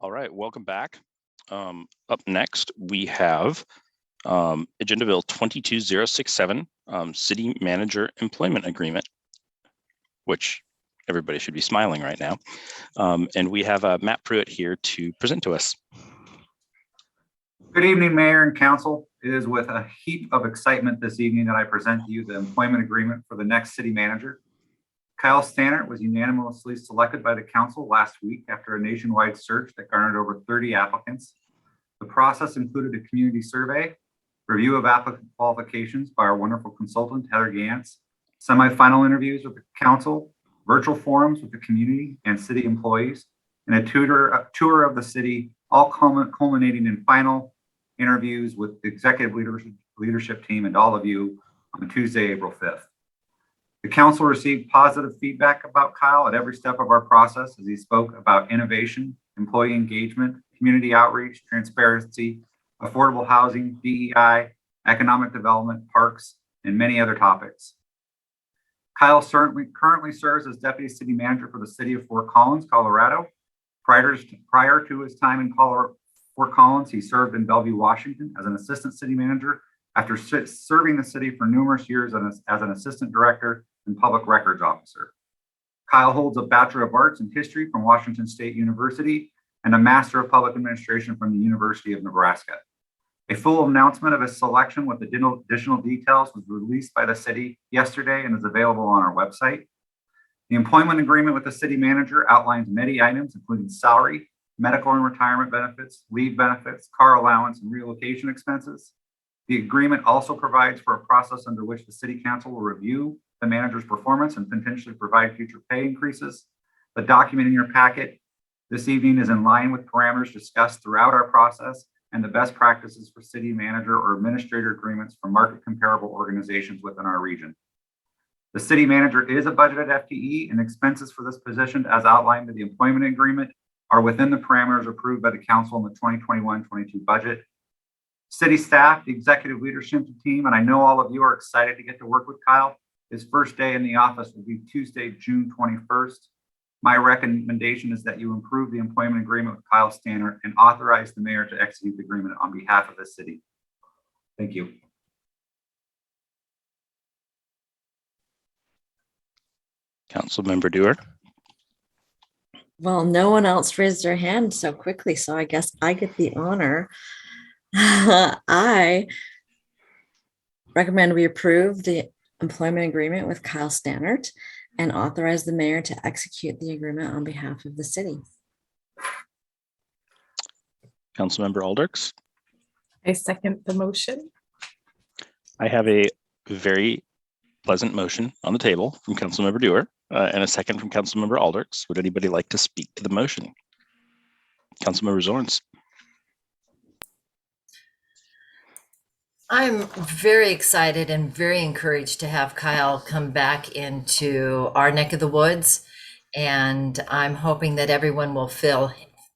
All right, welcome back. Up next, we have Agenda Bill 22067, City Manager Employment Agreement, which everybody should be smiling right now. And we have Matt Pruitt here to present to us. Good evening, Mayor and Council. It is with a heap of excitement this evening that I present to you the employment agreement for the next city manager. Kyle Stannert was unanimously selected by the council last week after a nationwide search that garnered over 30 applicants. The process included a community survey, review of applicant qualifications by our wonderful consultant, Heather Gantz, semi-final interviews with the council, virtual forums with the community and city employees, and a tour of the city, all culminating in final interviews with the executive leadership team and all of you on Tuesday, April 5th. The council received positive feedback about Kyle at every step of our process as he spoke about innovation, employee engagement, community outreach, transparency, affordable housing, DEI, economic development, parks, and many other topics. Kyle currently serves as Deputy City Manager for the City of Fort Collins, Colorado. Prior to his time in Fort Collins, he served in Bellevue, Washington as an Assistant City Manager after serving the city for numerous years as an Assistant Director and Public Records Officer. Kyle holds a Bachelor of Arts in History from Washington State University and a Master of Public Administration from the University of Nebraska. A full announcement of his selection with additional details was released by the city yesterday and is available on our website. The employment agreement with the city manager outlines many items, including salary, medical and retirement benefits, leave benefits, car allowance, and relocation expenses. The agreement also provides for a process under which the city council will review the manager's performance and potentially provide future pay increases. The document in your packet this evening is in line with parameters discussed throughout our process and the best practices for city manager or administrator agreements for market comparable organizations within our region. The city manager is a budgeted FTE, and expenses for this position as outlined in the employment agreement are within the parameters approved by the council in the 2021-22 budget. City staff, the executive leadership team, and I know all of you are excited to get to work with Kyle. His first day in the office will be Tuesday, June 21st. My recommendation is that you improve the employment agreement with Kyle Stannert and authorize the mayor to execute the agreement on behalf of the city. Thank you. Councilmember Dewar. Well, no one else raised their hand so quickly, so I guess I get the honor. I recommend we approve the employment agreement with Kyle Stannert and authorize the mayor to execute the agreement on behalf of the city. Councilmember Alders. I second the motion. I have a very pleasant motion on the table from Councilmember Dewar and a second from Councilmember Alders. Would anybody like to speak to the motion? Councilmember Zorns. I'm very excited and very encouraged to have Kyle come back into our neck of the woods. And I'm hoping that everyone will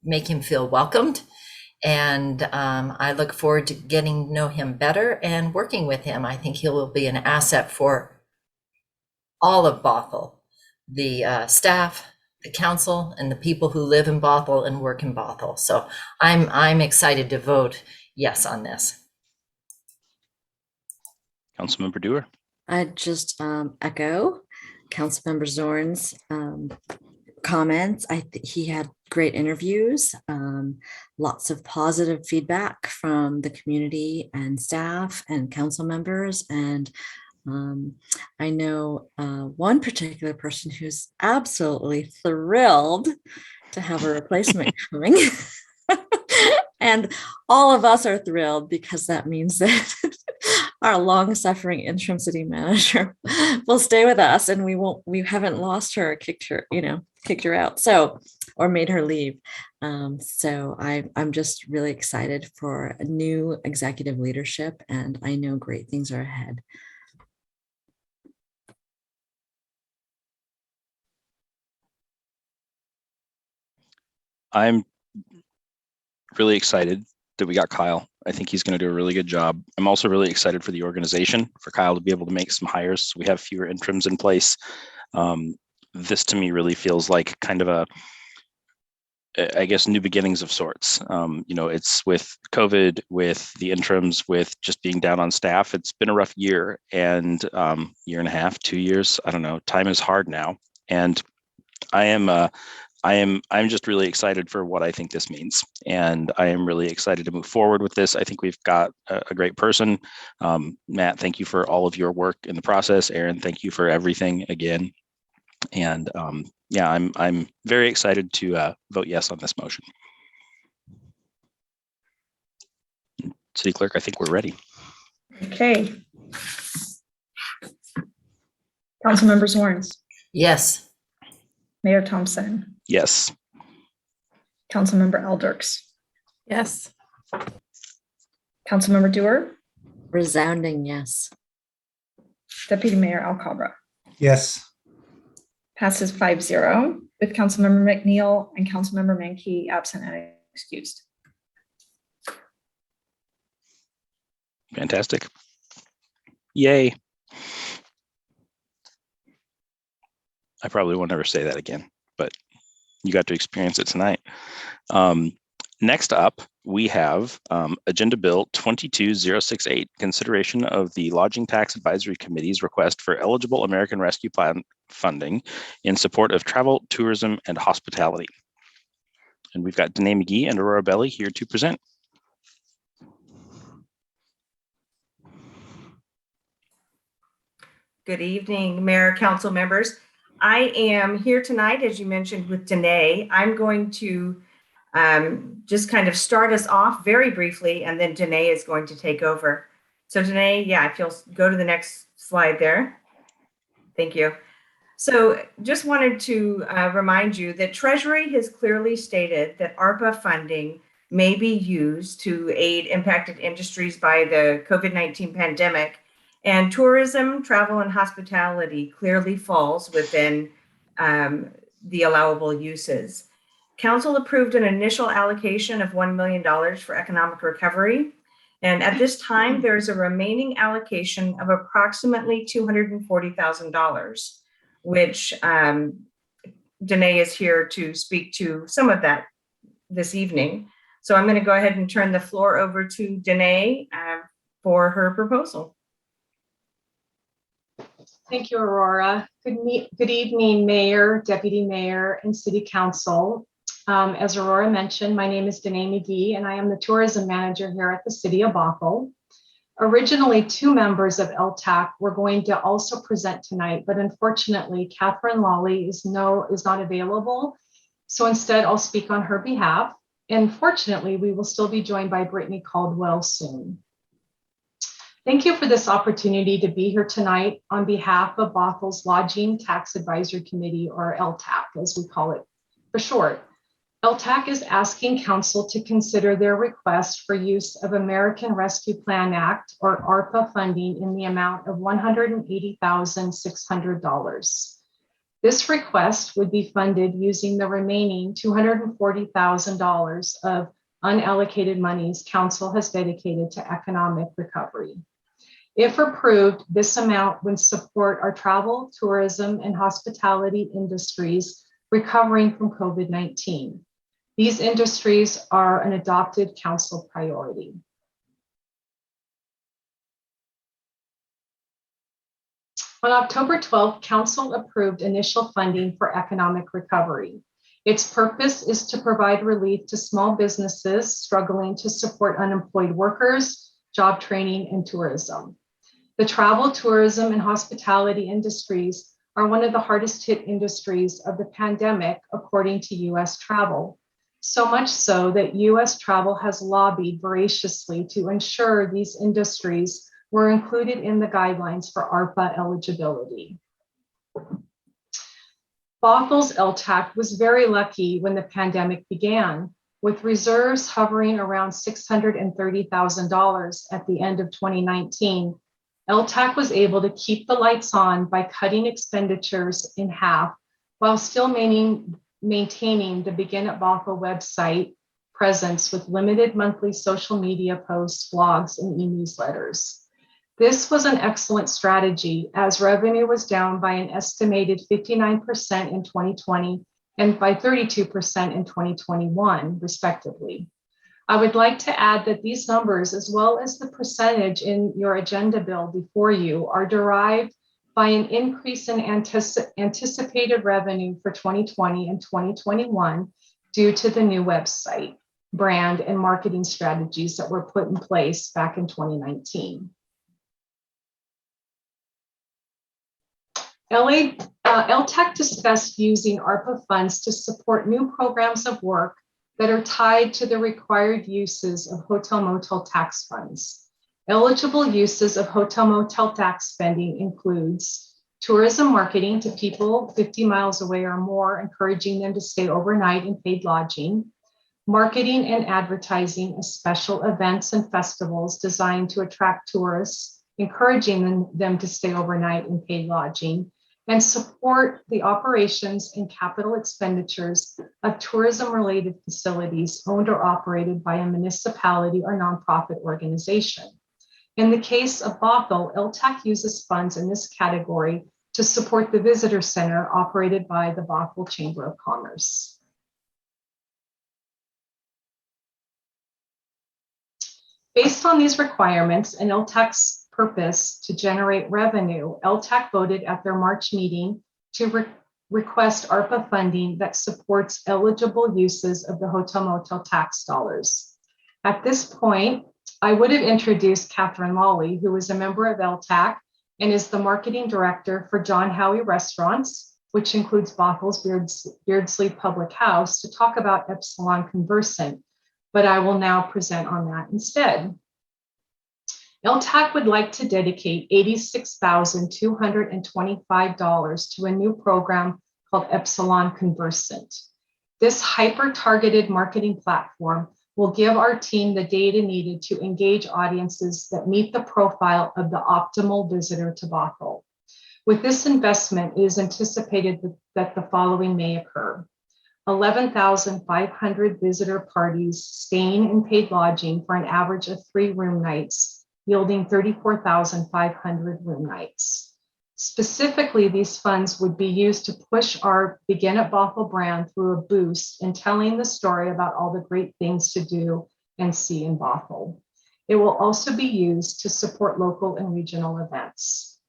make him feel welcomed. And I look forward to getting to know him better and working with him. I think he will be an asset for all of Bothell, the staff, the council, and the people who live in Bothell and work in Bothell. So I'm excited to vote yes on this. Councilmember Dewar. I just echo Councilmember Zorn's comments. He had great interviews, lots of positive feedback from the community and staff and council members. And I know one particular person who's absolutely thrilled to have a replacement coming. And all of us are thrilled because that means that our long-suffering interim city manager will stay with us, and we haven't lost her or kicked her out, or made her leave. So I'm just really excited for a new executive leadership, and I know great things are ahead. I'm really excited that we got Kyle. I think he's going to do a really good job. I'm also really excited for the organization, for Kyle to be able to make some hires. So we have fewer interims in place. This to me really feels like kind of I guess, new beginnings of sorts. It's with COVID, with the interims, with just being down on staff. It's been a rough year and year and a half, 2 years. I don't know. Time is hard now, and I'm just really excited for what I think this means, and I am really excited to move forward with this. I think we've got a great person. Matt, thank you for all of your work in the process. Aaron, thank you for everything again. And yeah, I'm very excited to vote yes on this motion. City Clerk, I think we're ready. Okay. Councilmember Zorns, Yes. Mayor Thompson, Yes. Councilmember Elders, Yes. Councilmember Dewar, Resounding yes. Deputy Mayor Alcabra. Yes. Passes 5-0 with Councilmember McNeil and Councilmember Menke absent and excused. Fantastic. Yay. I probably will never say that again, but you got to experience it tonight. Next up, we have Agenda Bill 22068, consideration of the Lodging Tax Advisory Committee's request for eligible American Rescue Plan funding in support of travel, tourism, and hospitality. And we've got Danae McGee and Aurora Belli here to present. Good evening, Mayor, Council members. I am here tonight, as you mentioned, with Danae. I'm going to just kind of start us off very briefly, and then Danae is going to take over. So Danae, yeah, if you'll go to the next slide there. Thank you. So just wanted to remind you that Treasury has clearly stated that ARPA funding may be used to aid impacted industries by the COVID-19 pandemic, and tourism, travel, and hospitality clearly falls within the allowable uses. Council approved an initial allocation of $1 million for economic recovery. And at this time, there's a remaining allocation of approximately $240,000, which Danae is here to speak to some of that this evening. So I'm going to go ahead and turn the floor over to Danae for her proposal. Thank you, Aurora. Good evening, Mayor, Deputy Mayor, and City Council. As Aurora mentioned, my name is Danae McGee, and I am the Tourism Manager here at the City of Bothell. Originally, 2 members of LTAC were going to also present tonight, but unfortunately, Catherine Lawley is not available. So instead, I'll speak on her behalf. And fortunately, we will still be joined by Brittany Caldwell soon. Thank you for this opportunity to be here tonight on behalf of Bothell's Lodging Tax Advisory Committee, or LTAC, as we call it for short. LTAC is asking Council to consider their request for use of American Rescue Plan Act, or ARPA funding, in the amount of $180,600. This request would be funded using the remaining $240,000 of unallocated monies Council has dedicated to economic recovery. If approved, this amount would support our travel, tourism, and hospitality industries recovering from COVID-19. These industries are an adopted Council priority. On October 12th, Council approved initial funding for economic recovery. Its purpose is to provide relief to small businesses struggling to support unemployed workers, job training, and tourism. The travel, tourism, and hospitality industries are one of the hardest hit industries of the pandemic, according to U.S. Travel. So much so that U.S. Travel has lobbied voraciously to ensure these industries were included in the guidelines for ARPA eligibility. Bothell's LTAC was very lucky when the pandemic began, with reserves hovering around $630,000 at the end of 2019. LTAC was able to keep the lights on by cutting expenditures in half while still maintaining the Begin at Bothell website presence with limited monthly social media posts, blogs, and e-newsletters. This was an excellent strategy as revenue was down by an estimated 59% in 2020 and by 32% in 2021, respectively. I would like to add that these numbers, as well as the percentage in your agenda bill before you, are derived by an increase in anticipated revenue for 2020 and 2021 due to the new website, brand, and marketing strategies that were put in place back in 2019. LTAC discussed using ARPA funds to support new programs of work that are tied to the required uses of hotel motel tax funds. Eligible uses of hotel motel tax spending includes tourism marketing to people 50 miles away or more, encouraging them to stay overnight in paid lodging, marketing and advertising of special events and festivals designed to attract tourists, encouraging them to stay overnight in paid lodging, and support the operations and capital expenditures of tourism-related facilities owned or operated by a municipality or nonprofit organization. In the case of Bothell, LTAC uses funds in this category to support the visitor center operated by the Bothell Chamber of Commerce. Based on these requirements and LTAC's purpose to generate revenue, LTAC voted at their March meeting to request ARPA funding that supports eligible uses of the hotel motel tax dollars. At this point, I would have introduced Catherine Lawley, who is a member of LTAC and is the marketing director for John Howie Restaurants, which includes Bothell's Beardsley Public House, to talk about Epsilon Conversant, but I will now present on that instead. LTAC would like to dedicate $86,225 to a new program called Epsilon Conversant. This hyper-targeted marketing platform will give our team the data needed to engage audiences that meet the profile of the optimal visitor to Bothell. With this investment, it is anticipated that the following may occur: 11,500 visitor parties staying in paid lodging for an average of 3 room nights, yielding 34,500 room nights. Specifically, these funds would be used to push our Begin at Bothell brand through a boost in telling the story about all the great things to do and see in Bothell. It will also be used to support local and regional events.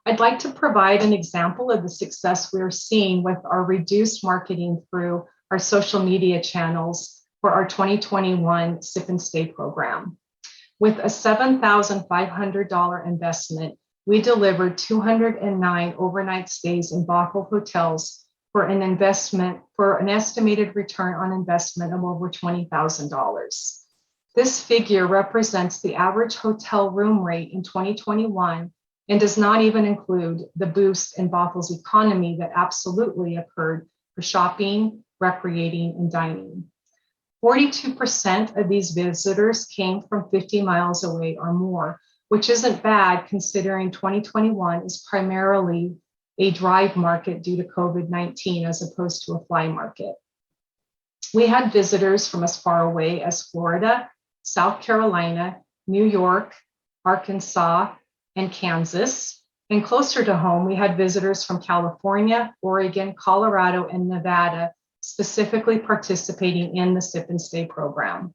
I'd like to provide an example of the success we're seeing with our reduced marketing through our social media channels for our 2021 Sip and Stay program. With a $7,500 investment, we delivered 209 overnight stays in Bothell hotels for an estimated return on investment of over $20,000. This figure represents the average hotel room rate in 2021 and does not even include the boost in Bothell's economy that absolutely occurred for shopping, recreating, and dining. 42% of these visitors came from 50 miles away or more, which isn't bad considering 2021 is primarily a drive market due to COVID-19 as opposed to a fly market. We had visitors from as far away as Florida, South Carolina, New York, Arkansas, and Kansas. And closer to home, we had visitors from California, Oregon, Colorado, and Nevada, specifically participating in the Sip and Stay program.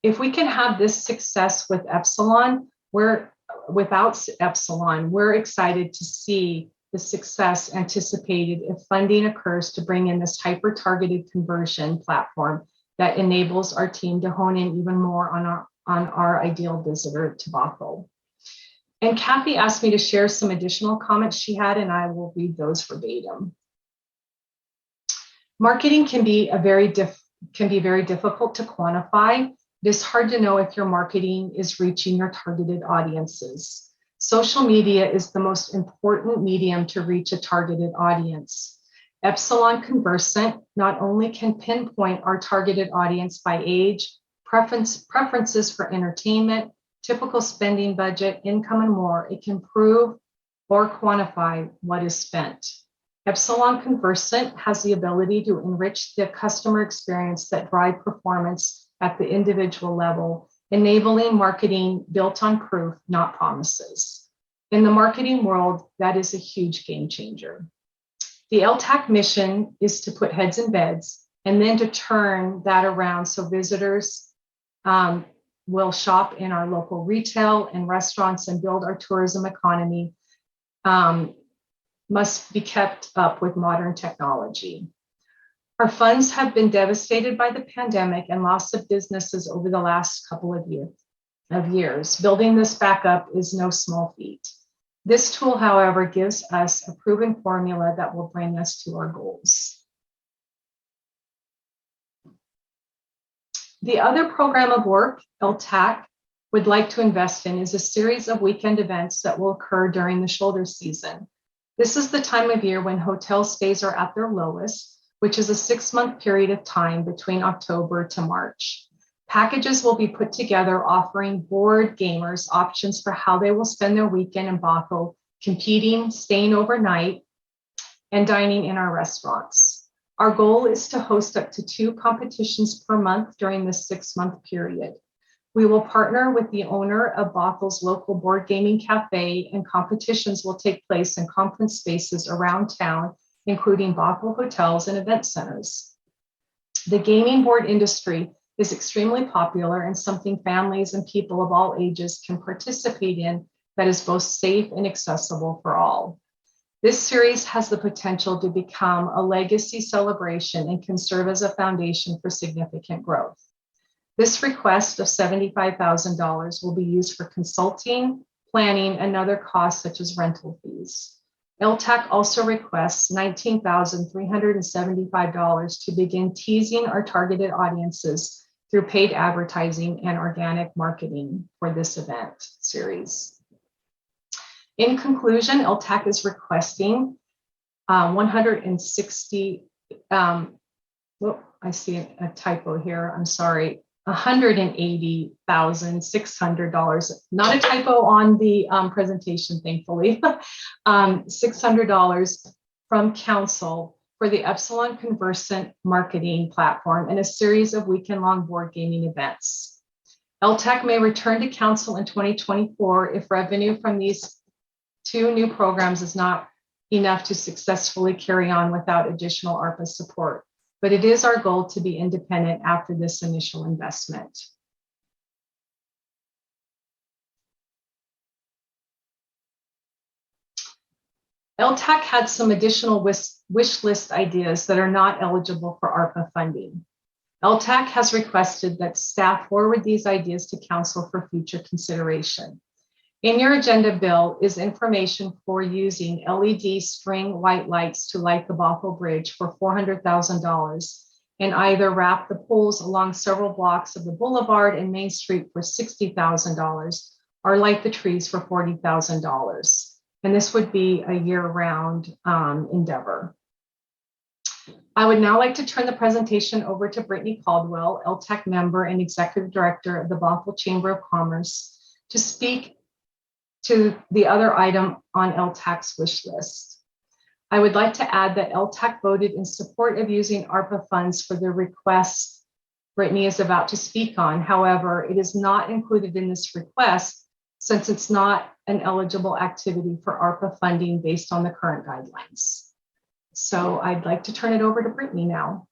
If we can have this success with Epsilon, without Epsilon, we're excited to see the success anticipated if funding occurs to bring in this hyper-targeted conversion platform that enables our team to hone in even more on our ideal visitor to Bothell. And Kathy asked me to share some additional comments she had, and I will read those verbatim. Marketing can be very difficult to quantify. It is hard to know if your marketing is reaching your targeted audiences. Social media is the most important medium to reach a targeted audience. Epsilon Conversant not only can pinpoint our targeted audience by age, preferences for entertainment, typical spending budget, income, and more, it can prove or quantify what is spent. Epsilon Conversant has the ability to enrich the customer experience that drive performance at the individual level, enabling marketing built on proof, not promises. In the marketing world, that is a huge game changer. The LTAC mission is to put heads in beds and then to turn that around so visitors will shop in our local retail and restaurants and build our tourism economy, must be kept up with modern technology. Our funds have been devastated by the pandemic and loss of businesses over the last couple of years. Building this back up is no small feat. This tool, however, gives us a proven formula that will bring us to our goals. The other program of work LTAC would like to invest in is a series of weekend events that will occur during the shoulder season. This is the time of year when hotel stays are at their lowest, which is a 6-month period of time between October to March. Packages will be put together offering board gamers options for how they will spend their weekend in Bothell, competing, staying overnight, and dining in our restaurants. Our goal is to host up to 2 competitions per month during this 6-month period. We will partner with the owner of Bothell's local board gaming cafe, and competitions will take place in conference spaces around town, including Bothell hotels and event centers. The gaming board industry is extremely popular and something families and people of all ages can participate in that is both safe and accessible for all. This series has the potential to become a legacy celebration and can serve as a foundation for significant growth. This request of $75,000 will be used for consulting, planning, and other costs such as rental fees. LTAC also requests $19,375 to begin teasing our targeted audiences through paid advertising and organic marketing for this event series. In conclusion, LTAC is requesting 160, I see a typo here, I'm sorry, $180,600, not a typo on the presentation, thankfully, $600 from council for the Epsilon Conversant marketing platform and a series of weekend-long board gaming events. LTAC may return to council in 2024 if revenue from these 2 new programs is not enough to successfully carry on without additional ARPA support. But it is our goal to be independent after this initial investment. LTAC had some additional wish list ideas that are not eligible for ARPA funding. LTAC has requested that staff forward these ideas to council for future consideration. In your agenda bill is information for using LED string white lights to light the Bothell Bridge for $400,000 and either wrap the poles along several blocks of the boulevard and Main Street for $60,000 or light the trees for $40,000. And this would be a year-round endeavor. I would now like to turn the presentation over to Brittany Caldwell, LTAC member and executive director of the Bothell Chamber of Commerce, to speak to the other item on LTAC's wish list. I would like to add that LTAC voted in support of using ARPA funds for the request Brittany is about to speak on. However, it is not included in this request since it's not an eligible activity for ARPA funding based on the current guidelines. So I'd like to turn it over to Brittany now.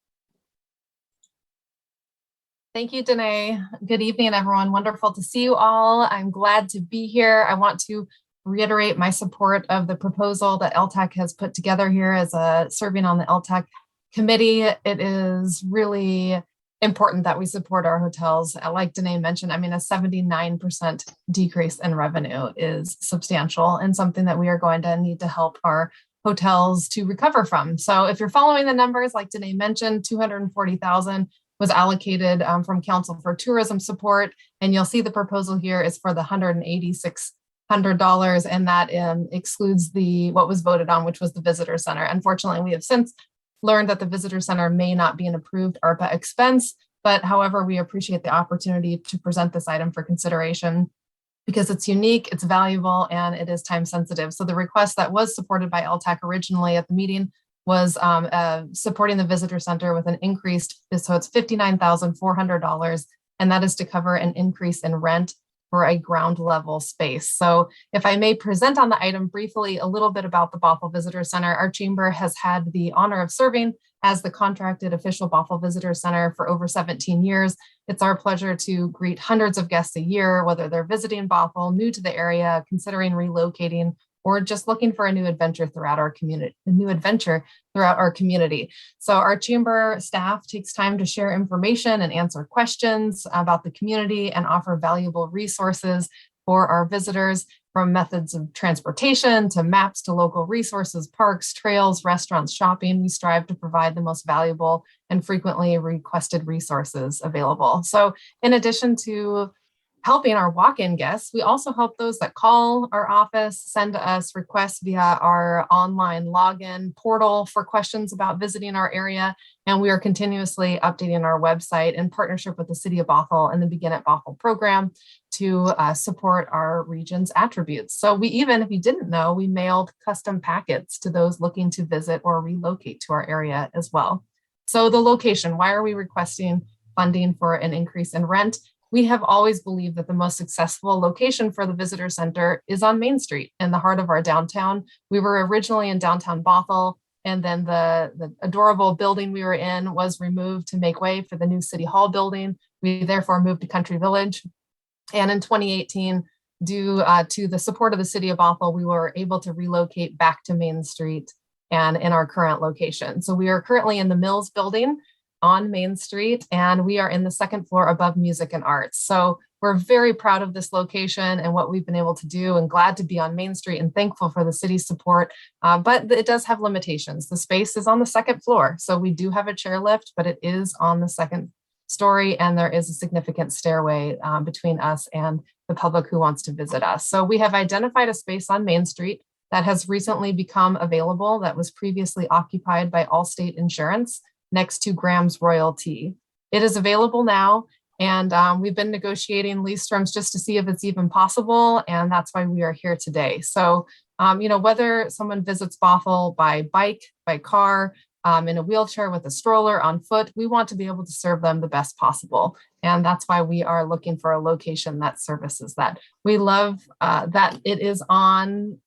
Thank you, Danae. Good evening, everyone. Wonderful to see you all. I'm glad to be here. I want to reiterate my support of the proposal that LTAC has put together here as serving on the LTAC committee. It is really important that we support our hotels. Like Danae mentioned, I mean, a 79% decrease in revenue is substantial and something that we are going to need to help our hotels to recover from. So if you're following the numbers, like Danae mentioned, $240,000 was allocated from council for tourism support. And you'll see the proposal here is for the $186,000, and that excludes what was voted on, which was the visitor center. Unfortunately, we have since learned that the visitor center may not be an approved ARPA expense, but however, we appreciate the opportunity to present this item for consideration because it's unique, it's valuable, and it is time sensitive. So the request that was supported by LTAC originally at the meeting was supporting the visitor center with an increased, so it's $59,400, and that is to cover an increase in rent for a ground level space. So if I may present on the item briefly, a little bit about the Bothell Visitor Center. Our chamber has had the honor of serving as the contracted official Bothell Visitor Center for over 17 years. It's our pleasure to greet hundreds of guests a year, whether they're visiting Bothell, new to the area, considering relocating, or just looking for a new adventure throughout our community, So our chamber staff takes time to share information and answer questions about the community and offer valuable resources for our visitors, from methods of transportation to maps to local resources, parks, trails, restaurants, shopping. We strive to provide the most valuable and frequently requested resources available. So in addition to helping our walk-in guests, we also help those that call our office, send us requests via our online login portal for questions about visiting our area. And we are continuously updating our website in partnership with the City of Bothell and the Begin at Bothell program to support our region's attributes. So we even, if you didn't know, we mailed custom packets to those looking to visit or relocate to our area as well. So the location, why are we requesting funding for an increase in rent? We have always believed that the most successful location for the visitor center is on Main Street in the heart of our downtown. We were originally in downtown Bothell, and then the adorable building we were in was removed to make way for the new City Hall building. We therefore moved to Country Village. And in 2018, due to the support of the City of Bothell, we were able to relocate back to Main Street and in our current location. So we are currently in the Mills building on Main Street, and we are in the second floor above Music and Arts. So we're very proud of this location and what we've been able to do, and glad to be on Main Street and thankful for the city's support. But it does have limitations. The space is on the second floor. So we do have a chairlift, but it is on the second story, and there is a significant stairway between us and the public who wants to visit us. So we have identified a space on Main Street that has recently become available that was previously occupied by Allstate Insurance next to Graham's Royal Tea. It is available now, and we've been negotiating lease terms just to see if it's even possible, and that's why we are here today. So, whether someone visits Bothell by bike, by car, in a wheelchair, with a stroller, on foot, we want to be able to serve them the best possible. And that's why we are looking for a location that services that. We love that it's on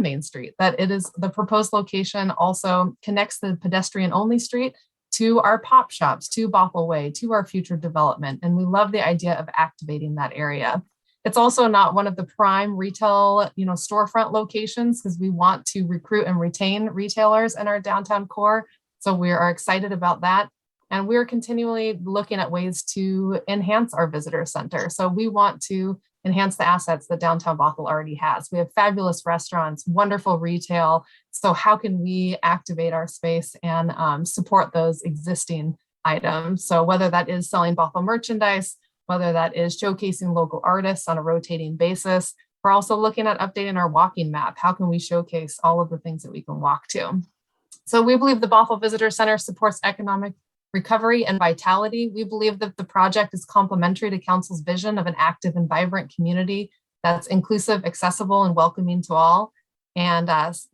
Main Street, that it is the proposed location also connects the pedestrian only street to our pop shops, to Bothell Way, to our future development. And we love the idea of activating that area. It's also not one of the prime retail, storefront locations, because we want to recruit and retain retailers in our downtown core. So we are excited about that. And we're continually looking at ways to enhance our visitor center. So we want to enhance the assets that downtown Bothell already has. We have fabulous restaurants, wonderful retail. So how can we activate our space and support those existing items? So whether that is selling Bothell merchandise, whether that is showcasing local artists on a rotating basis, we're also looking at updating our walking map. How can we showcase all of the things that we can walk to? So we believe the Bothell Visitor Center supports economic recovery and vitality. We believe that the project is complementary to Council's vision of an active and vibrant community that's inclusive, accessible, and welcoming to all. And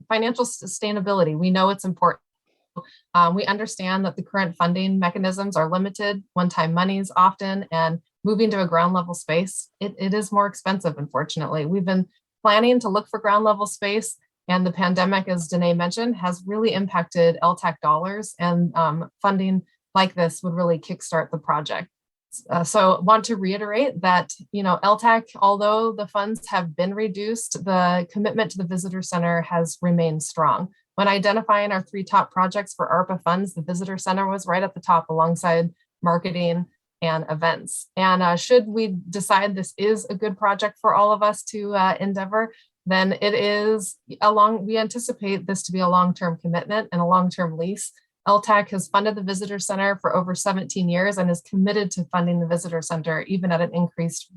financial sustainability, we know it's important. We understand that the current funding mechanisms are limited, one-time monies often, and moving to a ground level space, it is more expensive, unfortunately. We've been planning to look for ground level space, and the pandemic, as Danae mentioned, has really impacted LTAC dollars, and funding like this would really kickstart the project. So want to reiterate that, LTAC, although the funds have been reduced, the commitment to the visitor center has remained strong. When identifying our 3 top projects for ARPA funds, the visitor center was right at the top alongside marketing and events. And should we decide this is a good project for all of us to endeavor, then we anticipate this to be a long-term commitment and a long-term lease. LTAC has funded the visitor center for over 17 years and is committed to funding the visitor center even at an increased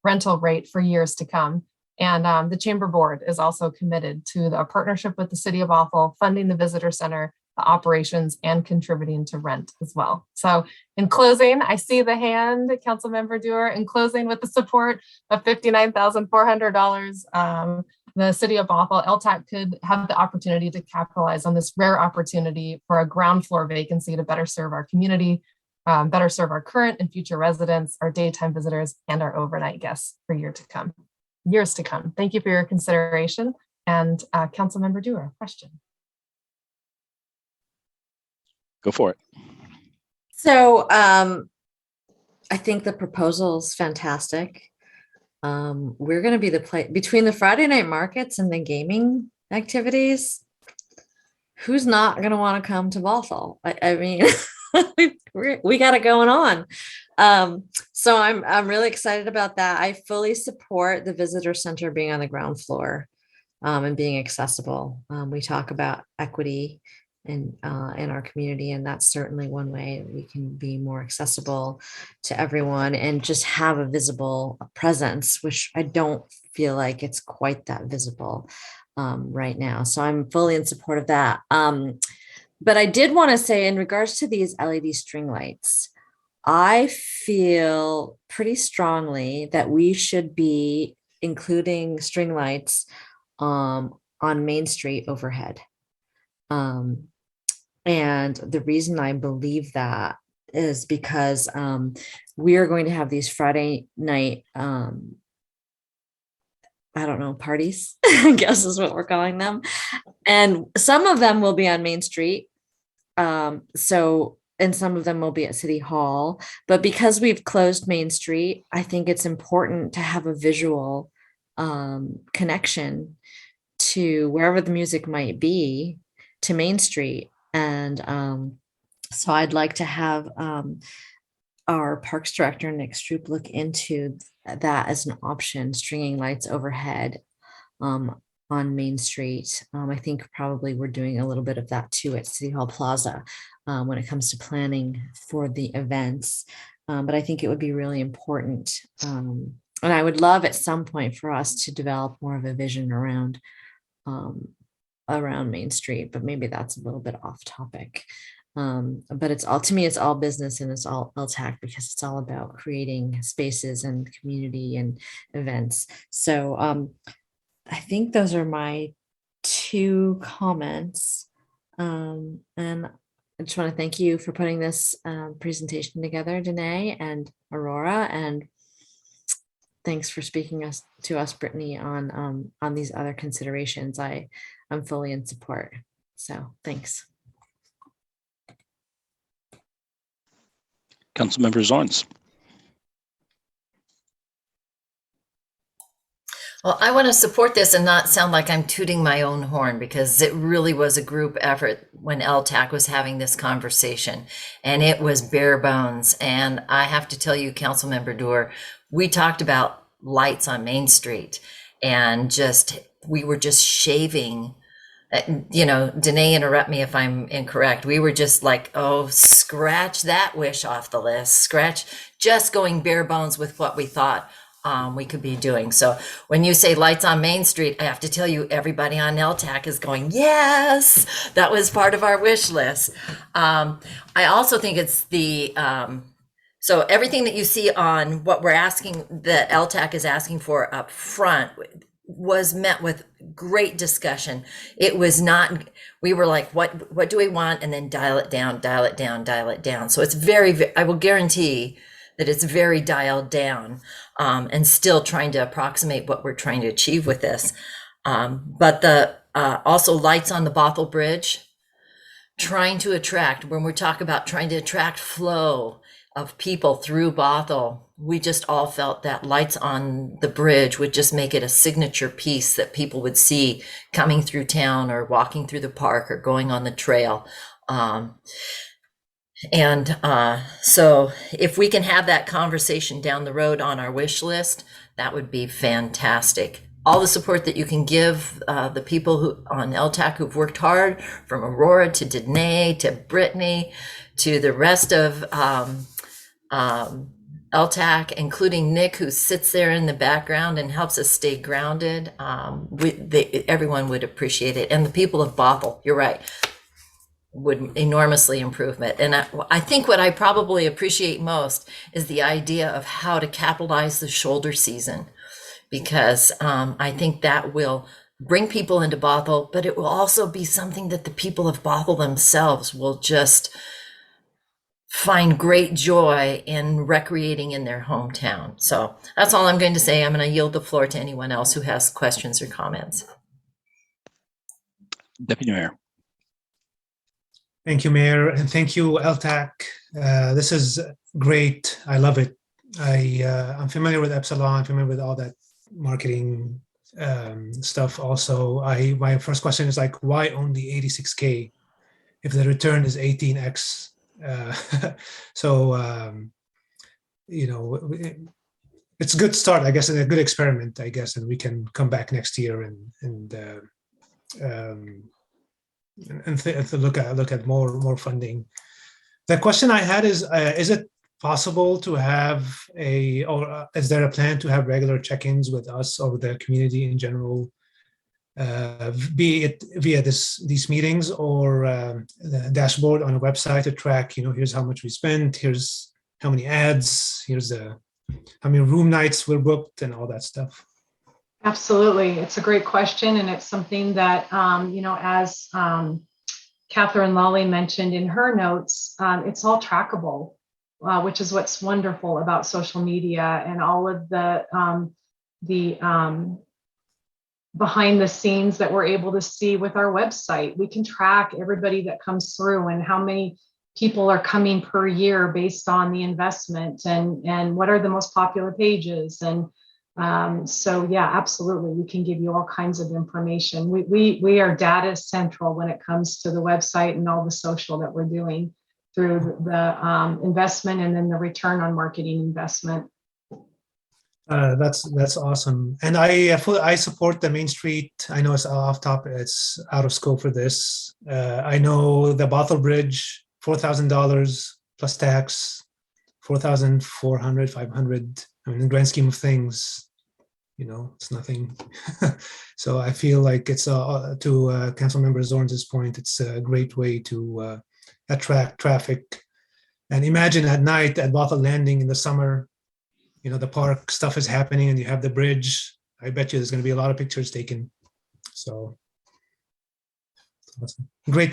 rental rate for years to come. And the Chamber Board is also committed to a partnership with the City of Bothell, funding the visitor center, the operations, and contributing to rent as well. So in closing, I see the hand, Councilmember Dewar, in closing with the support of $59,400. The City of Bothell, LTAC could have the opportunity to capitalize on this rare opportunity for a ground floor vacancy to better serve our community. better serve our current and future residents, our daytime visitors, and our overnight guests for years to come. Thank you for your consideration. And Councilmember Dewar, question. Go for it. So I think the proposal is fantastic. We're going to be the place between the Friday night markets and the gaming activities. Who's not going to want to come to Bothell? I mean, we got it going on. So I'm really excited about that. I fully support the visitor center being on the ground floor and being accessible. We talk about equity in our community, and that's certainly one way that we can be more accessible to everyone and just have a visible presence, which I don't feel like it's quite that visible right now. So I'm fully in support of that. But I did want to say, in regards to these LED string lights, I feel pretty strongly that we should be including string lights on Main Street overhead. And the reason I believe that is because we are going to have these Friday night, I don't know, parties, I guess is what we're calling them. And some of them will be on Main Street. And some of them will be at City Hall. But because we've closed Main Street, I think it's important to have a visual connection to wherever the music might be to Main Street. And so I'd like to have our Parks Director, Nick Stroop, look into that as an option, stringing lights overhead on Main Street. I think probably we're doing a little bit of that too at City Hall Plaza when it comes to planning for the events. But I think it would be really important. And I would love at some point for us to develop more of a vision around Main Street, but maybe that's a little bit off topic. But it's all, to me, it's all business and it's all LTAC because it's all about creating spaces and community and events. So I think those are my 2 comments. And I just want to thank you for putting this presentation together, Danae and Aurora, and thanks for speaking to us, Brittany, on these other considerations. I'm fully in support. So thanks. Councilmember Zorns. Well, I want to support this and not sound like I'm tooting my own horn, because it really was a group effort when LTAC was having this conversation, and it was bare bones. And I have to tell you, Councilmember Dewar, we talked about lights on Main Street, and we were just shaving. Danae, interrupt me if I'm incorrect. We were just like, oh, scratch that wish off the list. Just going bare bones with what we thought we could be doing. So when you say lights on Main Street, I have to tell you, everybody on LTAC is going, yes, that was part of our wish list. I also think it's so everything that you see on what we're asking, that LTAC is asking for up front, was met with great discussion. It was not, we were like, what do we want? And then dial it down. So it's very, I will guarantee that it's very dialed down and still trying to approximate what we're trying to achieve with this. But the also lights on the Bothell Bridge, trying to attract, when we talk about trying to attract flow of people through Bothell, we just all felt that lights on the bridge would just make it a signature piece that people would see coming through town or walking through the park or going on the trail. So if we can have that conversation down the road on our wish list, that would be fantastic. All the support that you can give the people who on LTAC who've worked hard, from Aurora to Danae to Brittany to the rest of LTAC, including Nick, who sits there in the background and helps us stay grounded. Everyone would appreciate it. And the people of Bothell, you're right, would enormously improve it. And I think what I probably appreciate most is the idea of how to capitalize the shoulder season, because I think that will bring people into Bothell, but it will also be something that the people of Bothell themselves will just find great joy in recreating in their hometown. So that's all I'm going to say. I'm going to yield the floor to anyone else who has questions or comments. Deputy Mayor. Thank you, Mayor, and thank you, LTAC. This is great. I love it. I'm familiar with Epsilon. I'm familiar with all that marketing stuff. Also, my first question is like, why only 86K if the return is 18x? You know, it's a good start, I guess, and a good experiment, I guess, and we can come back next year and look at more funding. The question I had is it possible to have is there a plan to have regular check-ins with us or the community in general, be it via these meetings or the dashboard on a website to track, here's how much we spent, here's how many ads, here's how many room nights were booked and all that stuff? Absolutely. It's a great question. And it's something that, as Catherine Lawley mentioned in her notes, it's all trackable, which is what's wonderful about social media and all of the behind the scenes that we're able to see with our website. We can track everybody that comes through and how many people are coming per year based on the investment and what are the most popular pages. And so, yeah, absolutely. We can give you all kinds of information. We are data central when it comes to the website and all the social that we're doing through the investment and then the return on marketing investment. That's awesome. And I support the Main Street. I know it's off topic. It's out of scope for this. I know the Bothell Bridge, $4,000 plus tax, 4,400, 500. I mean, in the grand scheme of things, it's nothing. So I feel like it's to Councilmember Zorns' point, it's a great way to attract traffic. And imagine at night at Bothell Landing in the summer, the park stuff is happening and you have the bridge. I bet you there's going to be a lot of pictures taken. So awesome. Great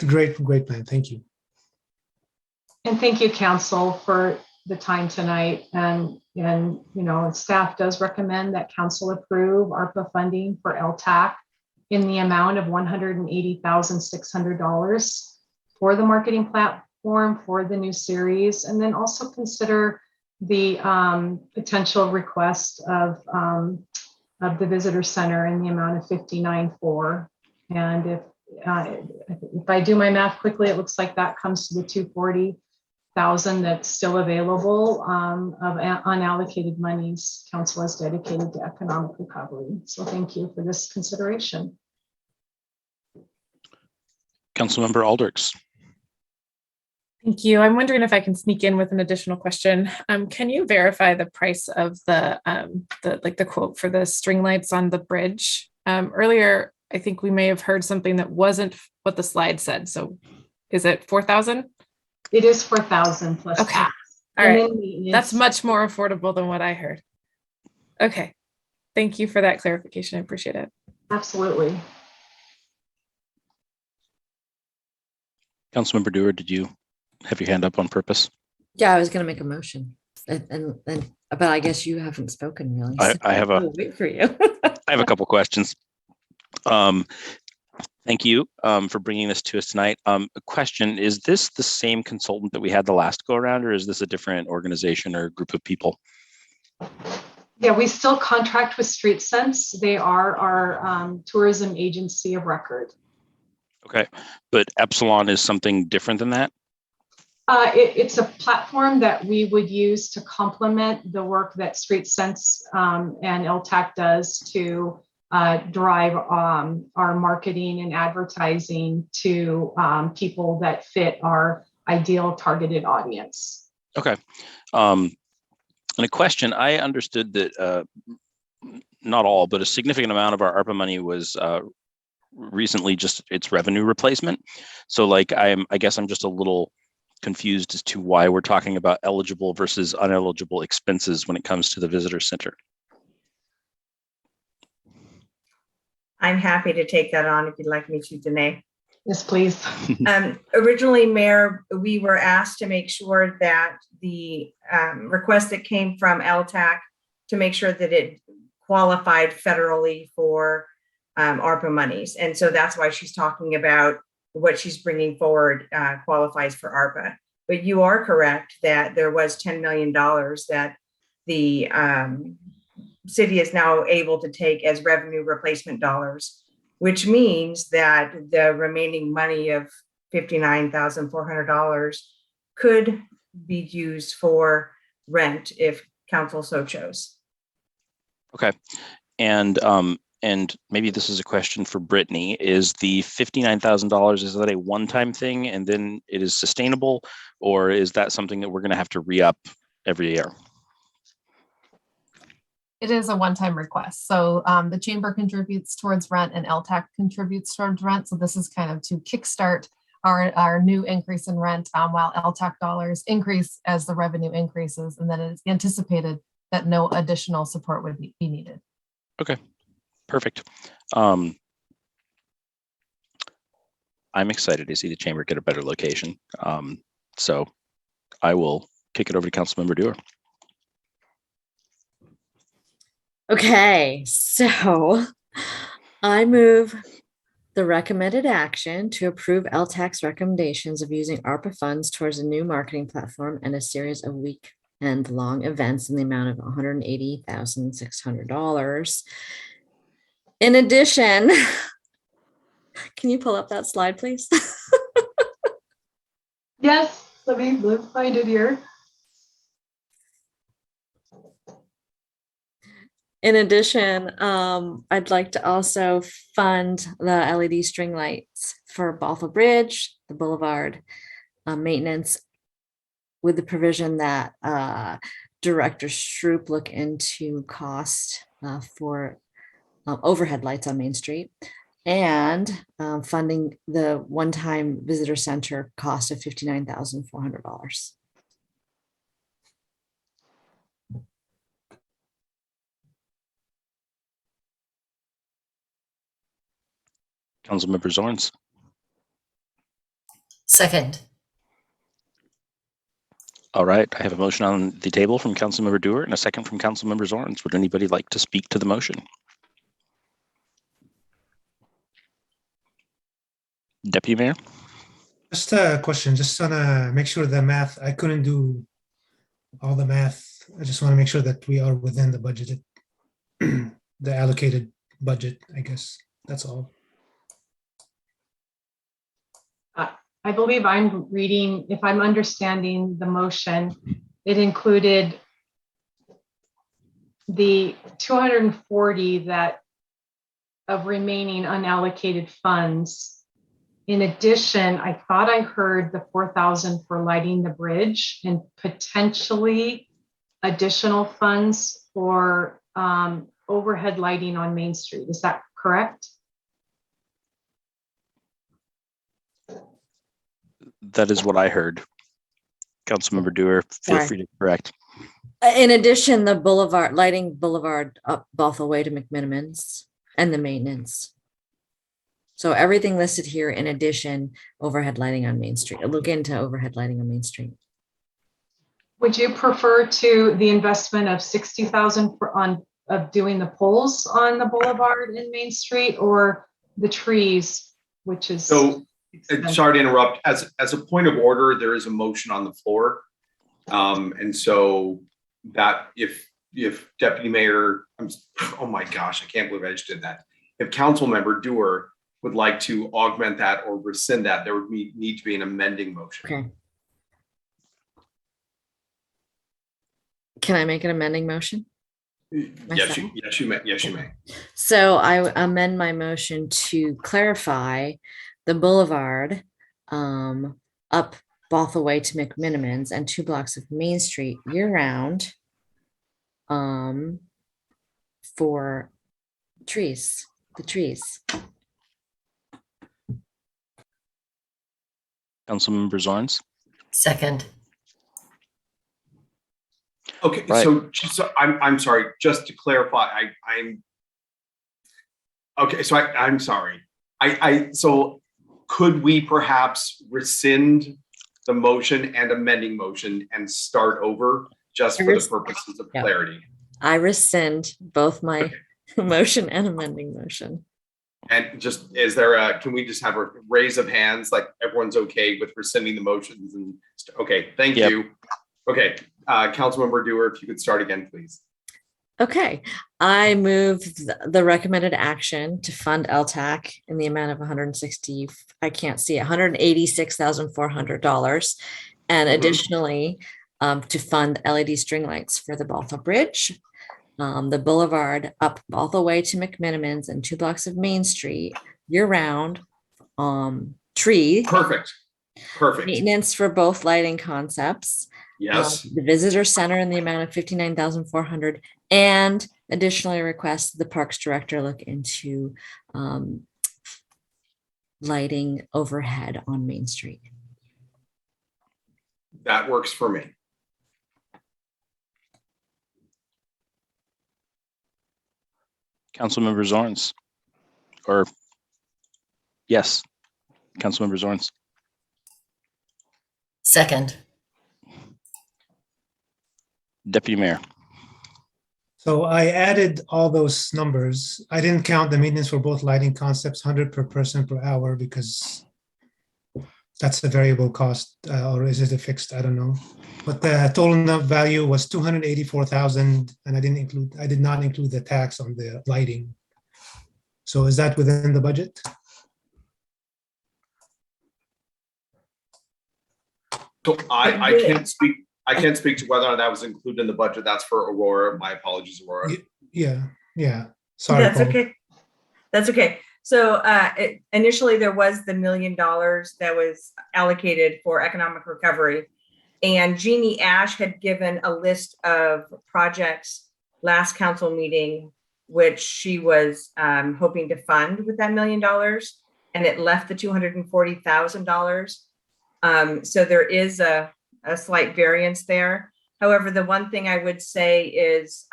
plan. Thank you. And thank you, Council, for the time tonight. And staff does recommend that Council approve ARPA funding for LTAC in the amount of $180,600 for the marketing platform for the new series, and then also consider the potential request of the visitor center in the amount of $59,400. And if I do my math quickly, it looks like that comes to the $240,000 that's still available of unallocated monies Council has dedicated to economic recovery. So thank you for this consideration. Councilmember Aldrichs. Thank you. I'm wondering if I can sneak in with an additional question. Can you verify the price of the quote for the string lights on the bridge? Earlier, I think we may have heard something that wasn't what the slide said. So is it 4,000? It is 4,000 plus. Okay. Tax. All right. That's much more affordable than what I heard. Okay. Thank you for that clarification. I appreciate it. Absolutely. Councilmember Dewar, did you have your hand up on purpose? Yeah, I was going to make a motion, but I guess you haven't spoken really. I have a We'll wait for you. I have a couple questions. Thank you for bringing this to us tonight. A question: is this the same consultant that we had the last go around, or is this a different organization or group of people? Yeah, we still contract with Street Sense. They are our tourism agency of record. Okay, but Epsilon is something different than that? It's a platform that we would use to complement the work that Street Sense and LTAC does to drive our marketing and advertising to people that fit our ideal targeted audience. Okay. And a question, I understood that not all, but a significant amount of our ARPA money was recently just its revenue replacement. So I guess I'm just a little confused as to why we're talking about eligible versus uneligible expenses when it comes to the visitor center. I'm happy to take that on if you'd like me to, Danae. Yes, please. Originally, Mayor, we were asked to make sure that the request that came from LTAC to make sure that it qualified federally for ARPA monies. And so that's why she's talking about what she's bringing forward qualifies for ARPA. But you are correct that there was $10 million that the city is now able to take as revenue replacement dollars, which means that the remaining money of $59,400 could be used for rent if council so chose. Okay. And maybe this is a question for Brittany. Is the $59,000, is that a one-time thing and then it is sustainable, or is that something that we're going to have to re-up every year? It is a one-time request. So the chamber contributes towards rent and LTAC contributes towards rent. So this is kind of to kickstart our new increase in rent while LTAC dollars increase as the revenue increases. And then it's anticipated that no additional support would be needed. Okay, perfect. I'm excited to see the chamber get a better location. So I will kick it over to Councilmember Dewar. Okay, so I move the recommended action to approve LTAC's recommendations of using ARPA funds towards a new marketing platform and a series of weekend-long events in the amount of $180,600. In addition, can you pull up that slide, please? Yes, let me find it here. In addition, I'd like to also fund the LED string lights for Bothell Bridge, the Boulevard maintenance, with the provision that Director Stroop look into cost for overhead lights on Main Street, and funding the one-time visitor center cost of $59,400. Councilmember Zorns. Second. All right, I have a motion on the table from Councilmember Dewar and a second from Councilmember Zorns. Would anybody like to speak to the motion? Deputy Mayor? Just a question, just want to make sure the math, I couldn't do all the math. I just want to make sure that we are within the budgeted, the allocated budget, I guess. That's all. I believe I'm reading, if I'm understanding the motion, it included the 240 that of remaining unallocated funds. In addition, I thought I heard the 4,000 for lighting the bridge and potentially additional funds for overhead lighting on Main Street. Is that correct? That is what I heard. Councilmember Dewar, feel free to correct. In addition, the Boulevard, lighting Boulevard up Bothell Way to McMinimans and the maintenance. So everything listed here, in addition, overhead lighting on Main Street. Look into overhead lighting on Main Street. Would you prefer to the investment of 60,000 of doing the poles on the Boulevard in Main Street, or the trees, which is so sorry to interrupt. As a point of order, there is a motion on the floor, and so that if Deputy Mayor, oh my gosh, I can't believe I just did that. If Councilmember Dewar would like to augment that or rescind that, there would need to be an amending motion. Okay. Can I make an amending motion? Yes, you may. Yes, you may. So I amend my motion to clarify the Boulevard up Bothell Way to McMinimans and 2 blocks of Main Street year-round for trees, the trees. Councilmember Zorns. Second. Okay, right. So I'm sorry. Just to clarify, I'm okay. So I'm sorry. So could we perhaps rescind the motion and amending motion and start over just for the purposes of clarity? I rescind both my motion and amending motion. And just, can we just have a raise of hands, like everyone's okay with rescinding the motions? And okay, thank you. Okay, Councilmember Dewar, if you could start again, please. Okay, I move the recommended action to fund LTAC in the amount of $186,400, and additionally to fund LED string lights for the Bothell Bridge, the Boulevard up Bothell Way to McMinimans, and 2 blocks of Main Street year-round. Tree. Perfect. Maintenance for both lighting concepts. Yes. The visitor center in the amount of $59,400, and additionally request the Parks Director look into lighting overhead on Main Street. That works for me. Councilmember Zorns, or yes, Councilmember Zorns. Second. Deputy Mayor. So I added all those numbers. I didn't count the maintenance for both lighting concepts, 100 per person per hour, because that's the variable cost, or is it a fixed? I don't know. But the total value was 284,000, and I did not include the tax on the lighting. So is that within the budget? So I can't speak to whether or not that was included in the budget. That's for Aurora. My apologies, Aurora. Yeah. Sorry. That's Paul. okay. That's okay. So initially there was the $1 million that was allocated for economic recovery, and Jeannie Ash had given a list of projects last council meeting, which she was hoping to fund with that $1 million, and it left the $240,000. So there is a slight variance there. However, the one thing I would say is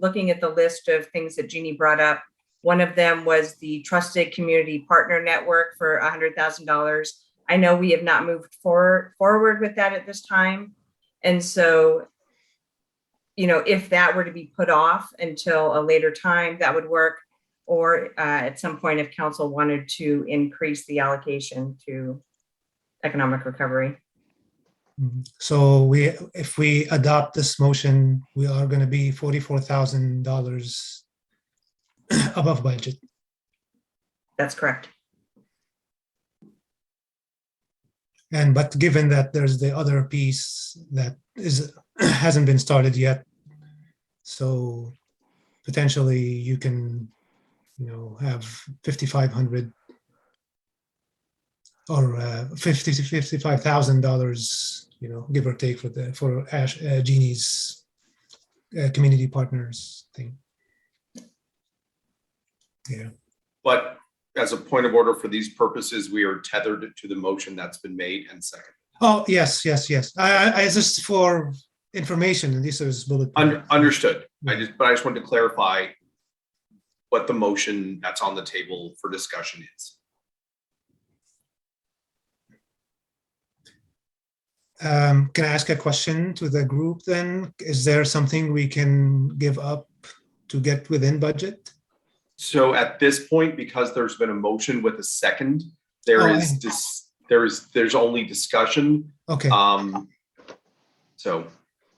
looking at the list of things that Jeannie brought up, one of them was the Trusted Community Partner Network for $100,000. I know we have not moved forward with that at this time. And so, if that were to be put off until a later time, that would work. Or at some point, if council wanted to increase the allocation to economic recovery. So if we adopt this motion, we are going to be $44,000 above budget. That's correct. But given that there's the other piece that hasn't been started yet, so potentially you can, have $5,500 or $55,000, give or take for Jeannie's community partners thing. Yeah. But as a point of order for these purposes, we are tethered to the motion that's been made and seconded. Oh, yes. I just for information, and this is bullet point. Understood. I just wanted to clarify what the motion that's on the table for discussion is. Can I ask a question to the group then? Is there something we can give up to get within budget? So at this point, because there's been a motion with a second, there's only discussion. Okay. So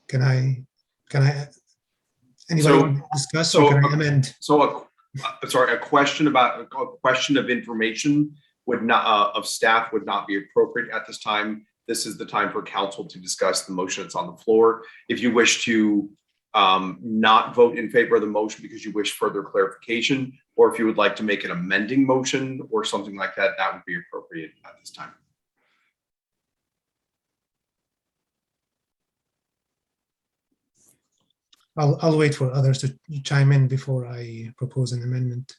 can I anybody want to discuss, or can I amend? So a question of information of staff would not be appropriate at this time. This is the time for council to discuss the motion that's on the floor. If you wish to not vote in favor of the motion because you wish further clarification, or if you would like to make an amending motion or something like that, that would be appropriate at this time. I'll wait for others to chime in before I propose an amendment.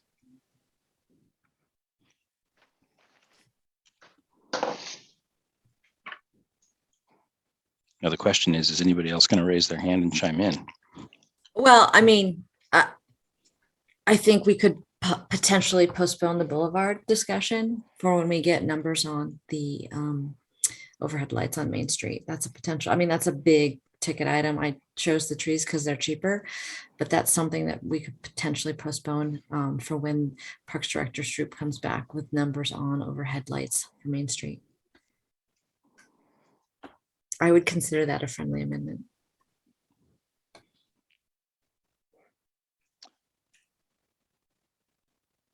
Now the question is anybody else going to raise their hand and chime in? Well, I mean, I think we could potentially postpone the Boulevard discussion for when we get numbers on the overhead lights on Main Street. That's a potential. I mean, that's a big ticket item. I chose the trees because they're cheaper, but that's something that we could potentially postpone for when Parks Director Stroop comes back with numbers on overhead lights for Main Street. I would consider that a friendly amendment.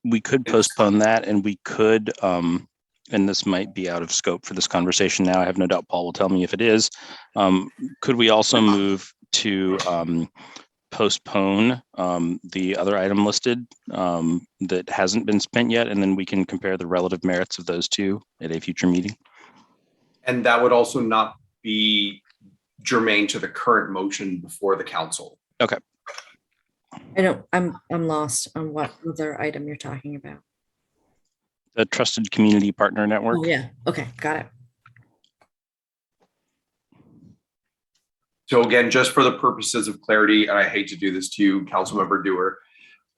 We could postpone that, and we could, and this might be out of scope for this conversation now. I have no doubt Paul will tell me if it is. Could we also move to postpone the other item listed that hasn't been spent yet, and then we can compare the relative merits of those two at a future meeting? And that would also not be germane to the current motion before the council. Okay. I'm lost on what other item you're talking about. The Trusted Community Partner Network. Oh, yeah. Okay. Got it. So again, just for the purposes of clarity, and I hate to do this to you, Councilmember Dewar,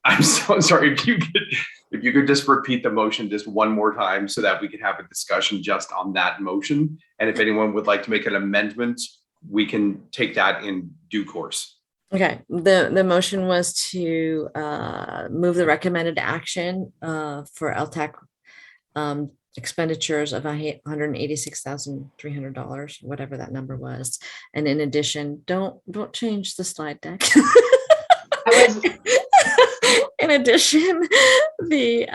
I'm so sorry if you could just repeat the motion just one more time so that we can have a discussion just on that motion. And if anyone would like to make an amendment, we can take that in due course. Okay, the motion was to move the recommended action for LTAC expenditures of $186,300, whatever that number was. And in addition, don't change the slide deck. In addition, the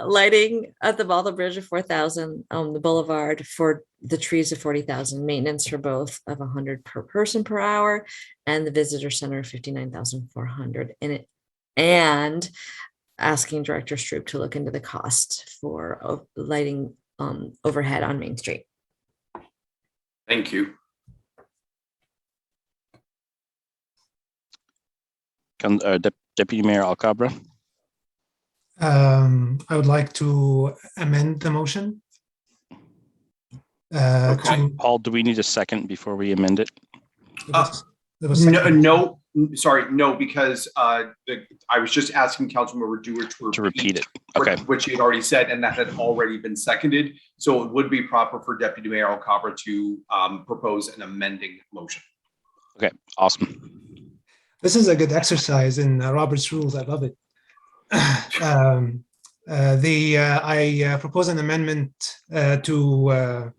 lighting at the Bothell Bridge of 4,000 on the boulevard for the trees of 40,000, maintenance for both of 100 per person per hour, and the visitor center of 59,400 in it, and asking Director Stroop to look into the cost for lighting overhead on Main Street. Thank you. Deputy Mayor Alcabra. I would like to amend the motion. Paul, do we need a second before we amend it? No, because I was just asking Councilmember Dewar to repeat it. Okay. Which he had already said, and that had already been seconded. So it would be proper for Deputy Mayor Alcabra to propose an amending motion. Okay, awesome. This is a good exercise in Robert's rules. I love it. I propose an amendment to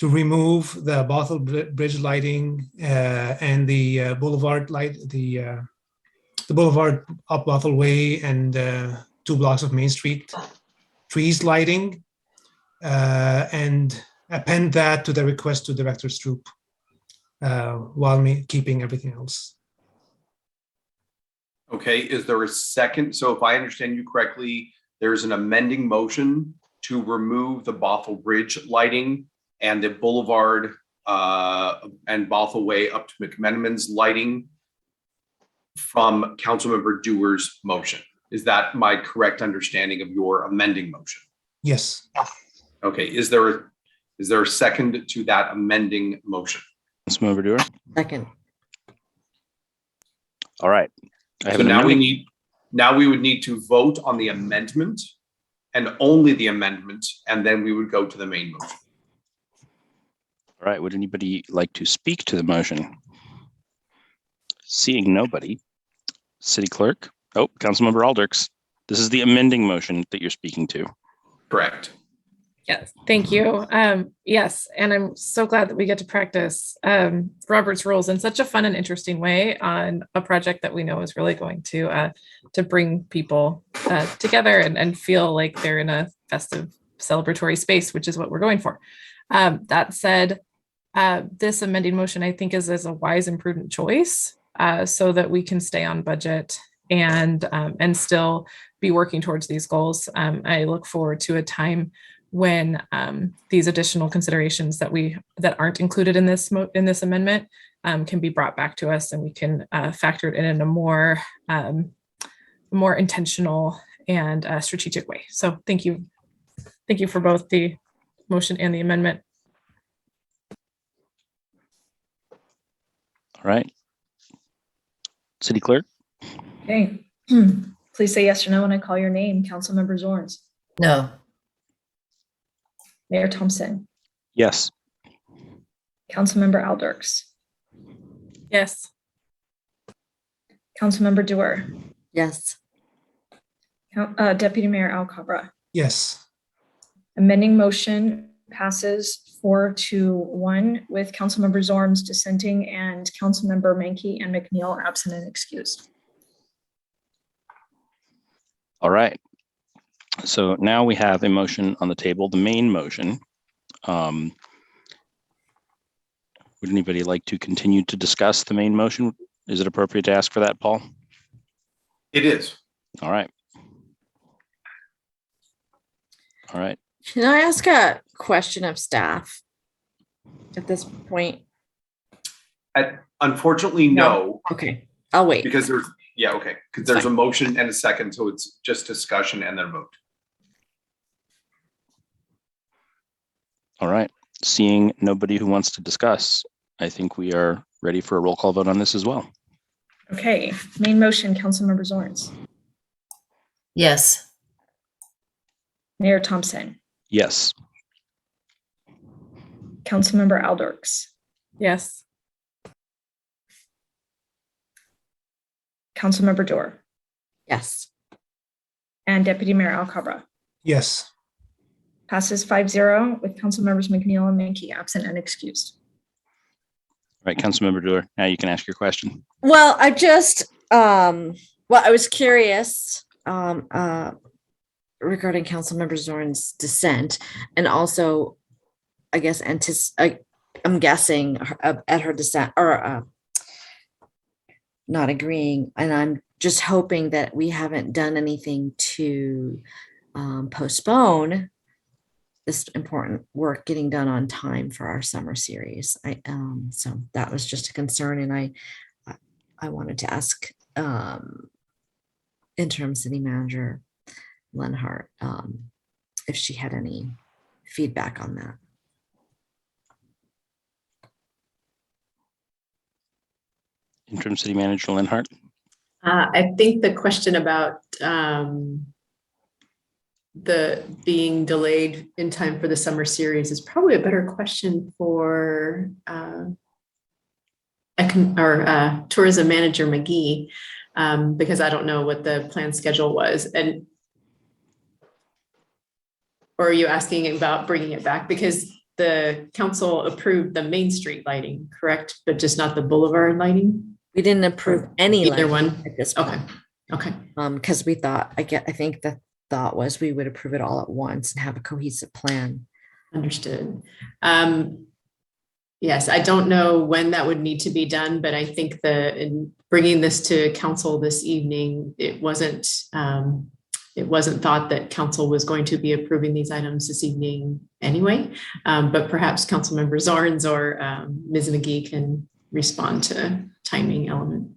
remove the Bothell Bridge lighting and the boulevard light, the boulevard up Bothell Way and 2 blocks of Main Street trees lighting, and append that to the request to Director Stroop while keeping everything else. Okay, is there a second? So if I understand you correctly, there's an amending motion to remove the Bothell Bridge lighting and the Boulevard and Bothell Way up to McMenamin's lighting from Councilmember Dewar's motion. Is that my correct understanding of your amending motion? Yes. Okay, is there a second to that amending motion? Councilmember Dewar. Second. All right. So now we would need to vote on the amendment and only the amendment, and then we would go to the main motion. All right. Would anybody like to speak to the motion? Seeing nobody. City Clerk. Oh, Councilmember Aldrich. This is the amending motion that you're speaking to. Correct. Yes, thank you. Yes, and I'm so glad that we get to practice Robert's rules in such a fun and interesting way on a project that we know is really going to bring people together and feel like they're in a festive, celebratory space, which is what we're going for. That said, this amending motion, I think, is a wise and prudent choice so that we can stay on budget and still be working towards these goals. I look forward to a time when these additional considerations that aren't included in this amendment can be brought back to us, and we can factor it in a more intentional and strategic way. So thank you for both the motion and the amendment. All right. City Clerk. Okay. Please say yes or no when I call your name. Councilmember Zorns, No. Mayor Thompson, Yes. Councilmember Alders, Yes. Councilmember Dewar, Yes. Deputy Mayor Alcabra. Yes. Amending motion passes 4-1 with Councilmember Zorns dissenting and Councilmember Mankey and McNeil absent and excused. All right. So now we have a motion on the table, the main motion. Would anybody like to continue to discuss the main motion? Is it appropriate to ask for that, Paul? It is. All right. All right. Can I ask a question of staff at this point? Unfortunately, no. Okay, I'll wait. Because there's, yeah, okay. Because there's a motion and a second, so it's just discussion and then vote. All right. Seeing nobody who wants to discuss, I think we are ready for a roll call vote on this as well. Okay, main motion, Councilmember Zorns, Yes. Mayor Thompson, Yes. Councilmember Alders, Yes. Councilmember Dewar, Yes. and Deputy Mayor Alcabra. Yes. Passes 5-0 with Councilmembers McNeil and Mankey absent and excused. All right, Councilmember Dewar, now you can ask your question. Well, I just, I was curious regarding Councilmember Zorn's dissent, and also, I guess, I'm guessing at her dissent, or not agreeing, and I'm just hoping that we haven't done anything to postpone this important work getting done on time for our summer series. So that was just a concern, and I wanted to ask interim city manager Lenhart if she had any feedback on that. Interim city manager Lenhart. I think the question about the being delayed in time for the summer series is probably a better question for tourism manager McGee, because I don't know what the planned schedule was. And or are you asking about bringing it back? Because the council approved the Main Street lighting, correct? But just not the boulevard lighting? We didn't approve any either lighting one at this Okay. point. Okay. Because we thought, I think the thought was we would approve it all at once and have a cohesive plan. Understood. Yes, I don't know when that would need to be done, but I think in bringing this to council this evening, it wasn't thought that council was going to be approving these items this evening anyway. But perhaps Councilmember Zorns or Ms. McGee can respond to timing element.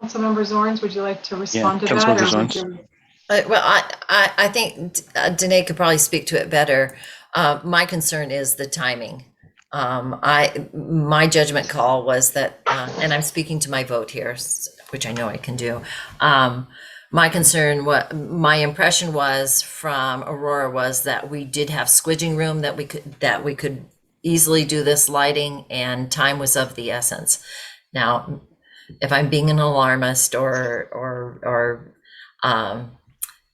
Councilmember Zorns, would you like to respond to Councilmember that? Zorns. Well, I think Danae could probably speak to it better. My concern is the timing. My judgment call was that, and I'm speaking to my vote here, which I know I can do. My impression was from Aurora was that we did have squidging room, that we could easily do this lighting, and time was of the essence. Now, if I'm being an alarmist or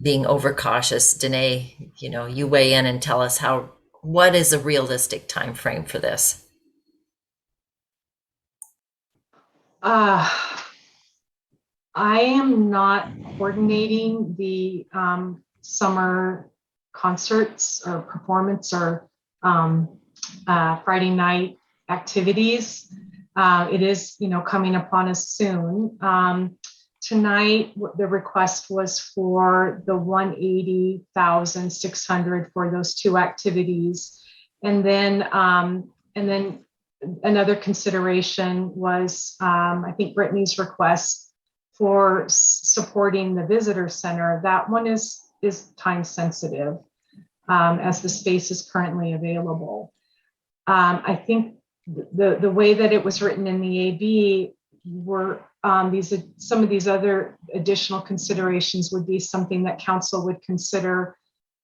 being overcautious, Danae, you weigh in and tell us what is a realistic time frame for this? I am not coordinating the summer concerts or performance or Friday night activities. It is, coming upon us soon. Tonight, the request was for the $180,600 for those two activities, and then another consideration was, I think, Brittany's request for supporting the visitor center. That one is time sensitive, as the space is currently available. I think the way that it was written in the AB, some of these other additional considerations would be something that council would consider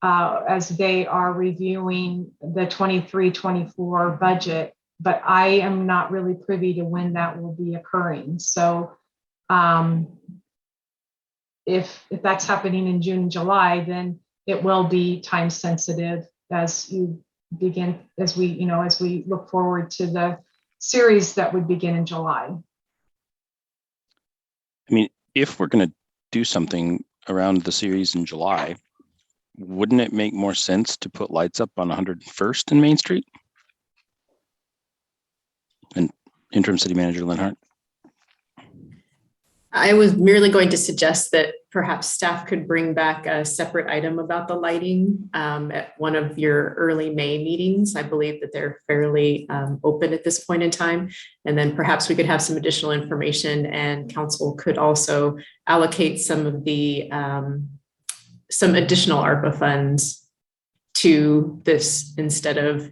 as they are reviewing the 23-24 budget, but I am not really privy to when that will be occurring. So if that's happening in June and July, then it will be time sensitive as we look forward to the series that would begin in July. I mean, if we're going to do something around the series in July, wouldn't it make more sense to put lights up on 101st and Main Street? And Interim City Manager Linhart. I was merely going to suggest that perhaps staff could bring back a separate item about the lighting at one of your early May meetings. I believe that they're fairly open at this point in time. And then perhaps we could have some additional information, and council could also allocate some of the some additional ARPA funds to this instead of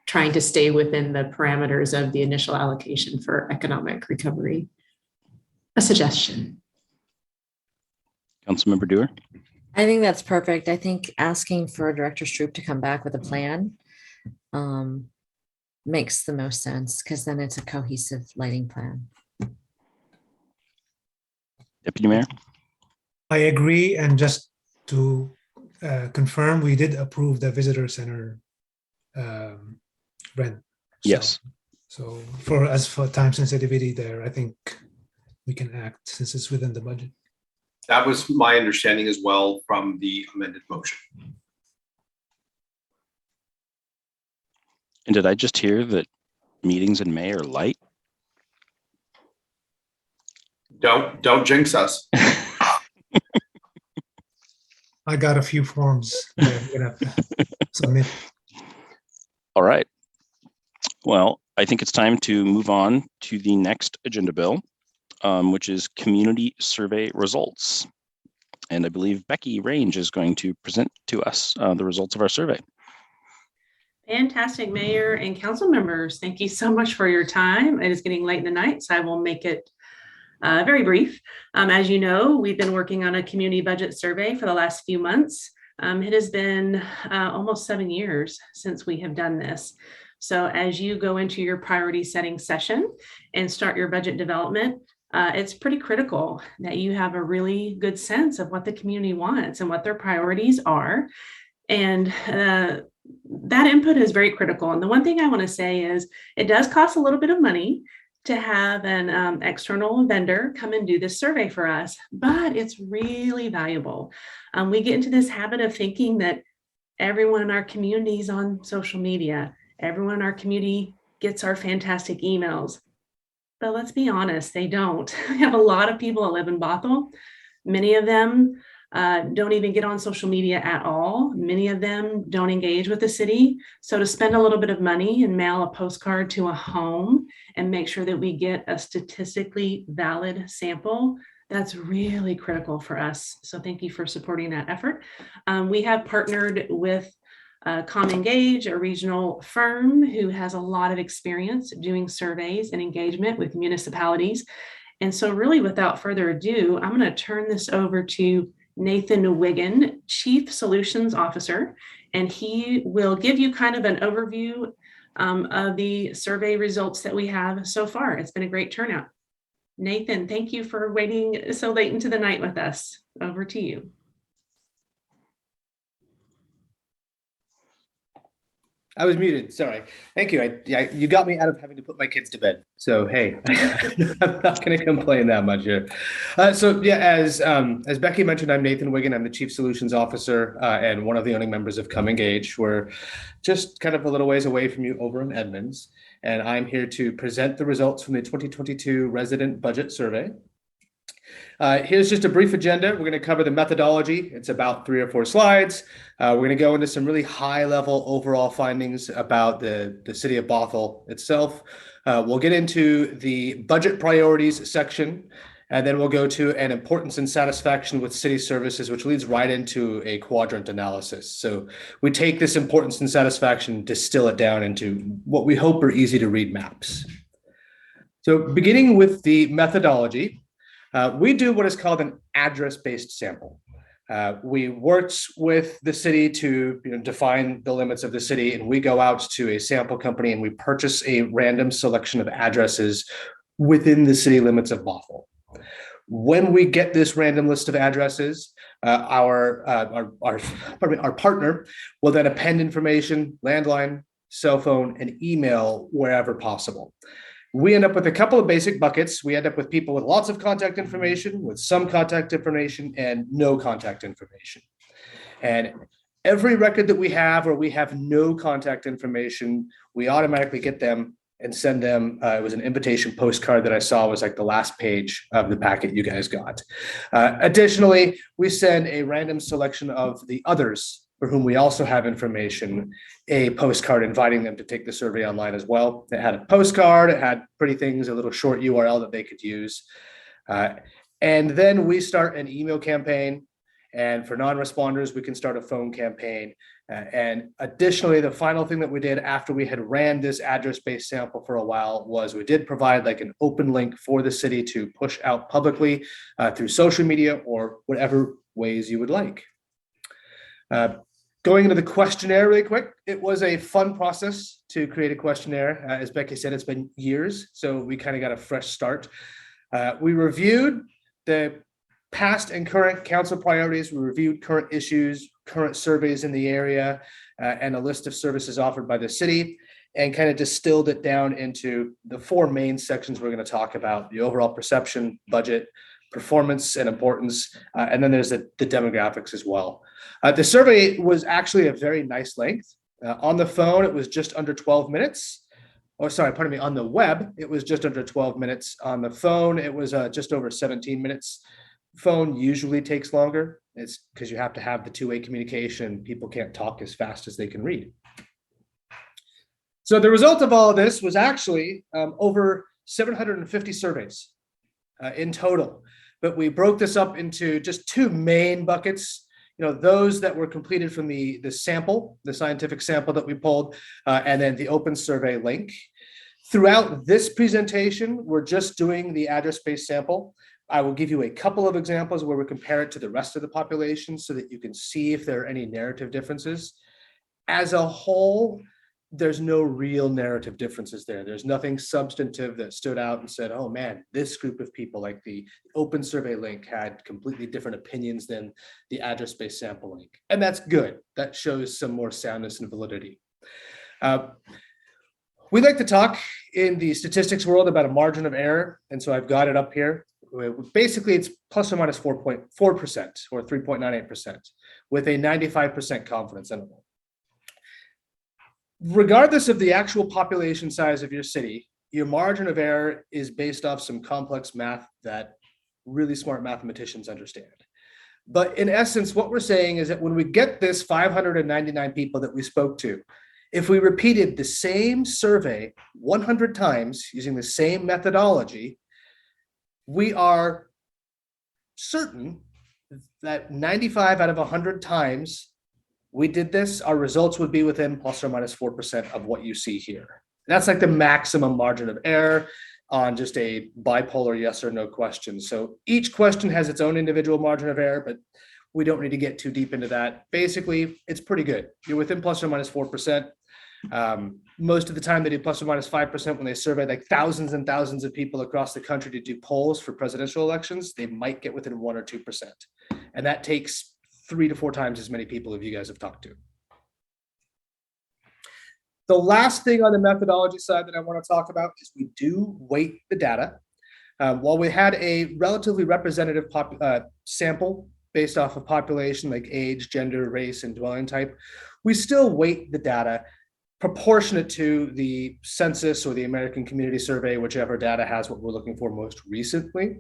trying to stay within the parameters of the initial allocation for economic recovery. A suggestion. Councilmember Dewar. I think that's perfect. I think asking for Director Stroop to come back with a plan makes the most sense, because then it's a cohesive lighting plan. Deputy Mayor. I agree. And just to confirm, we did approve the visitor center rent. Yes. So for time sensitivity there, I think we can act since it's within the budget. That was my understanding as well from the amended motion. And did I just hear that meetings in May are light? Don't jinx us. I got a few forms that I'm gonna submit. All right. Well, I think it's time to move on to the next agenda bill, which is community survey results. And I believe Becky Range is going to present to us the results of our survey. Fantastic, Mayor and council members. Thank you so much for your time. It is getting late in the night, so I will make it very brief. As you know, we've been working on a community budget survey for the last few months. It has been almost 7 years since we have done this. So as you go into your priority setting session and start your budget development, it's pretty critical that you have a really good sense of what the community wants and what their priorities are. And that input is very critical. And the one thing I want to say is it does cost a little bit of money to have an external vendor come and do this survey for us, but it's really valuable. We get into this habit of thinking that everyone in our community is on social media. Everyone in our community gets our fantastic emails. But let's be honest, they don't. We have a lot of people that live in Bothell. Many of them don't even get on social media at all. Many of them don't engage with the city. So to spend a little bit of money and mail a postcard to a home and make sure that we get a statistically valid sample, that's really critical for us. So thank you for supporting that effort. We have partnered with ComEngage, a regional firm who has a lot of experience doing surveys and engagement with municipalities. And so really without further ado, I'm going to turn this over to Nathan Wiggin, Chief Solutions Officer, and he will give you kind of an overview of the survey results that we have so far. It's been a great turnout. Nathan, thank you for waiting so late into the night with us. Over to you. I was muted. Sorry. Thank you. You got me out of having to put my kids to bed. So, hey, I'm not going to complain that much here. As Becky mentioned, I'm Nathan Wiggin. I'm the Chief Solutions Officer and one of the owning members of ComEngage. We're just kind of a little ways away from you over in Edmonds. And I'm here to present the results from the 2022 Resident Budget Survey. Here's just a brief agenda. We're going to cover the methodology. It's about 3 or 4 slides. We're going to go into some really high-level overall findings about the city of Bothell itself. We'll get into the budget priorities section, and then we'll go to an importance and satisfaction with city services, which leads right into a quadrant analysis. So we take this importance and satisfaction, distill it down into what we hope are easy to read maps. So beginning with the methodology, we do what is called an address-based sample. We worked with the city to define the limits of the city, and we go out to a sample company and we purchase a random selection of addresses within the city limits of Bothell. When we get this random list of addresses, our partner will then append information, landline, cell phone, and email wherever possible. We end up with a couple of basic buckets. We end up with people with lots of contact information, with some contact information, and no contact information. And every record that we have where we have no contact information, we automatically get them and send them. It was an invitation postcard that I saw was like the last page of the packet you guys got. Additionally, we send a random selection of the others for whom we also have information, a postcard inviting them to take the survey online as well. It had a postcard, it had pretty things, a little short URL that they could use. And then we start an email campaign. And for non-responders, we can start a phone campaign. And additionally, the final thing that we did after we had ran this address-based sample for a while was we did provide like an open link for the city to push out publicly through social media or whatever ways you would like. Going into the questionnaire really quick, it was a fun process to create a questionnaire. As Becky said, it's been years, so we kind of got a fresh start. We reviewed the past and current council priorities. We reviewed current issues, current surveys in the area, and a list of services offered by the city, and kind of distilled it down into the four main sections we're going to talk about: the overall perception, budget, performance, and importance, and then there's the demographics as well. The survey was actually a very nice length. On the phone, it was just under 12 minutes. Oh, sorry, pardon me. On the web, it was just under 12 minutes. On the phone, it was just over 17 minutes. Phone usually takes longer. It's because you have to have the two-way communication. People can't talk as fast as they can read. So the result of all of this was actually over 750 surveys in total. But we broke this up into just two main buckets. Those that were completed from the sample, the scientific sample that we pulled, and then the open survey link. Throughout this presentation, we're just doing the address-based sample. I will give you a couple of examples where we compare it to the rest of the population so that you can see if there are any narrative differences. As a whole, there's no real narrative differences there. There's nothing substantive that stood out and said, oh man, this group of people, like the open survey link, had completely different opinions than the address-based sample link. And that's good. That shows some more soundness and validity. We like to talk in the statistics world about a margin of error. And so I've got it up here. Basically, it's plus or minus 4.4% or 3.98% with a 95% confidence interval. Regardless of the actual population size of your city, your margin of error is based off some complex math that really smart mathematicians understand. But in essence, what we're saying is that when we get this 599 people that we spoke to, if we repeated the same survey 100 times using the same methodology, we are certain that 95 out of 100 times we did this, our results would be within plus or minus 4% of what you see here. That's like the maximum margin of error on just a bipolar yes or no question. So each question has its own individual margin of error, but we don't need to get too deep into that. Basically, it's pretty good. You're within plus or minus 4%. Most of the time they do plus or minus 5% when they survey like thousands and thousands of people across the country to do polls for presidential elections. They might get within 1 or 2%. And that takes 3 to 4 times as many people as you guys have talked to. The last thing on the methodology side that I want to talk about is we do weight the data. While we had a relatively representative sample based off of population like age, gender, race, and dwelling type, we still weight the data proportionate to the census or the American Community Survey, whichever data has what we're looking for most recently.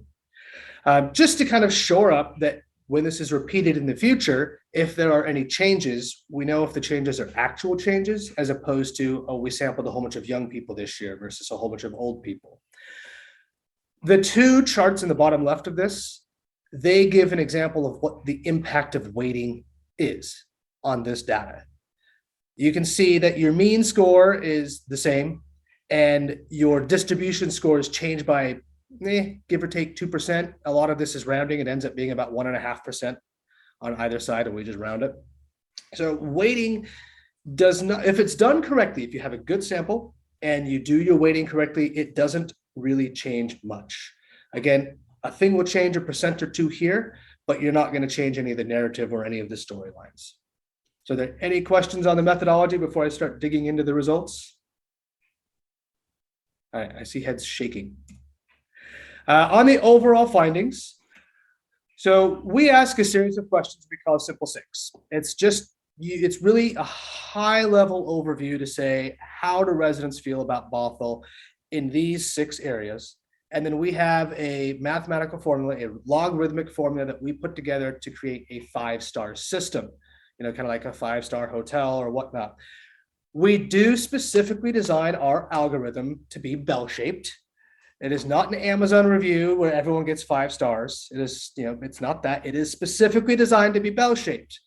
Just to kind of shore up that when this is repeated in the future, if there are any changes, we know if the changes are actual changes as opposed to, oh, we sampled a whole bunch of young people this year versus a whole bunch of old people. The two charts in the bottom left of this, they give an example of what the impact of weighting is on this data. You can see that your mean score is the same and your distribution scores change by give or take 2%. A lot of this is rounding. It ends up being about 1.5% on either side, and we just round it. So weighting does not, if it's done correctly, if you have a good sample and you do your weighting correctly, it doesn't really change much. Again, a thing will change 1% or 2% here, but you're not going to change any of the narrative or any of the storylines. So are there any questions on the methodology before I start digging into the results? All right, I see heads shaking. On the overall findings, so we ask a series of questions we call Simple Six. It's really a high-level overview to say, how do residents feel about Bothell in these 6 areas? And then we have a mathematical formula, a logarithmic formula that we put together to create a 5-star system, kind of like a 5-star hotel or whatnot. We do specifically design our algorithm to be bell-shaped. It is not an Amazon review where everyone gets 5 stars. It is, it's not that. It is specifically designed to be bell-shaped.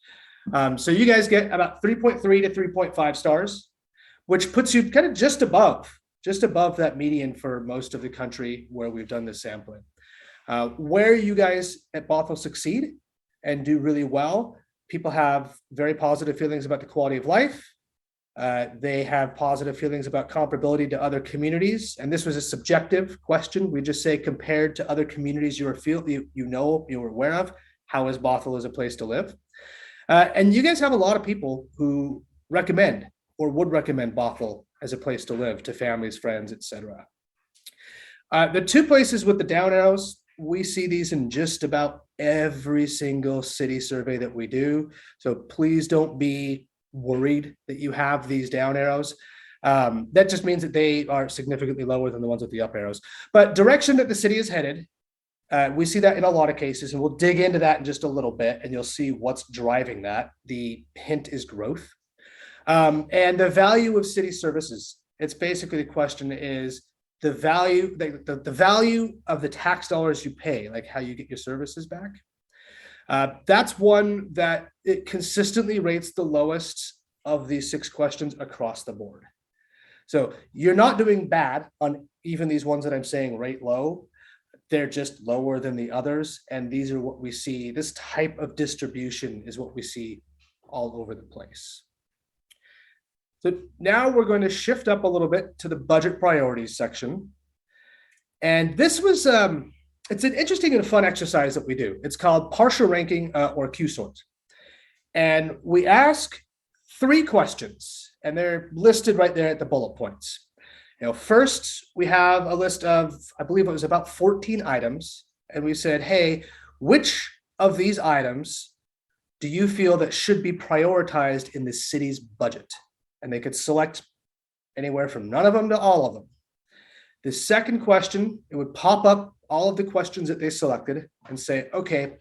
So you guys get about 3.3 to 3.5 stars, which puts you kind of just above that median for most of the country where we've done this sampling. Where you guys at Bothell succeed and do really well, people have very positive feelings about the quality of life. They have positive feelings about comparability to other communities. And this was a subjective question. We just say, compared to other communities you're aware of, how is Bothell as a place to live? And you guys have a lot of people who recommend or would recommend Bothell as a place to live to families, friends, etc. The 2 places with the down arrows, we see these in just about every single city survey that we do. So please don't be worried that you have these down arrows. That just means that they are significantly lower than the ones with the up arrows. But direction that the city is headed, we see that in a lot of cases, and we'll dig into that in just a little bit, and you'll see what's driving that. The hint is growth. And the value of city services. It's basically the question is the value, the value of the tax dollars you pay, like how you get your services back. That's one that it consistently rates the lowest of these 6 questions across the board. So you're not doing bad on even these ones that I'm saying rate low. They're just lower than the others. And these are what we see. This type of distribution is what we see all over the place. So now we're going to shift up a little bit to the budget priorities section. And this was, it's an interesting and fun exercise that we do. It's called partial ranking or Q-sort. And we ask 3 questions, and they're listed right there at the bullet points. First, we have a list of, I believe it was about 14 items. And we said, hey, which of these items do you feel that should be prioritized in the city's budget? And they could select anywhere from none of them to all of them. The second question, it would pop up all of the questions that they selected and say, okay,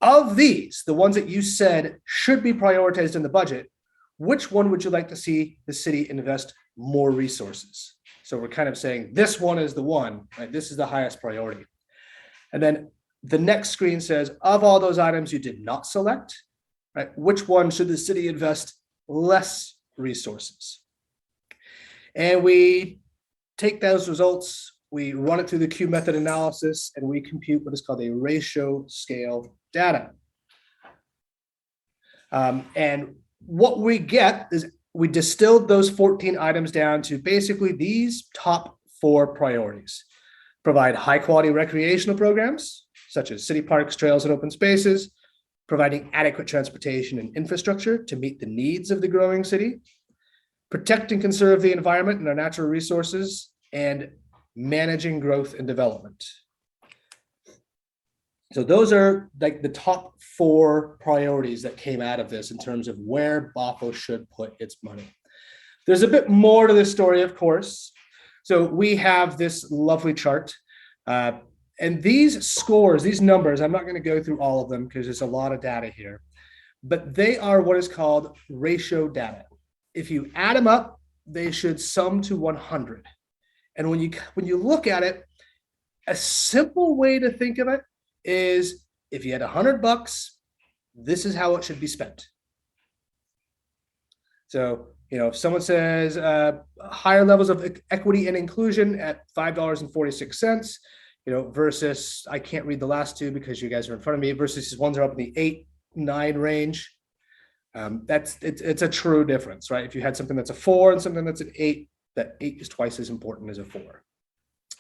of these, the ones that you said should be prioritized in the budget, which one would you like to see the city invest more resources? So we're kind of saying this one is the one, right? This is the highest priority. And then the next screen says, of all those items you did not select, right? Which one should the city invest less resources? And we take those results, we run it through the Q method analysis, and we compute what is called a ratio scale data. And what we get is we distilled those 14 items down to basically these top 4 priorities. Provide high quality recreational programs, such as city parks, trails, and open spaces, providing adequate transportation and infrastructure to meet the needs of the growing city, protect and conserve the environment and our natural resources, and managing growth and development. So those are like the top 4 priorities that came out of this in terms of where Bothell should put its money. There's a bit more to this story, of course. So we have this lovely chart. And these scores, these numbers, I'm not going to go through all of them because there's a lot of data here, but they are what is called ratio data. If you add them up, they should sum to 100. And when you look at it, a simple way to think of it is if you had $100, this is how it should be spent. So If someone says higher levels of equity and inclusion at $5.46, versus, I can't read the last two because you guys are in front of me, versus these ones are up in the 8, 9 range. It's a true difference, right? If you had something that's a 4 and something that's an 8, that 8 is twice as important as a 4.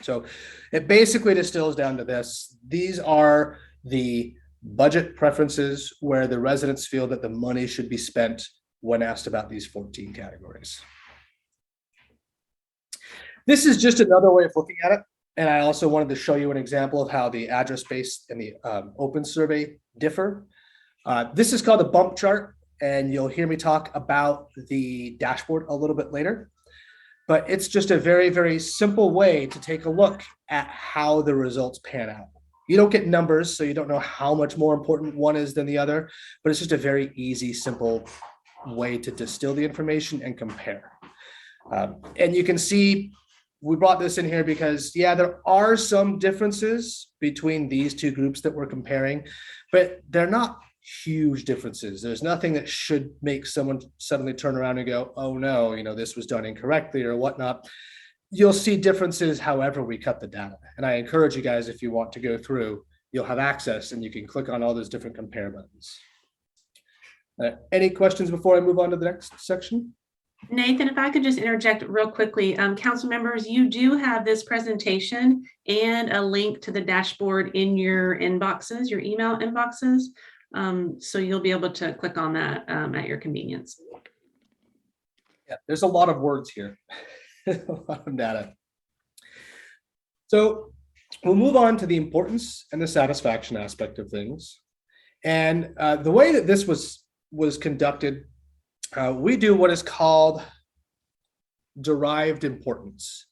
So it basically distills down to this. These are the budget preferences where the residents feel that the money should be spent when asked about these 14 categories. This is just another way of looking at it. And I also wanted to show you an example of how the address-based and the open survey differ. This is called a bump chart, and you'll hear me talk about the dashboard a little bit later. But it's just a very, very simple way to take a look at how the results pan out. You don't get numbers, so you don't know how much more important one is than the other, but it's just a very easy, simple way to distill the information and compare. And you can see, we brought this in here because, yeah, there are some differences between these two groups that we're comparing, but they're not huge differences. There's nothing that should make someone suddenly turn around and go, oh no, this was done incorrectly or whatnot. You'll see differences however we cut the data. And I encourage you guys, if you want to go through, you'll have access and you can click on all those different compare buttons. Any questions before I move on to the next section? Nathan, if I could just interject real quickly, council members, you do have this presentation and a link to the dashboard in your inboxes, your email inboxes. So you'll be able to click on that at your convenience. Yeah, there's a lot of words here, a lot of data. So we'll move on to the importance and the satisfaction aspect of things. And the way that this was conducted, we do what is called derived importance.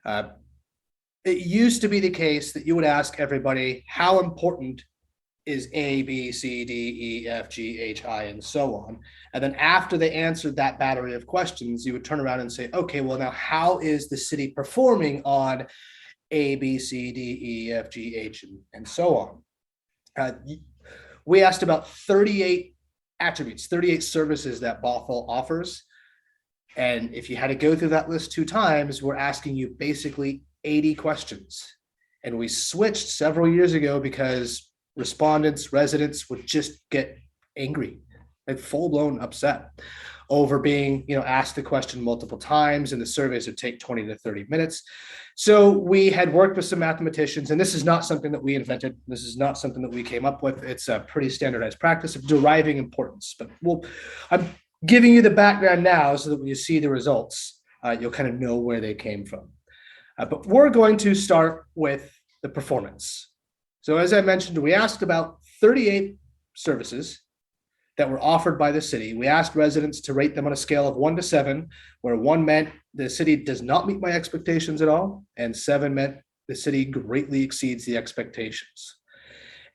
It used to be the case that you would ask everybody, how important is A, B, C, D, E, F, G, H, I, and so on. And then after they answered that battery of questions, you would turn around and say, okay, well now how is the city performing on A, B, C, D, E, F, G, H, and so on. We asked about 38 attributes, 38 services that Bothell offers. And if you had to go through that list 2 times, we're asking you basically 80 questions. And we switched several years ago because respondents, residents would just get angry, like full-blown upset over being, asked the question multiple times, and the surveys would take 20 to 30 minutes. So we had worked with some mathematicians, and this is not something that we invented. This is not something that we came up with. It's a pretty standardized practice of deriving importance. But I'm giving you the background now so that when you see the results, you'll kind of know where they came from. But we're going to start with the performance. So as I mentioned, we asked about 38 services that were offered by the city. We asked residents to rate them on a scale of 1 to 7, where 1 meant the city does not meet my expectations at all, and 7 meant the city greatly exceeds the expectations.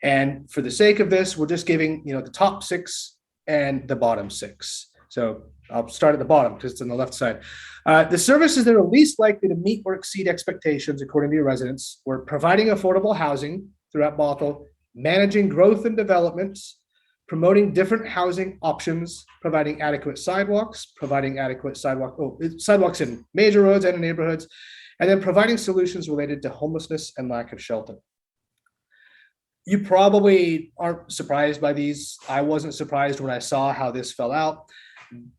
And for the sake of this, we're just giving the top 6 and the bottom 6. So I'll start at the bottom because it's on the left side. The services that are least likely to meet or exceed expectations, according to your residents, were providing affordable housing throughout Bothell, managing growth and developments, promoting different housing options, providing adequate sidewalks, sidewalks in major roads and in neighborhoods, and then providing solutions related to homelessness and lack of shelter. You probably aren't surprised by these. I wasn't surprised when I saw how this fell out.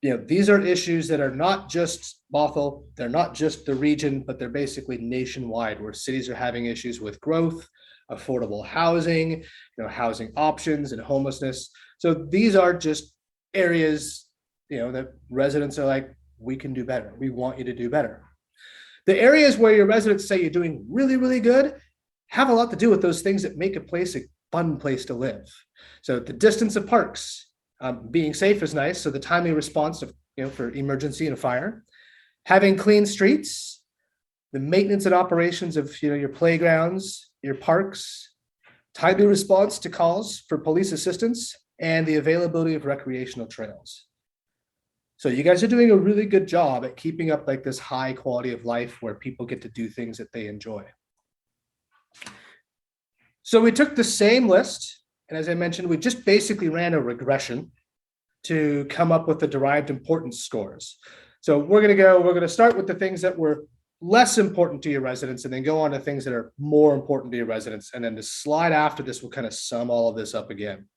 These are issues that are not just Bothell, they're not just the region, but they're basically nationwide, where cities are having issues with growth, affordable housing, housing options, and homelessness. So these are just areas, that residents are like, we can do better. We want you to do better. The areas where your residents say you're doing really, really good have a lot to do with those things that make a place a fun place to live. So the distance of parks, being safe is nice. So the timely response of, for emergency and a fire, having clean streets, the maintenance and operations of, your playgrounds, your parks, timely response to calls for police assistance, and the availability of recreational trails. So you guys are doing a really good job at keeping up like this high quality of life where people get to do things that they enjoy. So we took the same list, and as I mentioned, we just basically ran a regression to come up with the derived importance scores. So we're going to start with the things that were less important to your residents and then go on to things that are more important to your residents. And then the slide after this will kind of sum all of this up again.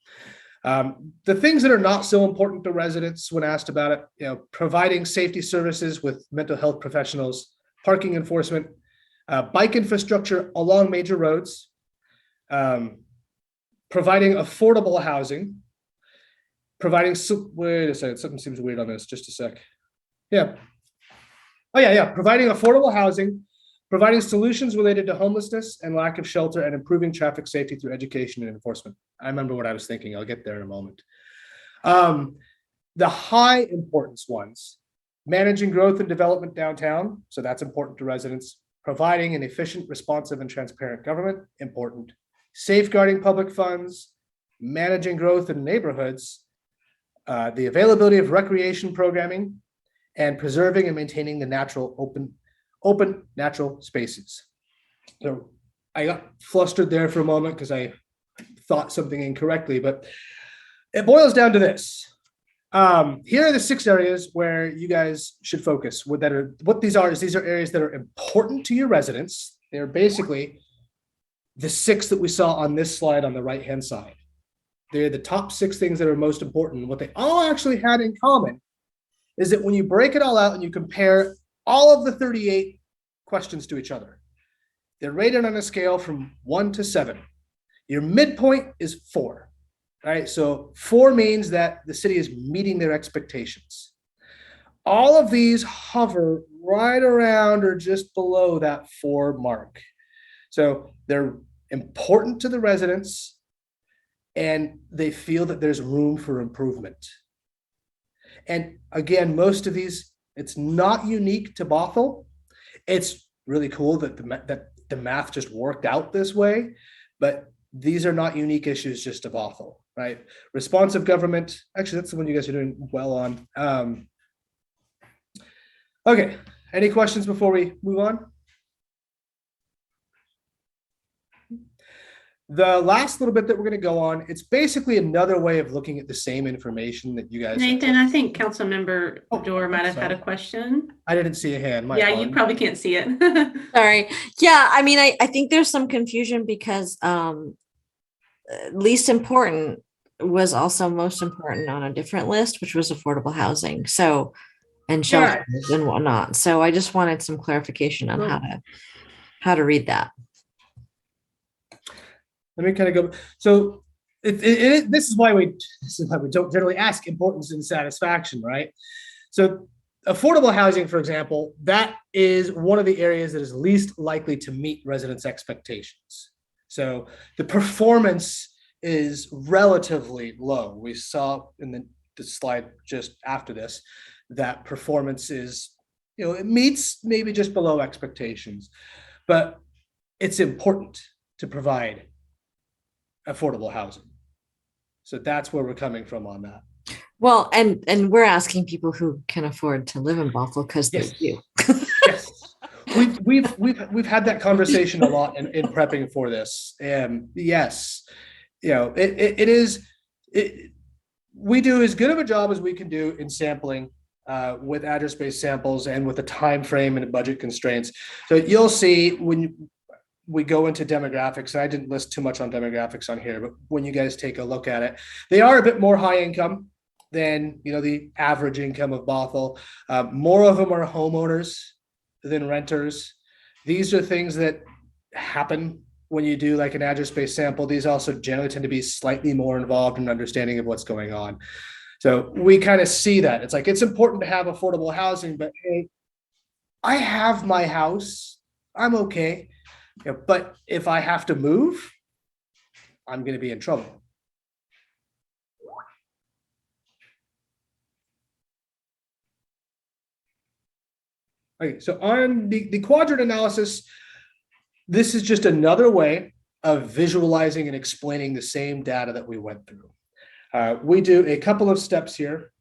The things that are not so important to residents when asked about it, providing safety services with mental health professionals, parking enforcement, bike infrastructure along major roads, providing affordable housing, providing, wait a second, something seems weird on this, just a sec. Yeah. Oh yeah, providing affordable housing, providing solutions related to homelessness and lack of shelter, and improving traffic safety through education and enforcement. I remember what I was thinking. I'll get there in a moment. The high importance ones, managing growth and development downtown. So that's important to residents. Providing an efficient, responsive, and transparent government, important. Safeguarding public funds, managing growth in neighborhoods, the availability of recreation programming, and preserving and maintaining the natural open natural spaces. So I got flustered there for a moment because I thought something incorrectly, but it boils down to this. Here are the 6 areas where you guys should focus. What these are areas that are important to your residents. They're basically the 6 that we saw on this slide on the right-hand side. They're the top 6 things that are most important. What they all actually had in common is that when you break it all out and you compare all of the 38 questions to each other, they're rated on a scale from 1 to 7. Your midpoint is 4, right? So 4 means that the city is meeting their expectations. All of these hover right around or just below that 4 mark. So they're important to the residents and they feel that there's room for improvement. And again, most of these, it's not unique to Bothell. It's really cool that the math just worked out this way, but these are not unique issues just to Bothell, right? Responsive government, actually, that's the one you guys are doing well on. Okay, any questions before we move on? The last little bit that we're going to go on, it's basically another way of looking at the same information that you guys. Nathan, I think Councilmember Dorr might have had a question. I didn't see a hand. Yeah, you probably can't see it. Sorry. Yeah, I mean, I think there's some confusion because least important was also most important on a different list, which was affordable housing. So, and shelters and whatnot. So I just wanted some clarification on how to read that. Let me kind of go. So this is why we don't generally ask importance and satisfaction, right? So affordable housing, for example, that is one of the areas that is least likely to meet residents' expectations. So the performance is relatively low. We saw in the slide just after this that performance is, it meets maybe just below expectations, but it's important to provide affordable housing. So that's where we're coming from on that. Well, and we're asking people who can afford to live in Bothell because they do. Yes, we've had that conversation a lot in prepping for this, and yes, we do as good of a job as we can do in sampling with address-based samples and with a time frame and budget constraints. So you'll see when we go into demographics, I didn't list too much on demographics on here, but when you guys take a look at it, they are a bit more high income than the average income of Bothell. More of them are homeowners than renters. These are things that happen when you do like an address-based sample. These also generally tend to be slightly more involved in understanding of what's going on. So we kind of see that. It's like, it's important to have affordable housing, but hey, I have my house, I'm okay. But if I have to move, I'm going to be in trouble. Okay, so on the quadrant analysis, this is just another way of visualizing and explaining the same data that we went through. We do a couple of steps here.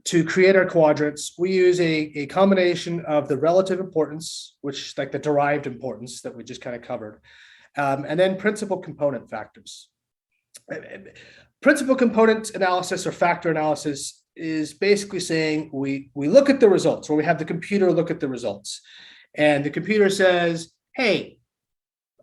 To create our quadrants, we use a combination of the relative importance, which like the derived importance that we just kind of covered, and then principal component factors. Principal component analysis or factor analysis is basically saying we look at the results, or we have the computer look at the results. And the computer says, hey,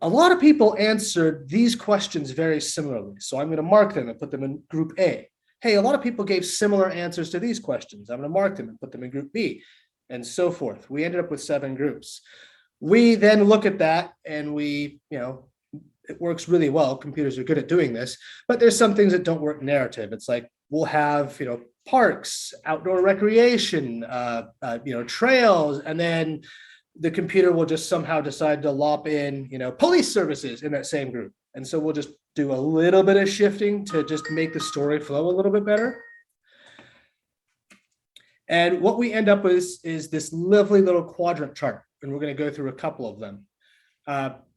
a lot of people answered these questions very similarly. So I'm going to mark them and put them in group A. Hey, a lot of people gave similar answers to these questions. I'm going to mark them and put them in group B, and so forth. We ended up with 7 groups. We then look at that and we, it works really well. Computers are good at doing this, but there's some things that don't work narrative. It's like we'll have, parks, outdoor recreation, trails, and then the computer will just somehow decide to lop in, police services in that same group. And so we'll just do a little bit of shifting to just make the story flow a little bit better. And what we end up with is this lovely little quadrant chart. And we're going to go through a couple of them.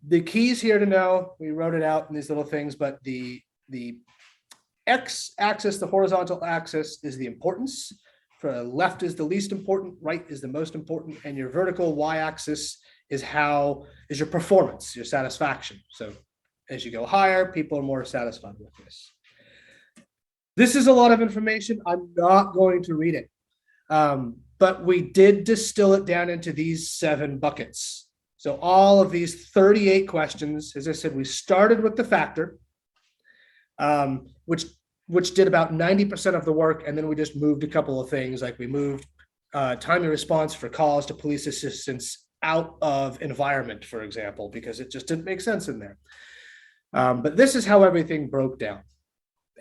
The keys here to know, we wrote it out in these little things, but the x-axis, the horizontal axis, is the importance. For the left is the least important, right is the most important, and your vertical y-axis is your performance, your satisfaction. So as you go higher, people are more satisfied with this. This is a lot of information. I'm not going to read it, but we did distill it down into these 7 buckets. So all of these 38 questions, as I said, we started with the factor, which did about 90% of the work. And then we just moved a couple of things, like we moved timely response for calls to police assistance out of environment, for example, because it just didn't make sense in there. But this is how everything broke down.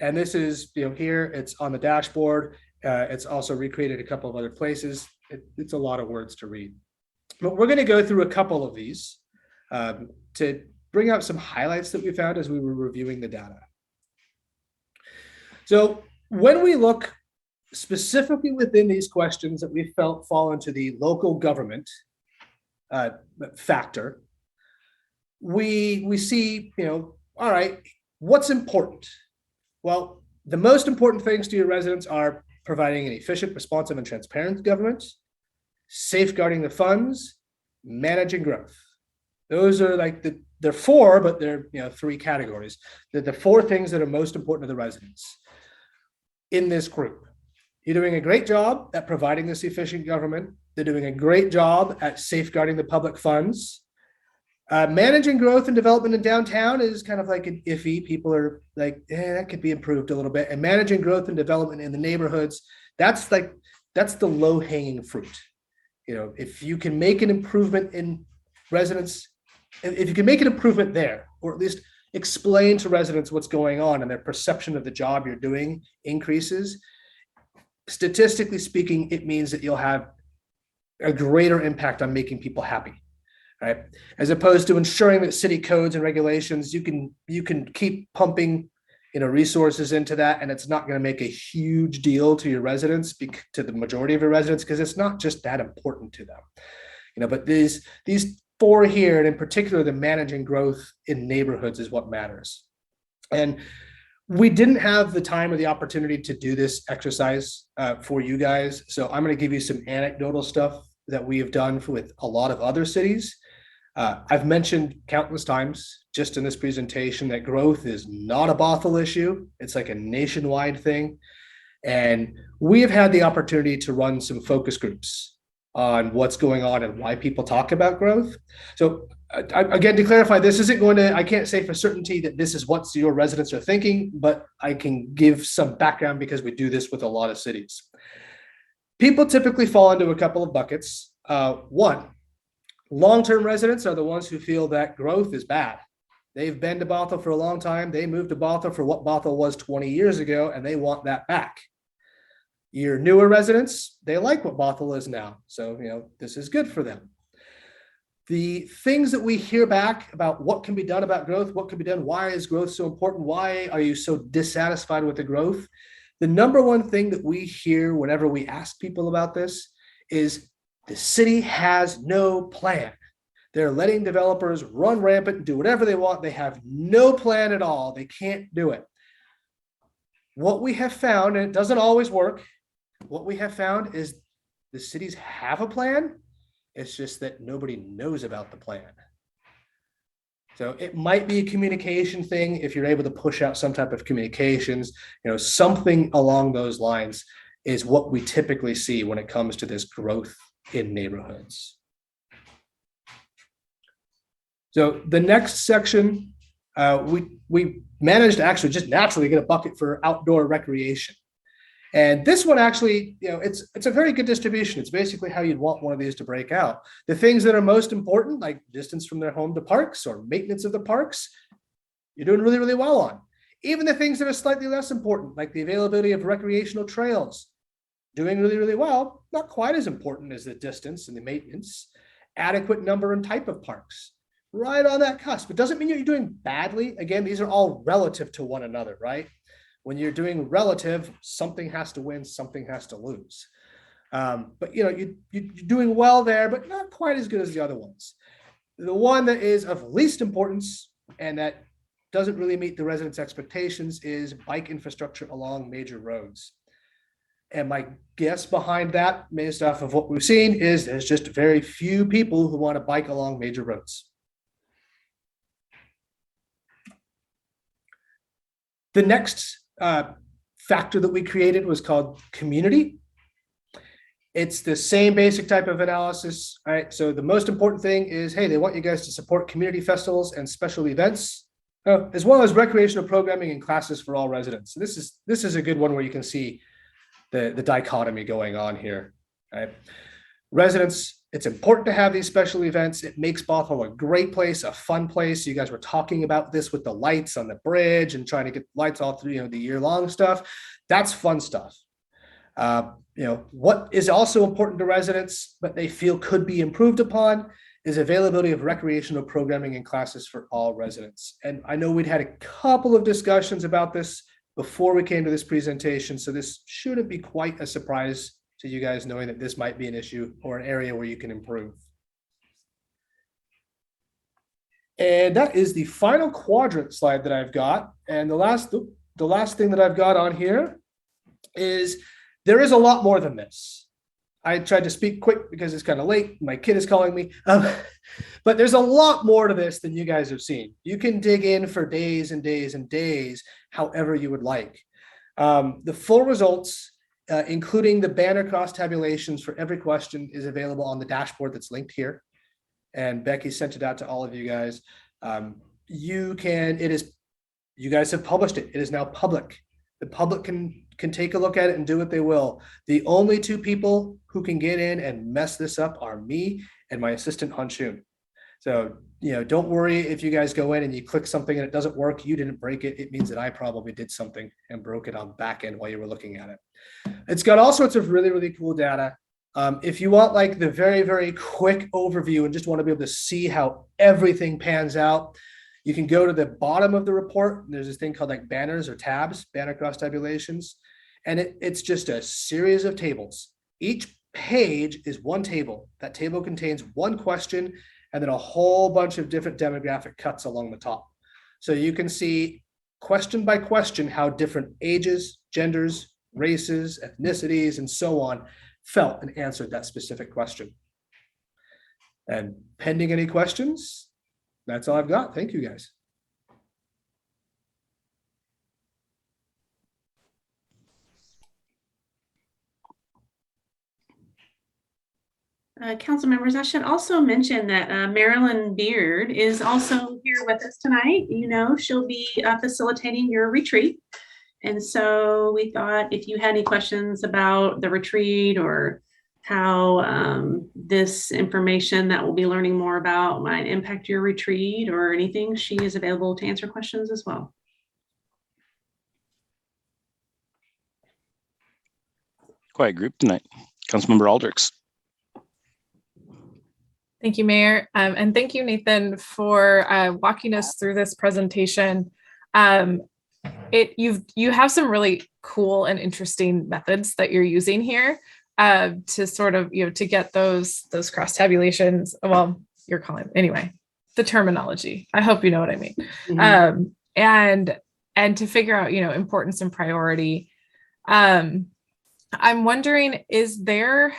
And this is, here it's on the dashboard. It's also recreated a couple of other places. It's a lot of words to read. But we're going to go through a couple of these to bring out some highlights that we found as we were reviewing the data. So when we look specifically within these questions that we felt fall into the local government factor, we see, all right, what's important? Well, the most important things to your residents are providing an efficient, responsive, and transparent government, safeguarding the funds, managing growth. Those are like they're 4, but they're 3 categories. They're the 4 things that are most important to the residents in this group. You're doing a great job at providing this efficient government. They're doing a great job at safeguarding the public funds. Managing growth and development in downtown is kind of like an iffy. People are like, that could be improved a little bit. And managing growth and development in the neighborhoods, that's the low-hanging fruit. If you can make an improvement in residents, if you can make an improvement there, or at least explain to residents what's going on and their perception of the job you're doing increases, statistically speaking, it means that you'll have a greater impact on making people happy, right? As opposed to ensuring that city codes and regulations, you can keep pumping resources into that, and it's not going to make a huge deal to your residents, to the majority of your residents, because it's not just that important to them. But these 4 here, and in particular, the managing growth in neighborhoods is what matters. And we didn't have the time or the opportunity to do this exercise for you guys. So I'm going to give you some anecdotal stuff that we have done with a lot of other cities. I've mentioned countless times just in this presentation that growth is not a Bothell issue. It's like a nationwide thing. And we have had the opportunity to run some focus groups on what's going on and why people talk about growth. So again, to clarify, this isn't going to, I can't say for certainty that this is what your residents are thinking, but I can give some background because we do this with a lot of cities. People typically fall into a couple of buckets. 1, long-term residents are the ones who feel that growth is bad. They've been to Bothell for a long time. They moved to Bothell for what Bothell was 20 years ago, and they want that back. Your newer residents, they like what Bothell is now. So, this is good for them. The things that we hear back about what can be done about growth, what can be done, why is growth so important? Why are you so dissatisfied with the growth? The number one thing that we hear whenever we ask people about this is the city has no plan. They're letting developers run rampant and do whatever they want. They have no plan at all. They can't do it. What we have found, and it doesn't always work, what we have found is the cities have a plan. It's just that nobody knows about the plan. So it might be a communication thing if you're able to push out some type of communications, something along those lines is what we typically see when it comes to this growth in neighborhoods. So the next section, we managed to actually just naturally get a bucket for outdoor recreation. And this one actually, it's a very good distribution. It's basically how you'd want one of these to break out. The things that are most important, like distance from their home to parks or maintenance of the parks, you're doing really, really well on. Even the things that are slightly less important, like the availability of recreational trails, doing really, really well, not quite as important as the distance and the maintenance. Adequate number and type of parks, right on that cusp. It doesn't mean you're doing badly. Again, these are all relative to one another, right? When you're doing relative, something has to win, something has to lose. But you're doing well there, but not quite as good as the other ones. The one that is of least importance and that doesn't really meet the residents' expectations is bike infrastructure along major roads. And my guess behind that, based off of what we've seen, is there's just very few people who want to bike along major roads. The next factor that we created was called community. It's the same basic type of analysis, right? So the most important thing is, hey, they want you guys to support community festivals and special events, as well as recreational programming and classes for all residents. So this is a good one where you can see the dichotomy going on here, right? Residents, it's important to have these special events. It makes Bothell a great place, a fun place. You guys were talking about this with the lights on the bridge and trying to get lights all through, the year-long stuff. That's fun stuff. What is also important to residents, but they feel could be improved upon, is availability of recreational programming and classes for all residents. And I know we'd had a couple of discussions about this before we came to this presentation, so this shouldn't be quite a surprise to you guys knowing that this might be an issue or an area where you can improve. And that is the final quadrant slide that I've got. And the last thing that I've got on here is there is a lot more than this. I tried to speak quick because it's kind of late. My kid is calling me. But there's a lot more to this than you guys have seen. You can dig in for days and days and days, however you would like. The full results, including the banner cross tabulations for every question, is available on the dashboard that's linked here. And Becky sent it out to all of you guys. You guys have published it. It is now public. The public can take a look at it and do what they will. The only two people who can get in and mess this up are me and my assistant Hanshun. So, don't worry if you guys go in and you click something and it doesn't work. You didn't break it. It means that I probably did something and broke it on back end while you were looking at it. It's got all sorts of really, really cool data. If you want like the very, very quick overview and just want to be able to see how everything pans out, you can go to the bottom of the report. There's this thing called like banners or tabs, banner cross tabulations. And it's just a series of tables. Each page is one table. That table contains one question and then a whole bunch of different demographic cuts along the top. So you can see question by question how different ages, genders, races, ethnicities, and so on felt and answered that specific question. And pending any questions, that's all I've got. Thank you, guys. Council members, I should also mention that Marilyn Beard is also here with us tonight. She'll be facilitating your retreat. And so we thought if you had any questions about the retreat or how this information that we'll be learning more about might impact your retreat or anything, she is available to answer questions as well. Quiet group tonight. Councilmember Aldrich. Thank you, Mayor. And thank you, Nathan, for walking us through this presentation. You have some really cool and interesting methods that you're using here to sort of, to get those cross tabulations. Well, you're calling anyway, the terminology. I hope you know what I mean. Mm-hmm. And to figure out, importance and priority. I'm wondering, is there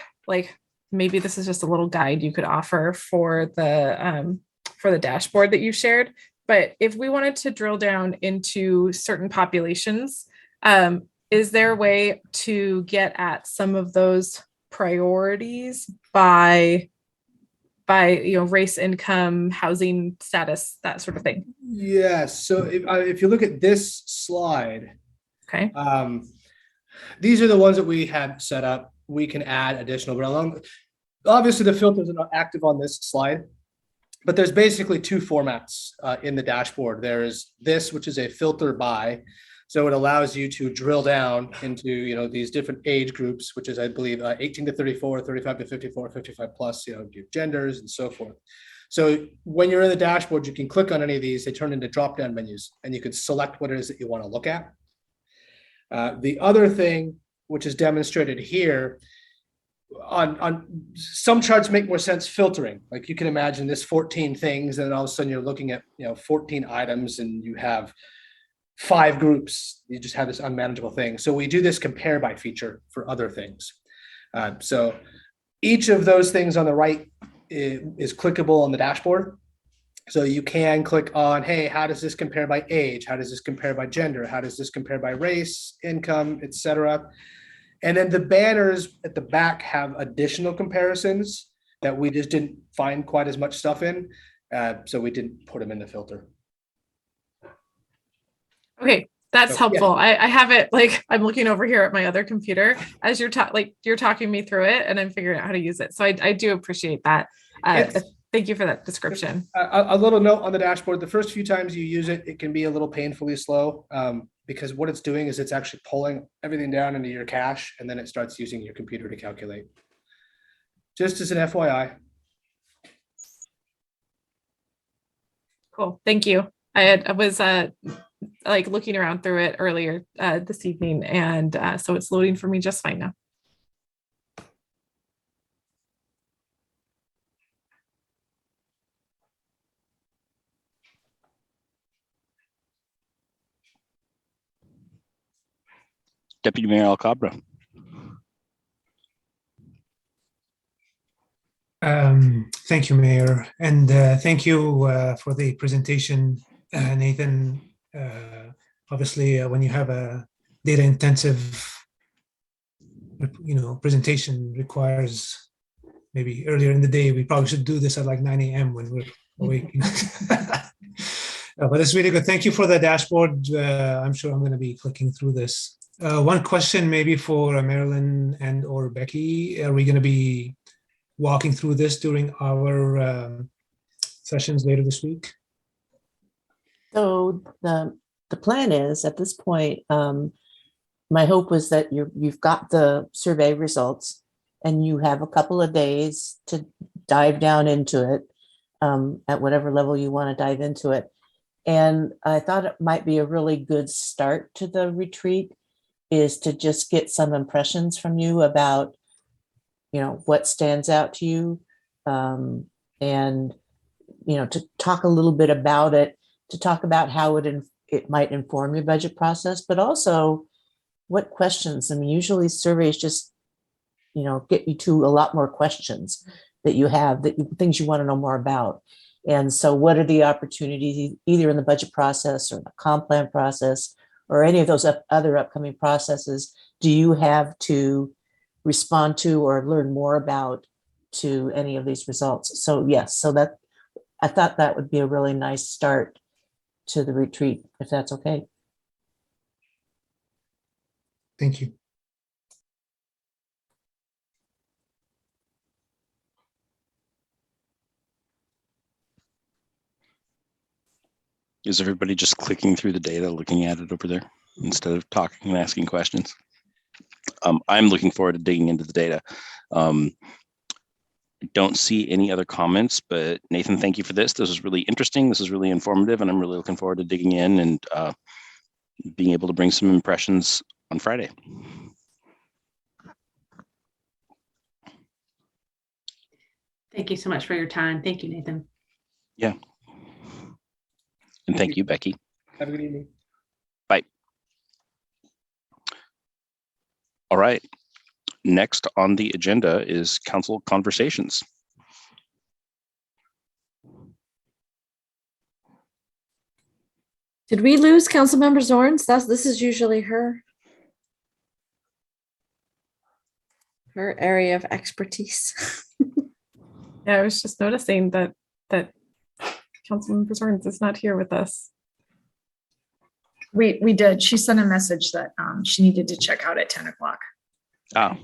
maybe this is just a little guide you could offer for the for the dashboard that you shared. But if we wanted to drill down into certain populations, is there a way to get at some of those priorities by race, income, housing status, that sort of thing? Yes. So if you look at this slide, okay, these are the ones that we had set up. We can add additional, but obviously the filters are not active on this slide, but there's basically two formats in the dashboard. There's this, which is a filter by. So it allows you to drill down into, these different age groups, which is, I believe, 18 to 34, 35 to 54, 55 plus, your genders and so forth. So when you're in the dashboard, you can click on any of these. They turn into drop-down menus, and you can select what it is that you want to look at. The other thing, which is demonstrated here, on some charts make more sense filtering. Like you can imagine this 14 things, and then all of a sudden you're looking at 14 items, and you have 5 groups. You just have this unmanageable thing. So we do this compare by feature for other things. So each of those things on the right is clickable on the dashboard. So you can click on, hey, how does this compare by age? How does this compare by gender? How does this compare by race, income, etc.? And then the banners at the back have additional comparisons that we just didn't find quite as much stuff in. So we didn't put them in the filter. Okay, that's So, helpful. yeah. I have it, I'm looking over here at my other computer as you're talking me through it, and I'm figuring out how to use it. So I do appreciate that. Thank you for that description. A little note on the dashboard: the first few times you use it, it can be a little painfully slow because what it's doing is it's actually pulling everything down into your cache, and then it starts using your computer to calculate. Just as an FYI. Cool. Thank you. I was looking around through it earlier this evening, and so it's loading for me just fine now. Deputy Mayor Alcabra. Thank you, Mayor, and thank you for the presentation, Nathan. Obviously, when you have a data-intensive, presentation requires maybe earlier in the day. We probably should do this at like 9 a.m. when we're awake. But it's really good. Thank you for the dashboard. I'm sure I'm going to be clicking through this. One question maybe for Marilyn and or Becky. Are we going to be walking through this during our sessions later this week? So the plan is at this point, my hope was that you've got the survey results and you have a couple of days to dive down into it at whatever level you want to dive into it. And I thought it might be a really good start to the retreat is to just get some impressions from you about, what stands out to you, and, to talk a little bit about it, to talk about how it might inform your budget process, but also what questions. I mean, usually surveys just, get you to a lot more questions that you have, things you want to know more about. And so what are the opportunities either in the budget process or the comp plan process or any of those other upcoming processes do you have to respond to or learn more about to any of these results? So yes, so that I thought that would be a really nice start to the retreat, if that's okay. Thank you. Is everybody just clicking through the data, looking at it over there instead of talking and asking questions? I'm looking forward to digging into the data. I don't see any other comments, but Nathan, thank you for this. This is really interesting. This is really informative, and I'm really looking forward to digging in and being able to bring some impressions on Friday. Thank you so much for your time. Thank you, Nathan. Yeah. And thank you, Becky. Have a good evening. Bye. All right. Next on the agenda is council conversations. Did we lose Councilmember Zorns? This is usually her area of expertise. Yeah, I was just noticing that Councilmember Zorns is not here with us. We did. She sent a message that she needed to check out at 10 o'clock. Oh,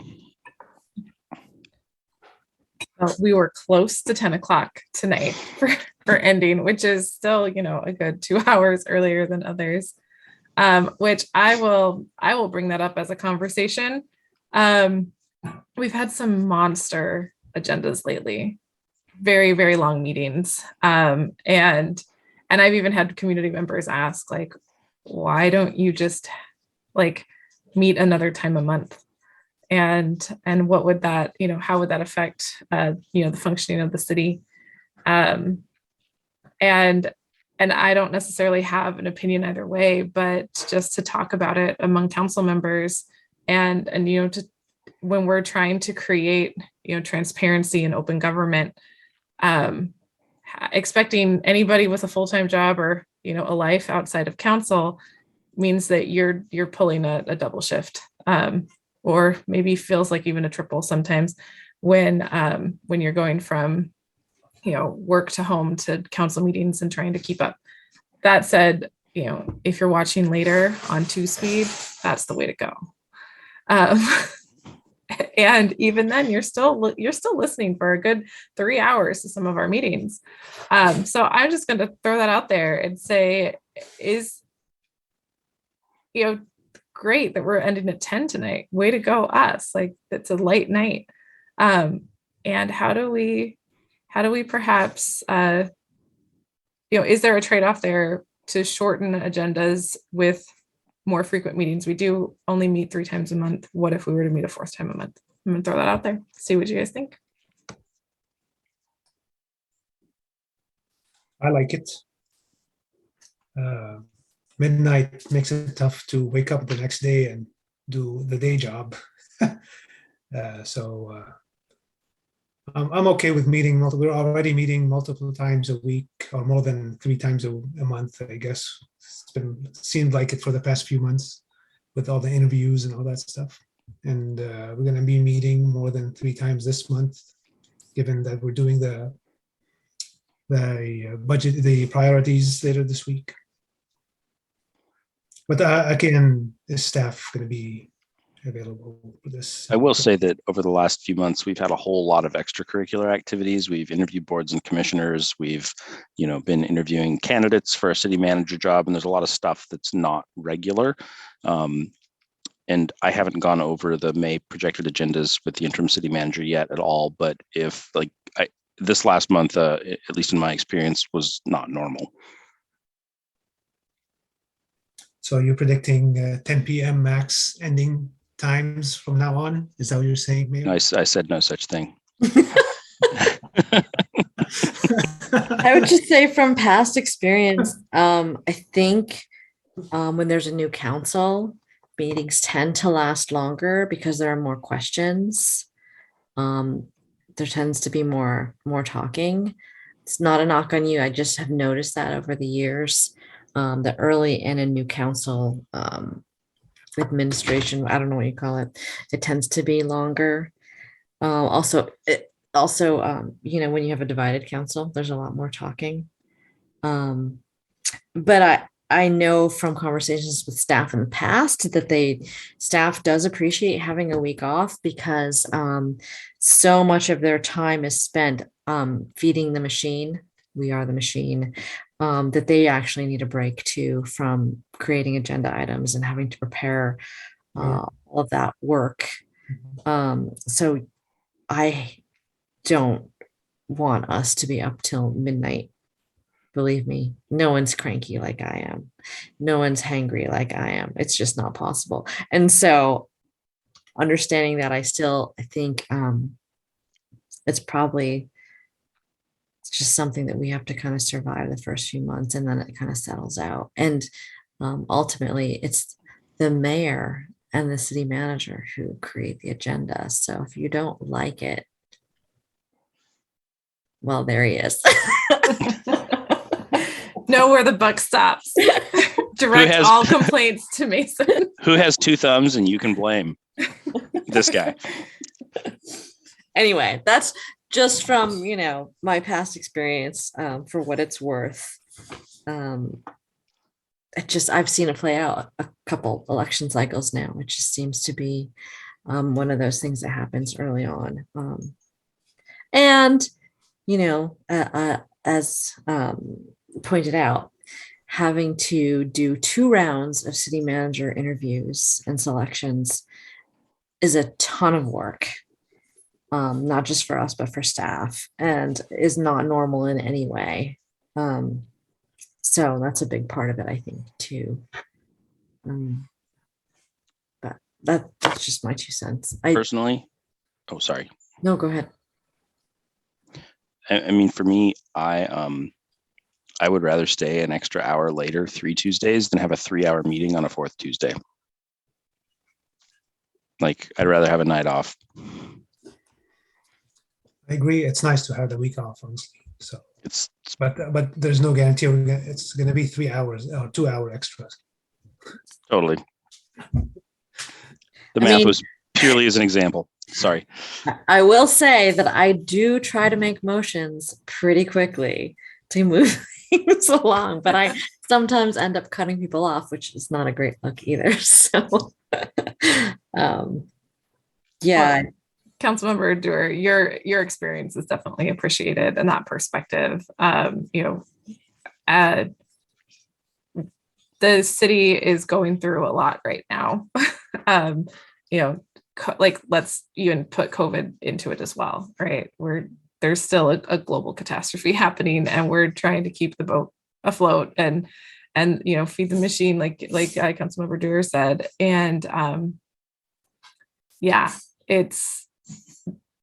We were close to 10 o'clock tonight for ending, which is still, a good 2 hours earlier than others. Which I will bring that up as a conversation. We've had some monster agendas lately, very, very long meetings. And I've even had community members ask, like, why don't you just meet another time a month? And what would that, how would that affect, the functioning of the city? And I don't necessarily have an opinion either way, but just to talk about it among council members and when we're trying to create, transparency and open government, expecting anybody with a full-time job or, a life outside of council means that you're pulling a double shift, or maybe feels like even a triple sometimes when you're going from, work to home to council meetings and trying to keep up. That said, if you're watching later on 2-speed, that's the way to go. And even then you're still listening for a good 3 hours to some of our meetings. So I'm just going to throw that out there and say, great that we're ending at 10 tonight. Way to go, us. It's a late night. And how do we perhaps, is there a trade-off there to shorten agendas with more frequent meetings? We do only meet 3 times a month. What if we were to meet a 4th time a month? I'm gonna throw that out there. See what you guys think. I like it. Midnight makes it tough to wake up the next day and do the day job. So I'm okay with meeting we're already meeting multiple times a week, or more than 3 times a month, I guess. Seemed like it for the past few months with all the interviews and all that stuff. And we're going to be meeting more than 3 times this month, given that we're doing the budget, the priorities later this week. But again, is staff going to be available for this? I will say that over the last few months, we've had a whole lot of extracurricular activities. We've interviewed boards and commissioners. We've, been interviewing candidates for a city manager job, and there's a lot of stuff that's not regular. And I haven't gone over the May projected agendas with the interim city manager yet at all. But if this last month, at least in my experience, was not normal. So you're predicting 10 p.m. max ending times from now on? Is that what you're saying, Mayor? I said no such thing. I would just say from past experience, I think when there's a new council, meetings tend to last longer because there are more questions. There tends to be more talking. It's not a knock on you. I just have noticed that over the years. The early in a new council administration, I don't know what you call it, it tends to be longer. Also, when you have a divided council, there's a lot more talking. But I know from conversations with staff in the past that staff does appreciate having a week off because so much of their time is spent feeding the machine. We are the machine. That they actually need a break too from creating agenda items and having to prepare all of that work. So I don't want us to be up till midnight. Believe me, no one's cranky like I am. No one's hangry like I am. It's just not possible. And so understanding that, I think it's just something that we have to kind of survive the first few months, and then it kind of settles out. And ultimately, it's the mayor and the city manager who create the agenda. So if you don't like it, well, there he is. Know where the buck stops. direct has- all complaints to Mason. Who has two thumbs and you can blame this guy? Anyway, that's just from, my past experience, for what it's worth. I've seen it play out a couple election cycles now. It just seems to be one of those things that happens early on. And, as pointed out, having to do 2 rounds of city manager interviews and selections is a ton of work, not just for us, but for staff, and is not normal in any way. So that's a big part of it, I think, too. But that's just my 2 cents. Personally, oh, sorry. No, go ahead. I mean, for me, I would rather stay an extra hour later 3 Tuesdays than have a 3-hour meeting on a 4th Tuesday. Like, I'd rather have a night off. I agree. It's nice to have the week off, honestly. So but there's no guarantee it's going to be 3 hours or 2-hour extras. Totally. The math was purely as an example. Sorry. I will say that I do try to make motions pretty quickly to move things along, but I sometimes end up cutting people off, which is not a great look either. So, yeah. Councilmember Dewar, your experience is definitely appreciated in that perspective. The city is going through a lot right now. Let's even put COVID into it as well, right? There's still a global catastrophe happening, and we're trying to keep the boat afloat and feed the machine, like Councilmember Dewar said. And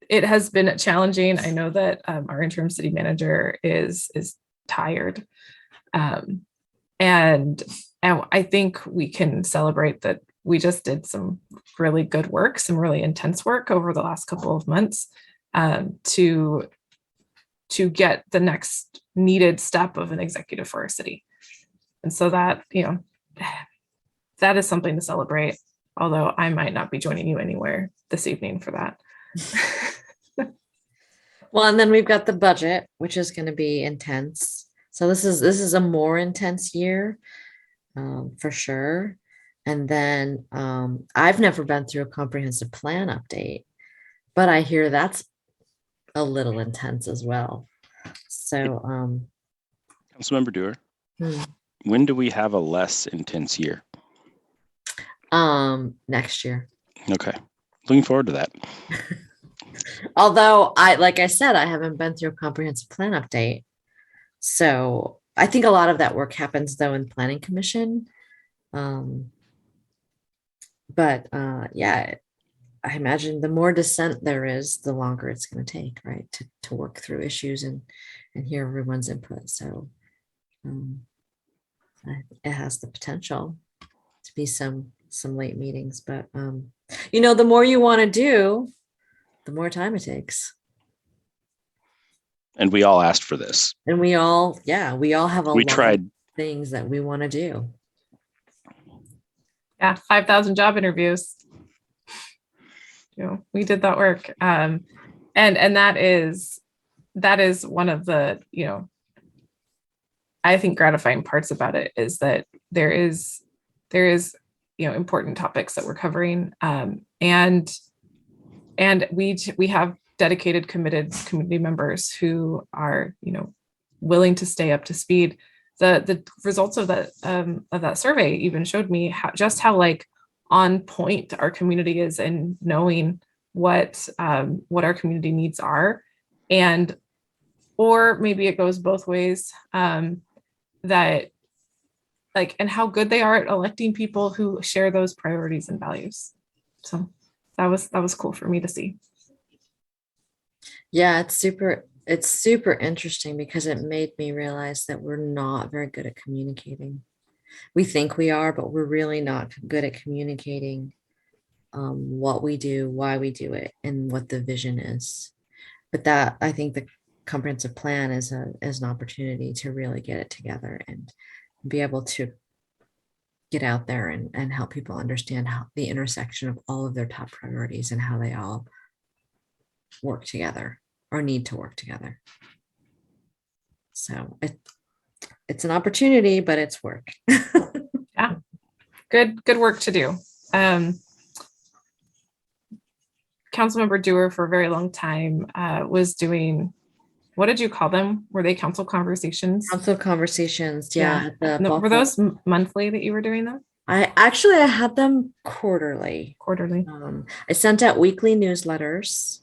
it has been challenging. I know that our interim city manager is tired, and I think we can celebrate that we just did some really good work, some really intense work over the last couple of months, to get the next needed step of an executive for our city. And so that that is something to celebrate, although I might not be joining you anywhere this evening for that. Well, and then we've got the budget, which is going to be intense. So this is a more intense year, for sure. And then I've never been through a comprehensive plan update, but I hear that's a little intense as well. So, Councilmember Dewar, when do we have a less intense year? Next year. Okay, looking forward to that. Although like I said, I haven't been through a comprehensive plan update. So I think a lot of that work happens though in planning commission. But yeah, I imagine the more dissent there is, the longer it's going to take, right, to work through issues and hear everyone's input. So it has the potential to be some late meetings, but the more you want to do, the more time it takes. And we all asked for this. And we all have a lot tried of things that we want to do. Yeah, 5,000 job interviews. We did that work. And that is one of the, I think gratifying parts about it is that there is important topics that we're covering. And we have dedicated, committed community members who are, willing to stay up to speed. The results of that survey even showed me how like on point our community is in knowing what our community needs are, or maybe it goes both ways, that like, and how good they are at electing people who share those priorities and values. So that was cool for me to see. Yeah, it's super interesting because it made me realize that we're not very good at communicating. We think we are, but we're really not good at communicating what we do, why we do it, and what the vision is. But that, I think the comprehensive plan is an opportunity to really get it together and be able to get out there and help people understand how the intersection of all of their top priorities and how they all work together or need to work together. So it's an opportunity, but it's work. Yeah, good work to do. Councilmember Dewar for a very long time was doing, what did you call them? Were they council conversations? Council conversations, yeah. Were those monthly that you were doing them? I had them quarterly. I sent out weekly newsletters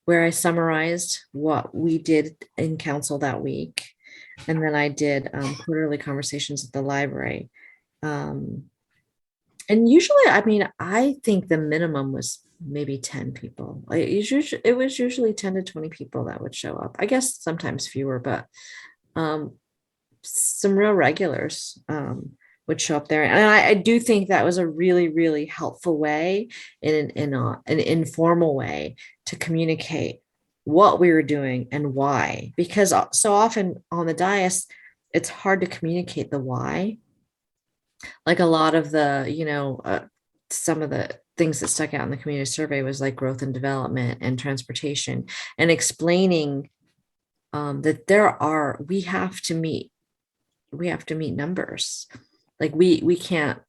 where I summarized what we did in council that week. And then I did quarterly conversations at the library. And usually, I mean, I think the minimum was maybe 10 people. It was usually 10 to 20 people that would show up. I guess sometimes fewer, but some real regulars would show up there. And I do think that was a really, really helpful way in an informal way to communicate what we were doing and why, because so often on the dais, it's hard to communicate the why. Like a lot of the, some of the things that stuck out in the community survey was like growth and development and transportation, and explaining that we have to meet numbers. Like we can't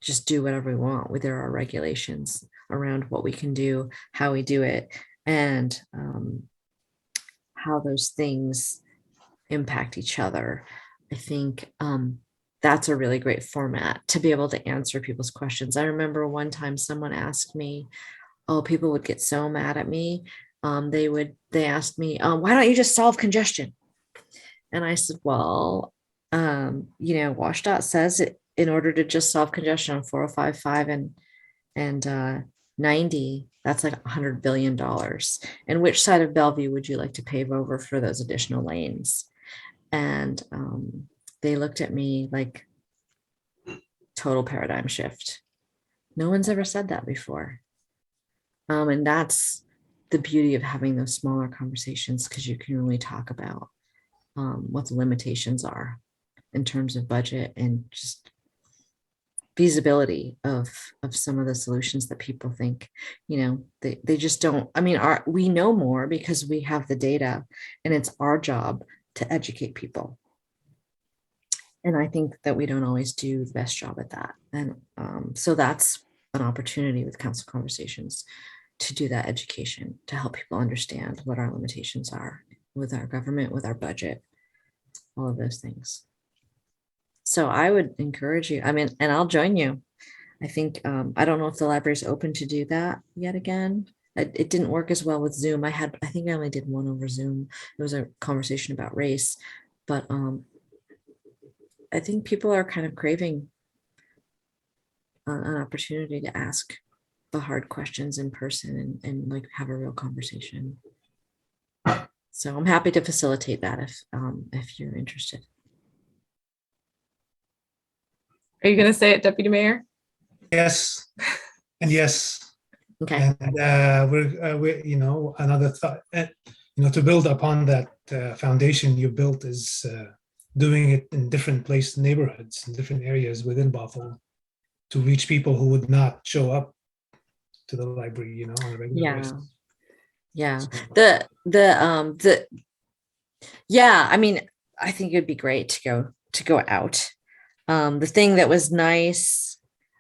just do whatever we want. There are regulations around what we can do, how we do it, and how those things impact each other. I think that's a really great format to be able to answer people's questions. I remember one time someone asked me, people would get so mad at me. They asked me, why don't you just solve congestion? And I said, well, WashDOT says it, in order to just solve congestion on 405, and 90, that's like $100 billion. And which side of Bellevue would you like to pave over for those additional lanes? And they looked at me like total paradigm shift. No one's ever said that before. And that's the beauty of having those smaller conversations, because you can really talk about what the limitations are in terms of budget and just feasibility of some of the solutions that people think, they just don't. I mean, we know more because we have the data, and it's our job to educate people. And I think that we don't always do the best job at that. And so that's an opportunity with council conversations to do that education, to help people understand what our limitations are with our government, with our budget, all of those things. So I would encourage you, and I'll join you. I think, I don't know if the library is open to do that yet again. It didn't work as well with Zoom. I think I only did one over Zoom. It was a conversation about race, but I think people are kind of craving an opportunity to ask the hard questions in person and like have a real conversation. So I'm happy to facilitate that if you're interested. Are you going to say it, Deputy Mayor? Yes, and yes. Okay. And we're another thought, to build upon that foundation you built is doing it in different neighborhoods, in different areas within Bothell, to reach people who would not show up to the library, on a regular basis. Yeah. I mean, I think it'd be great to go out. The thing that was nice,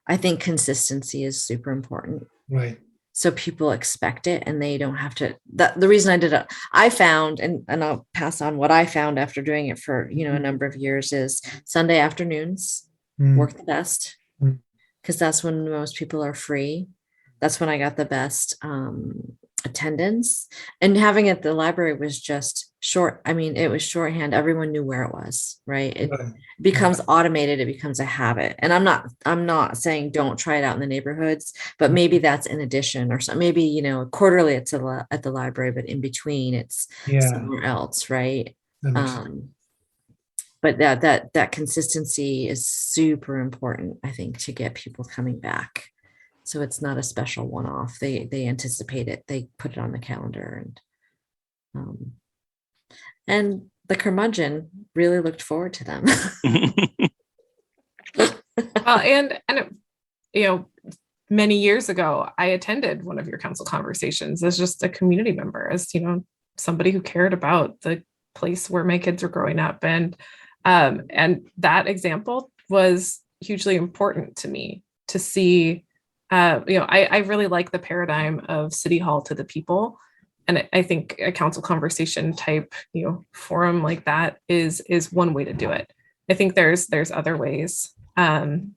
I think consistency is super important. Right. So people expect it and they don't have to. The reason I did it, I found, and I'll pass on what I found after doing it for, a number of years, is Sunday afternoons work the best, because that's when most people are free. That's when I got the best attendance. And having it at the library was just short. I mean, it was shorthand. Everyone knew where it was, right? It becomes automated. It becomes a habit. And I'm not saying don't try it out in the neighborhoods, but maybe that's in addition, or something. Maybe, quarterly it's at the library, but in between it's somewhere else, right? But that consistency is super important, I think, to get people coming back. So it's not a special one-off. They anticipate it. They put it on the calendar, and the curmudgeon really looked forward to them. You know, many years ago, I attended one of your council conversations as just a community member, as, you know, somebody who cared about the place where my kids were growing up. And that example was hugely important to me to see. You know, I really like the paradigm of City Hall to the people. And I think a council conversation type, you know, forum like that is one way to do it. I think there's other ways. And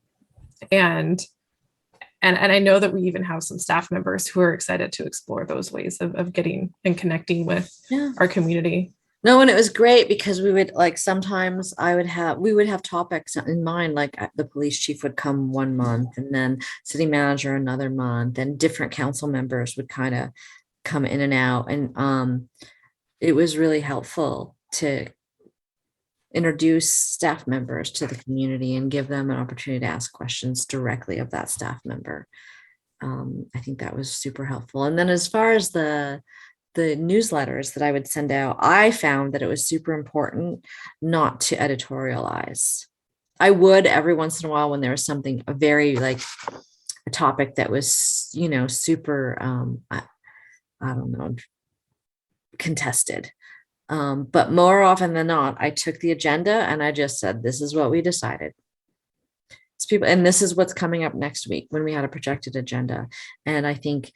I know that we even have some staff members who are excited to explore those ways of getting and connecting with our community. No, and it was great because we would like, sometimes we would have topics in mind, like the police chief would come one month and then city manager another month, and different council members would kind of come in and out. And it was really helpful to introduce staff members to the community and give them an opportunity to ask questions directly of that staff member. I think that was super helpful. And then as far as the newsletters that I would send out, I found that it was super important not to editorialize. I would every once in a while when there was something very like a topic that was, you know, super, I don't know, contested. But more often than not, I took the agenda and I just said, this is what we decided. It's people, and this is what's coming up next week when we had a projected agenda. And I think,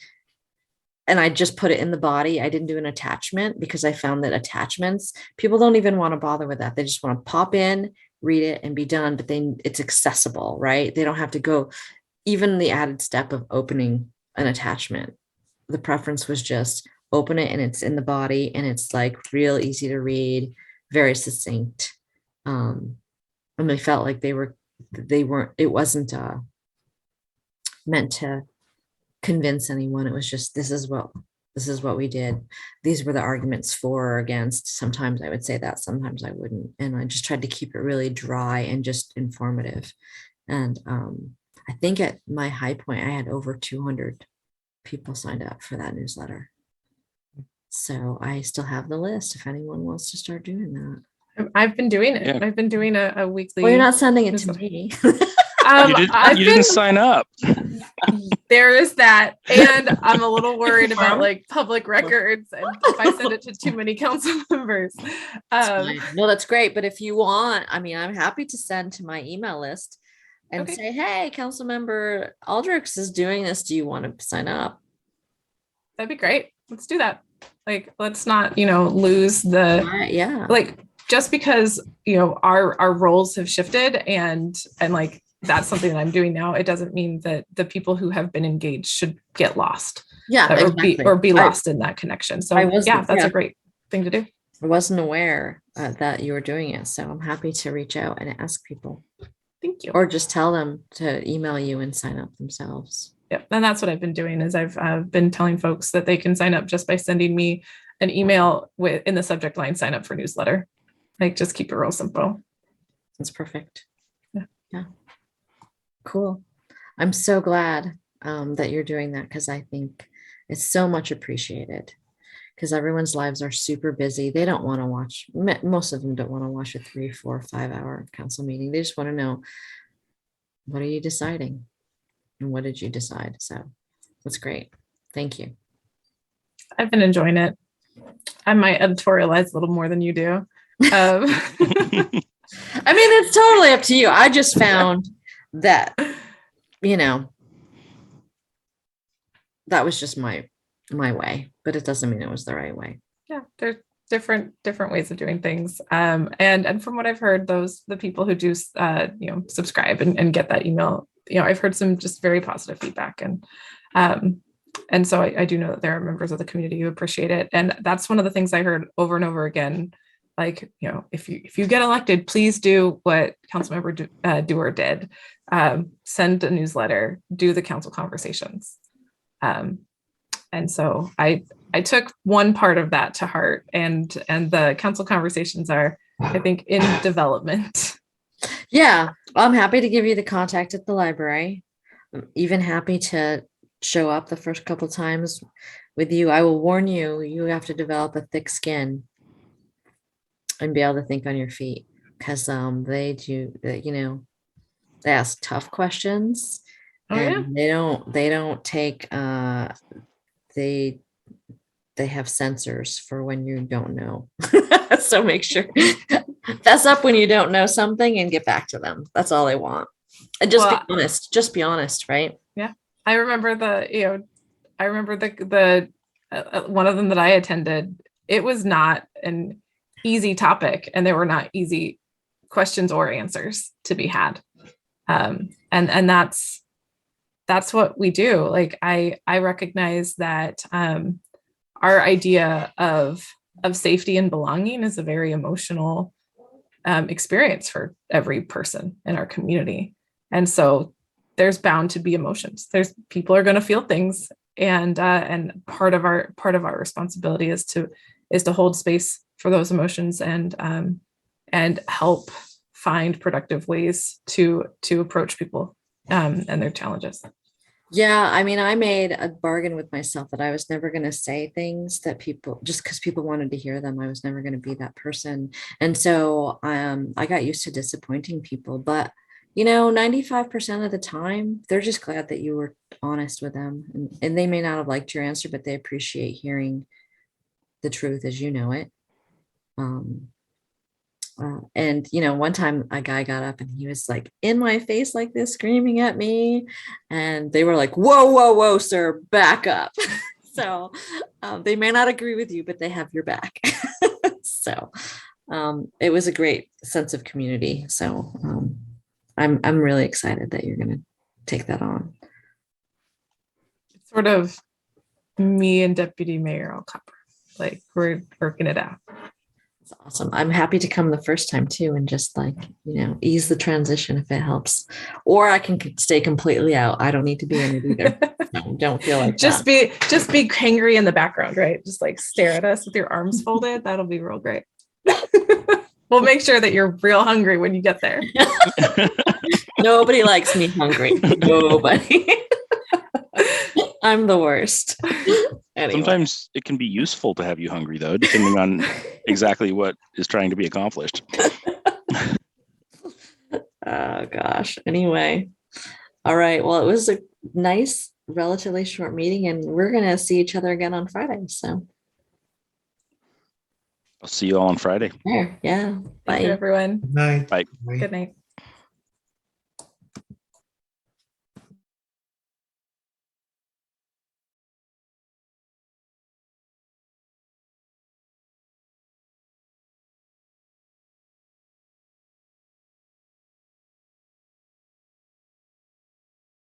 and I just put it in the body. I didn't do an attachment because I found that attachments, people don't even want to bother with that. They just want to pop in, read it and be done, but it's accessible, right? They don't have to go even the added step of opening an attachment. The preference was just open it and it's in the body and it's like real easy to read, very succinct. And they felt like it wasn't meant to convince anyone. It was just, this is what we did. These were the arguments for or against. Sometimes I would say that, sometimes I wouldn't. And I just tried to keep it really dry and just informative. And I think at my high point, I had over 200 people signed up for that newsletter. So I still have the list if anyone wants to start doing that. I've been doing it. Yeah. I've been doing a weekly. Well, you're not sending it to me. You didn't sign up. There is that. And I'm a little worried about like public records and if I send it to too many council members. No, that's great. But if you want, I mean, I'm happy to send to my email list and say, hey, council member Aldrich is doing this. Do you want to sign up? That'd be great. Let's do that. Like, let's not, lose the, like, just because, our roles have shifted and like, that's something that I'm doing now. It doesn't mean that the people who have been engaged should get lost. Yeah. Or be lost in that connection. So that's a great thing to do. I wasn't aware that you were doing it. So I'm happy to reach out and ask people. Thank you. Or just tell them to email you and sign up themselves. Yep. And that's what I've been doing is I've been telling folks that they can sign up just by sending me an email with in the subject line, sign up for newsletter. Like just keep it real simple. That's perfect. Yeah. Cool. I'm so glad that you're doing that because I think it's so much appreciated because everyone's lives are super busy. They don't want to watch, most of them don't want to watch a 3, 4, 5 hour council meeting. They just want to know, what are you deciding? And what did you decide? So that's great. Thank you. I've been enjoying it. I might editorialize a little more than you do. I mean, it's totally up to you. I just found that, that was just my way, but it doesn't mean it was the right way. Yeah, there's different ways of doing things. And from what I've heard, the people who do, subscribe and get that email, I've heard some just very positive feedback. And so I do know that there are members of the community who appreciate it. And that's one of the things I heard over and over again. Like, if you get elected, please do what Councilmember Dewar did. Send a newsletter, do the council conversations. And so I took one part of that to heart, and the council conversations are, I think, in development. Yeah, I'm happy to give you the contact at the library. I'm even happy to show up the first couple times with you. I will warn you, you have to develop a thick skin and be able to think on your feet because they do, They ask tough questions, Oh, and they don't take they have sensors for when you don't know. So make sure fess up when you don't know something and get back to them. That's all they want. And just be honest. Just be honest, right? Yeah. I remember the one of them that I attended. It was not an easy topic, and there were not easy questions or answers to be had. And that's what we do. Like I recognize that our idea of safety and belonging is a very emotional experience for every person in our community. And so there's bound to be emotions. People are going to feel things, and part of our responsibility is to hold space for those emotions and help find productive ways to approach people and their challenges. Yeah, I mean, I made a bargain with myself that I was never going to say things that people, just because people wanted to hear them, I was never going to be that person. And so I got used to disappointing people, but 95% of the time, they're just glad that you were honest with them. And they may not have liked your answer, but they appreciate hearing the truth as you know it. And one time a guy got up and he was like in my face like this, screaming at me, and they were like, whoa, sir, back up. So they may not agree with you, but they have your back. So it was a great sense of community. So I'm really excited that you're going to take that on. It's sort of me and Deputy Mayor Alcapra, like we're working it out. It's awesome. I'm happy to come the first time too, and just ease the transition if it helps. Or I can stay completely out. I don't need to be in it either. No, don't feel like just be hangry in the background, right? Just like stare at us with your arms folded. That'll be real great. We'll make sure that you're real hungry when you get there. Nobody likes me hungry. Nobody. I'm the worst. Anyway. Sometimes it can be useful to have you hungry, though, depending on exactly what is trying to be accomplished. Oh, gosh. Anyway. All right. Well, it was a nice, relatively short meeting, and we're going to see each other again on Friday. So I'll see you all on Friday. yeah. Bye. Thank you, everyone. Good night. Bye. Good night.